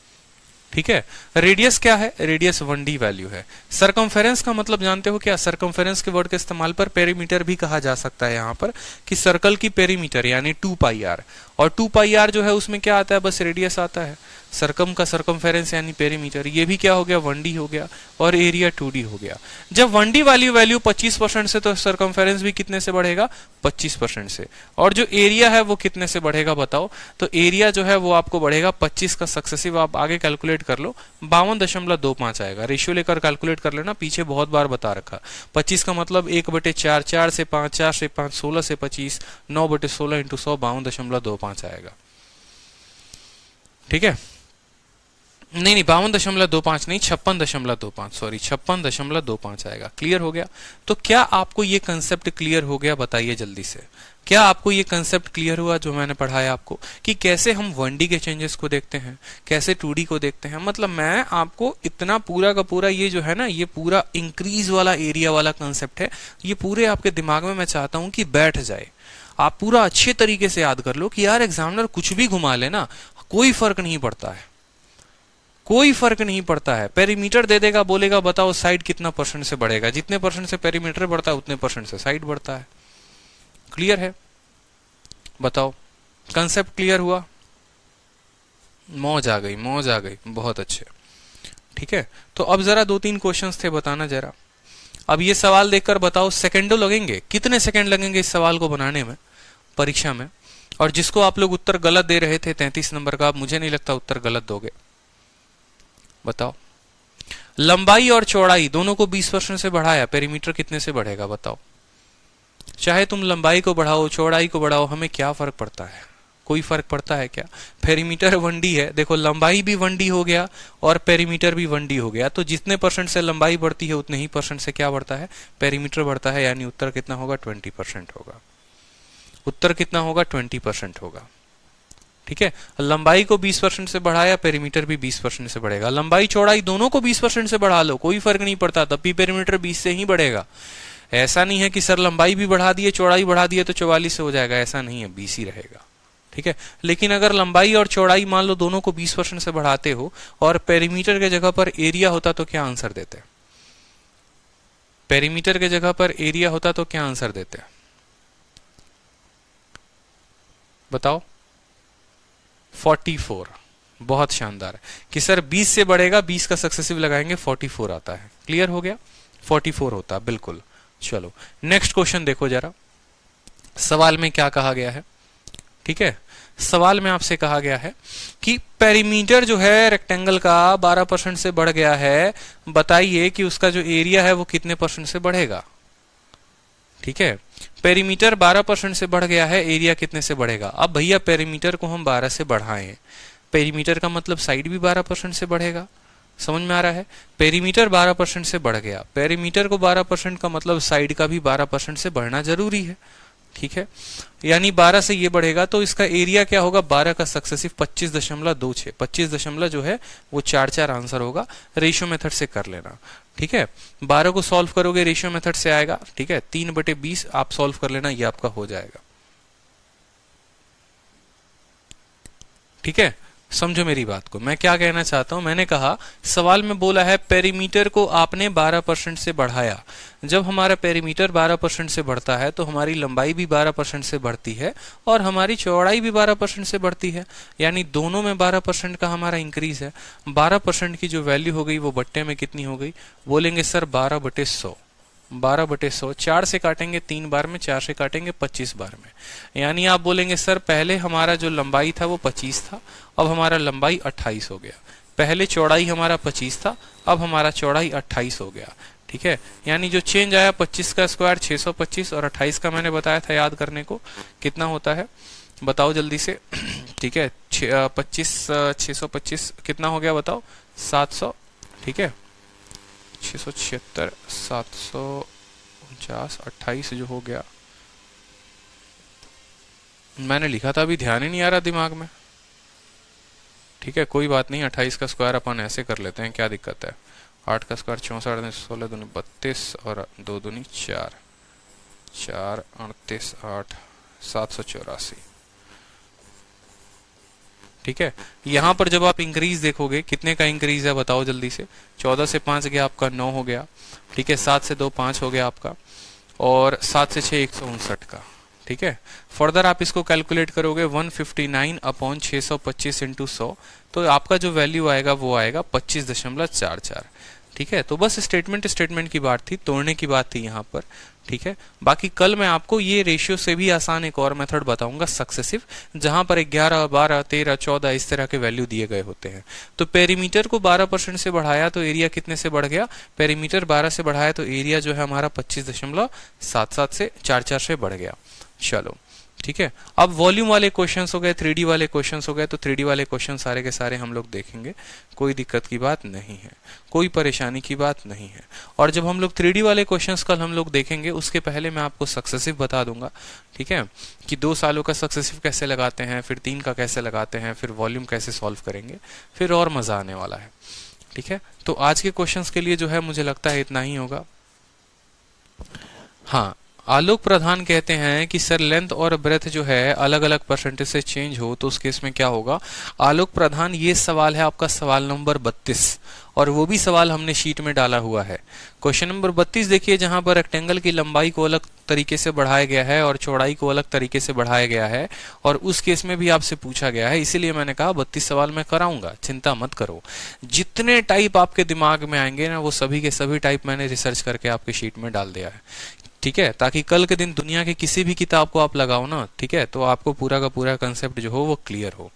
ठीक है। रेडियस क्या है? रेडियस 1D वैल्यू है। सरकमफेरेंस का मतलब जानते हो क्या? सरकमफेरेंस के वर्ड के इस्तेमाल पर पेरीमीटर भी कहा जा सकता है यहाँ पर, कि सर्कल की पेरीमीटर यानी 2πr। और 2πr जो है उसमें क्या आता है, बस रेडियस आता है। सरकम का सरकमफेरेंस यानी पेरीमीटर, ये भी क्या हो गया, 1d हो गया, और एरिया 2d हो गया। जब 1d वाली वैल्यू 25% से, तो सरकमफेरेंस भी कितने से बढ़ेगा, 25% से। और जो एरिया है वो कितने से बढ़ेगा बताओ, तो एरिया जो है वो आपको बढ़ेगा 25 का सक्सेसिव, आप आगे कैलकुलेट कर लो, 52.25 आएगा। रेशियो लेकर कैलकुलेट कर लेना, पीछे बहुत बार बता रखा। 25 का मतलब 1/4, 4 से 5, 4 से 5, 16 से 25, 9/16 × 100, 52.25 आएगा। ठीक है, नहीं 52.25 नहीं, 56.25, सॉरी 56.25 आएगा। क्लियर हो गया? तो क्या आपको ये कंसेप्ट क्लियर हो गया, बताइए जल्दी से। क्या आपको ये कंसेप्ट क्लियर हुआ जो मैंने पढ़ाया आपको, कि कैसे हम 1D के चेंजेस को देखते हैं, कैसे 2D को देखते हैं। मतलब मैं आपको इतना पूरा का पूरा ये जो है ना, ये पूरा इंक्रीज वाला एरिया वाला कंसेप्ट है, ये पूरे आपके दिमाग में मैं चाहता हूं कि बैठ जाए। आप पूरा अच्छे तरीके से याद कर लो कि यार एग्जामिनर कुछ भी घुमा ले ना, कोई फर्क नहीं पड़ता है, कोई फर्क नहीं पड़ता है। पेरीमीटर दे देगा, बोलेगा बताओ साइड कितना परसेंट से बढ़ेगा, जितने परसेंट से पेरीमीटर बढ़ता है उतने परसेंट से साइड बढ़ता है। क्लियर है? बताओ, कंसेप्ट क्लियर हुआ? मौज आ गई, मौज आ गई, बहुत अच्छे। ठीक है, तो अब जरा 2-3 क्वेश्चंस थे, बताना जरा। अब ये सवाल देखकर बताओ, सेकंडों लगेंगे, कितने सेकंड लगेंगे इस सवाल को बनाने में परीक्षा में। और जिसको आप लोग उत्तर गलत दे रहे थे 33 नंबर का, मुझे नहीं लगता उत्तर गलत दोगे। बताओ, लंबाई और चौड़ाई दोनों को 20% से बढ़ाया, पेरीमीटर कितने से बढ़ेगा बताओ। चाहे तुम लंबाई को बढ़ाओ, चौड़ाई को बढ़ाओ, हमें क्या फर्क पड़ता है, कोई फर्क पड़ता है क्या। पेरीमीटर 1D है, देखो लंबाई भी 1D हो गया और पेरीमीटर भी 1D हो गया, तो जितने परसेंट से लंबाई बढ़ती है उतने ही परसेंट से क्या बढ़ता है, पेरीमीटर बढ़ता है। यानी उत्तर कितना होगा, 20% होगा। उत्तर कितना होगा, 20% होगा। ठीक है, लंबाई को 20% से बढ़ाया, पेरीमीटर भी 20% से बढ़ेगा। लंबाई चौड़ाई दोनों को 20% से बढ़ा लो, कोई फर्क नहीं पड़ता, तब भी पेरीमीटर 20 से ही बढ़ेगा। ऐसा नहीं है कि सर लंबाई भी बढ़ा दिए चौड़ाई बढ़ा दिए तो 44 से हो जाएगा, ऐसा नहीं है, 20 ही रहेगा। ठीक है, लेकिन अगर लंबाई और चौड़ाई मान लो दोनों को 20% से बढ़ाते हो और पेरीमीटर के जगह पर एरिया होता तो क्या आंसर देते? पेरीमीटर के जगह पर एरिया होता तो क्या आंसर देते? बताओ। 44, बहुत शानदार है कि सर 20 से बढ़ेगा, 20 का सक्सेसिव लगाएंगे, 44 आता है। क्लियर हो गया, 44 होता है, बिल्कुल। चलो नेक्स्ट क्वेश्चन देखो जरा, सवाल में क्या कहा गया है। ठीक है, सवाल में आपसे कहा गया है कि पेरीमीटर जो है रेक्टेंगल का 12% से बढ़ गया है, बताइए कि उसका जो एरिया है वो कितने परसेंट से बढ़ेगा। ठीक है, पेरीमीटर 12% से बढ़ गया है, एरिया कितने से बढ़ेगा। अब भैया पेरीमीटर को हम 12 से बढ़ाएं, पेरीमीटर का मतलब साइड भी 12% से बढ़ेगा। समझ में आ रहा है, पेरीमीटर 12% से बढ़ गया, पेरीमीटर को 12% का मतलब साइड का भी 12% से बढ़ना जरूरी है। ठीक है, यानी 12 से ये बढ़ेगा तो इसका एरिया क्या होगा, 12 का सक्सेसिव 25.26, 25 जो है वो 4 आंसर होगा। रेशियो मेथड से कर लेना। ठीक है, 12 को सॉल्व करोगे रेशियो मेथड से आएगा। ठीक है, 3/20 आप सॉल्व कर लेना, ये आपका हो जाएगा। ठीक है, समझो मेरी बात को, मैं क्या कहना चाहता हूं। मैंने कहा सवाल में बोला है पेरीमीटर को आपने 12% से बढ़ाया। जब हमारा पेरीमीटर 12% से बढ़ता है तो हमारी लंबाई भी 12% से बढ़ती है और हमारी चौड़ाई भी 12% से बढ़ती है, यानी दोनों में 12% का हमारा इंक्रीज है। 12% की जो वैल्यू हो गई वो बट्टे में कितनी हो गई, बोलेंगे सर 12/100। 12/100, 4 से काटेंगे 3 बार में, 4 से काटेंगे 25 बार में, यानी आप बोलेंगे सर पहले हमारा जो लंबाई था वो 25 था, अब हमारा लंबाई 28 हो गया। पहले चौड़ाई हमारा 25 था, अब हमारा चौड़ाई 28 हो गया। ठीक है, यानी जो चेंज आया 25 का स्क्वायर 625 और 28 का मैंने बताया था याद करने को, कितना होता है बताओ जल्दी से। ठीक है, 625 कितना हो गया बताओ, 700। ठीक है, 676, 749, 28 जो हो गया, मैंने लिखा था अभी ध्यान ही नहीं आ रहा दिमाग में। ठीक है, कोई बात नहीं, 28 का स्क्वायर अपन ऐसे कर लेते हैं, क्या दिक्कत है। 8 का स्क्वायर 64, 16 दूनी 32 और 2 दूनी 4, 4 38 8, 784। ठीक है, यहां पर जब आप इंक्रीज देखोगे कितने का इंक्रीज है बताओ जल्दी से। 14 से 5 गया आपका 9 हो गया। ठीक है, 7 से 2 5 हो गया आपका, और 7 से 6 159 का। ठीक है। फर्दर आप इसको कैलकुलेट करोगे 159 अपॉन 625 इंटू 100, तो आपका जो वैल्यू आएगा वो आएगा 25.44। ठीक है, तो बस स्टेटमेंट की बात थी, तोड़ने की बात थी यहाँ पर। ठीक है, बाकी कल मैं आपको ये रेशियो से भी आसान एक और मेथड बताऊंगा, सक्सेसिव, जहां पर 11, 12, 13, 14 इस तरह के वैल्यू दिए गए होते हैं। तो पेरीमीटर को 12% से बढ़ाया तो एरिया कितने से बढ़ गया, पेरीमीटर 12 से बढ़ाया तो एरिया जो है हमारा 25.77 से 44 से बढ़ गया। चलो ठीक है, अब वॉल्यूम वाले क्वेश्चंस हो गए, 3D वाले क्वेश्चंस हो गए, तो 3D वाले क्वेश्चन सारे के सारे हम लोग देखेंगे, कोई दिक्कत की बात नहीं है, कोई परेशानी की बात नहीं है। और जब हम लोग 3D वाले क्वेश्चंस कल हम लोग देखेंगे, उसके पहले मैं आपको सक्सेसिव बता दूंगा, ठीक है, कि 2 सालों का सक्सेसिव कैसे लगाते हैं, फिर 3 का कैसे लगाते हैं, फिर वॉल्यूम कैसे सॉल्व करेंगे, फिर और मजा आने वाला है। ठीक है, तो आज के क्वेश्चंस के लिए जो है मुझे लगता है इतना ही होगा। हाँ, आलोक प्रधान कहते हैं कि सर लेंथ और ब्रेथ जो है अलग अलग परसेंटेज से चेंज हो तो उस केस में क्या होगा। आलोक प्रधान, ये सवाल है आपका सवाल नंबर 32, और वो भी सवाल हमने शीट में डाला हुआ है। क्वेश्चन नंबर 32 देखिए, जहां पर रेक्टेंगल की लंबाई को अलग तरीके से बढ़ाया गया है और चौड़ाई को अलग तरीके से बढ़ाया गया है, और उस केस में भी आपसे पूछा गया है, इसीलिए मैंने कहा 32 सवाल मैं कराऊंगा, चिंता मत करो। जितने टाइप आपके दिमाग में आएंगे ना, वो सभी के सभी टाइप मैंने रिसर्च करके आपके शीट में डाल दिया है। ठीक है, ताकि कल के दिन दुनिया के किसी भी किताब को आप लगाओ ना, ठीक है, तो आपको पूरा का पूरा कंसेप्ट जो हो वो क्लियर हो,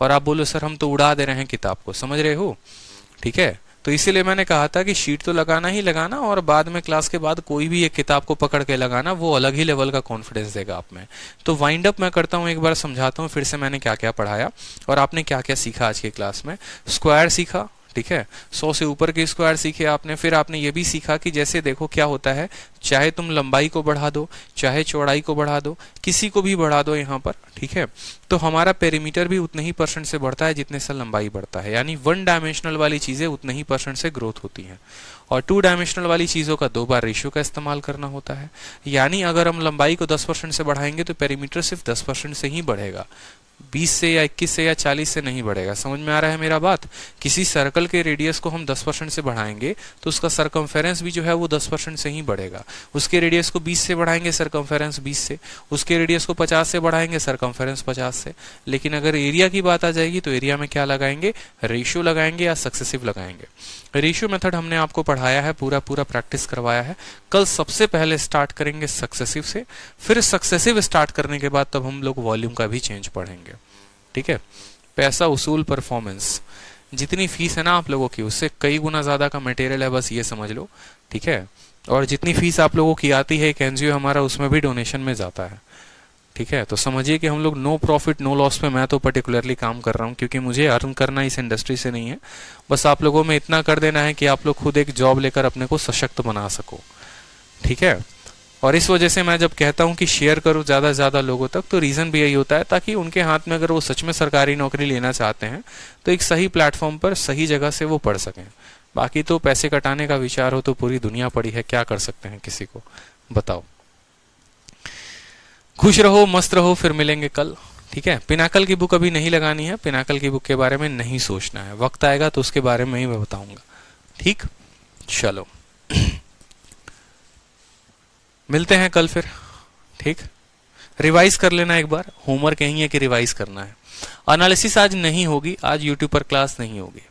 और आप बोलो सर हम तो उड़ा दे रहे हैं किताब को, समझ रहे हो। ठीक है, तो इसीलिए मैंने कहा था कि शीट तो लगाना ही लगाना, और बाद में क्लास के बाद कोई भी एक किताब को पकड़ के लगाना, वो अलग ही लेवल का कॉन्फिडेंस देगा आप में। तो वाइंड अप मैं करता हूँ, एक बार समझाता हूँ फिर से मैंने क्या क्या पढ़ाया और आपने क्या क्या सीखा आज की क्लास में। स्क्वायर सीखा, ठीक है, 100 से ऊपर के स्क्वायर सीखे आपने। फिर आपने ये भी सीखा कि जैसे देखो क्या होता है, चाहे तुम लंबाई को बढ़ा दो, चाहे चौड़ाई को बढ़ा दो, किसी को भी बढ़ा दो यहाँ पर, ठीक है, तो हमारा पेरीमीटर भी उतने ही परसेंट से बढ़ता है जितने से लंबाई बढ़ता है। यानी 1 डायमेंशनल वाली चीजें उतने ही परसेंट से ग्रोथ होती हैं, और 2 डायमेंशनल वाली चीजों का 2 बार रेशियो का इस्तेमाल करना होता है। यानी अगर हम लंबाई को 10% से बढ़ाएंगे तो पेरीमीटर सिर्फ 10% से ही बढ़ेगा, 20 से या 21 से या 40 से नहीं बढ़ेगा। समझ में आ रहा है मेरा बात। किसी सर्कल के रेडियस को हम 10% से बढ़ाएंगे तो उसका सरकमफेरेंस भी जो है वो 10% से ही बढ़ेगा। उसके रेडियस को 20 से बढ़ाएंगे, सरकमफेरेंस 20 से, उसके रेडियस को 50 से बढ़ाएंगे, सरकमफेरेंस 50 से। लेकिन अगर एरिया की बात आ जाएगी तो एरिया में क्या लगाएंगे, रेशियो लगाएंगे या सक्सेसिव लगाएंगे। रेशियो मेथड हमने आपको पढ़ाया है, पूरा प्रैक्टिस करवाया है। कल सबसे पहले स्टार्ट करेंगे सक्सेसिव से, फिर सक्सेसिव स्टार्ट करने के बाद तब हम लोग वॉल्यूम का भी चेंज पढ़ेंगे। ठीक है, पैसा वसूल परफॉर्मेंस, जितनी फीस है ना आप लोगों की उससे कई गुना ज्यादा का मटेरियल है, बस ये समझ लो। ठीक है, और जितनी फीस आप लोगों की आती है एक एनजीओ हमारा, उसमें भी डोनेशन में जाता है। ठीक है, तो समझिए कि हम लोग नो प्रॉफिट नो लॉस पे मैं तो पर्टिकुलरली काम कर रहा हूँ, क्योंकि मुझे अर्न करना इस इंडस्ट्री से नहीं है। बस आप लोगों में इतना कर देना है कि आप लोग खुद एक जॉब लेकर अपने को सशक्त बना सको। ठीक है, और इस वजह से मैं जब कहता हूं कि शेयर करो ज्यादा से ज्यादा लोगों तक, तो रीजन भी यही होता है ताकि उनके हाथ में अगर वो सच में सरकारी नौकरी लेना चाहते हैं तो एक सही प्लेटफॉर्म पर सही जगह से वो पढ़ सकें। बाकी तो पैसे कटाने का विचार हो तो पूरी दुनिया पड़ी है, क्या कर सकते हैं किसी को बताओ। खुश रहो, मस्त रहो, फिर मिलेंगे कल। ठीक है, पिनाकल की बुक अभी नहीं लगानी है, पिनाकल की बुक के बारे में नहीं सोचना है, वक्त आएगा तो उसके बारे में ही मैं बताऊंगा। ठीक, चलो मिलते हैं कल फिर। ठीक, रिवाइज कर लेना एक बार, होमवर्क यही है कि रिवाइज करना है। एनालिसिस आज नहीं होगी, आज यूट्यूब पर क्लास नहीं होगी।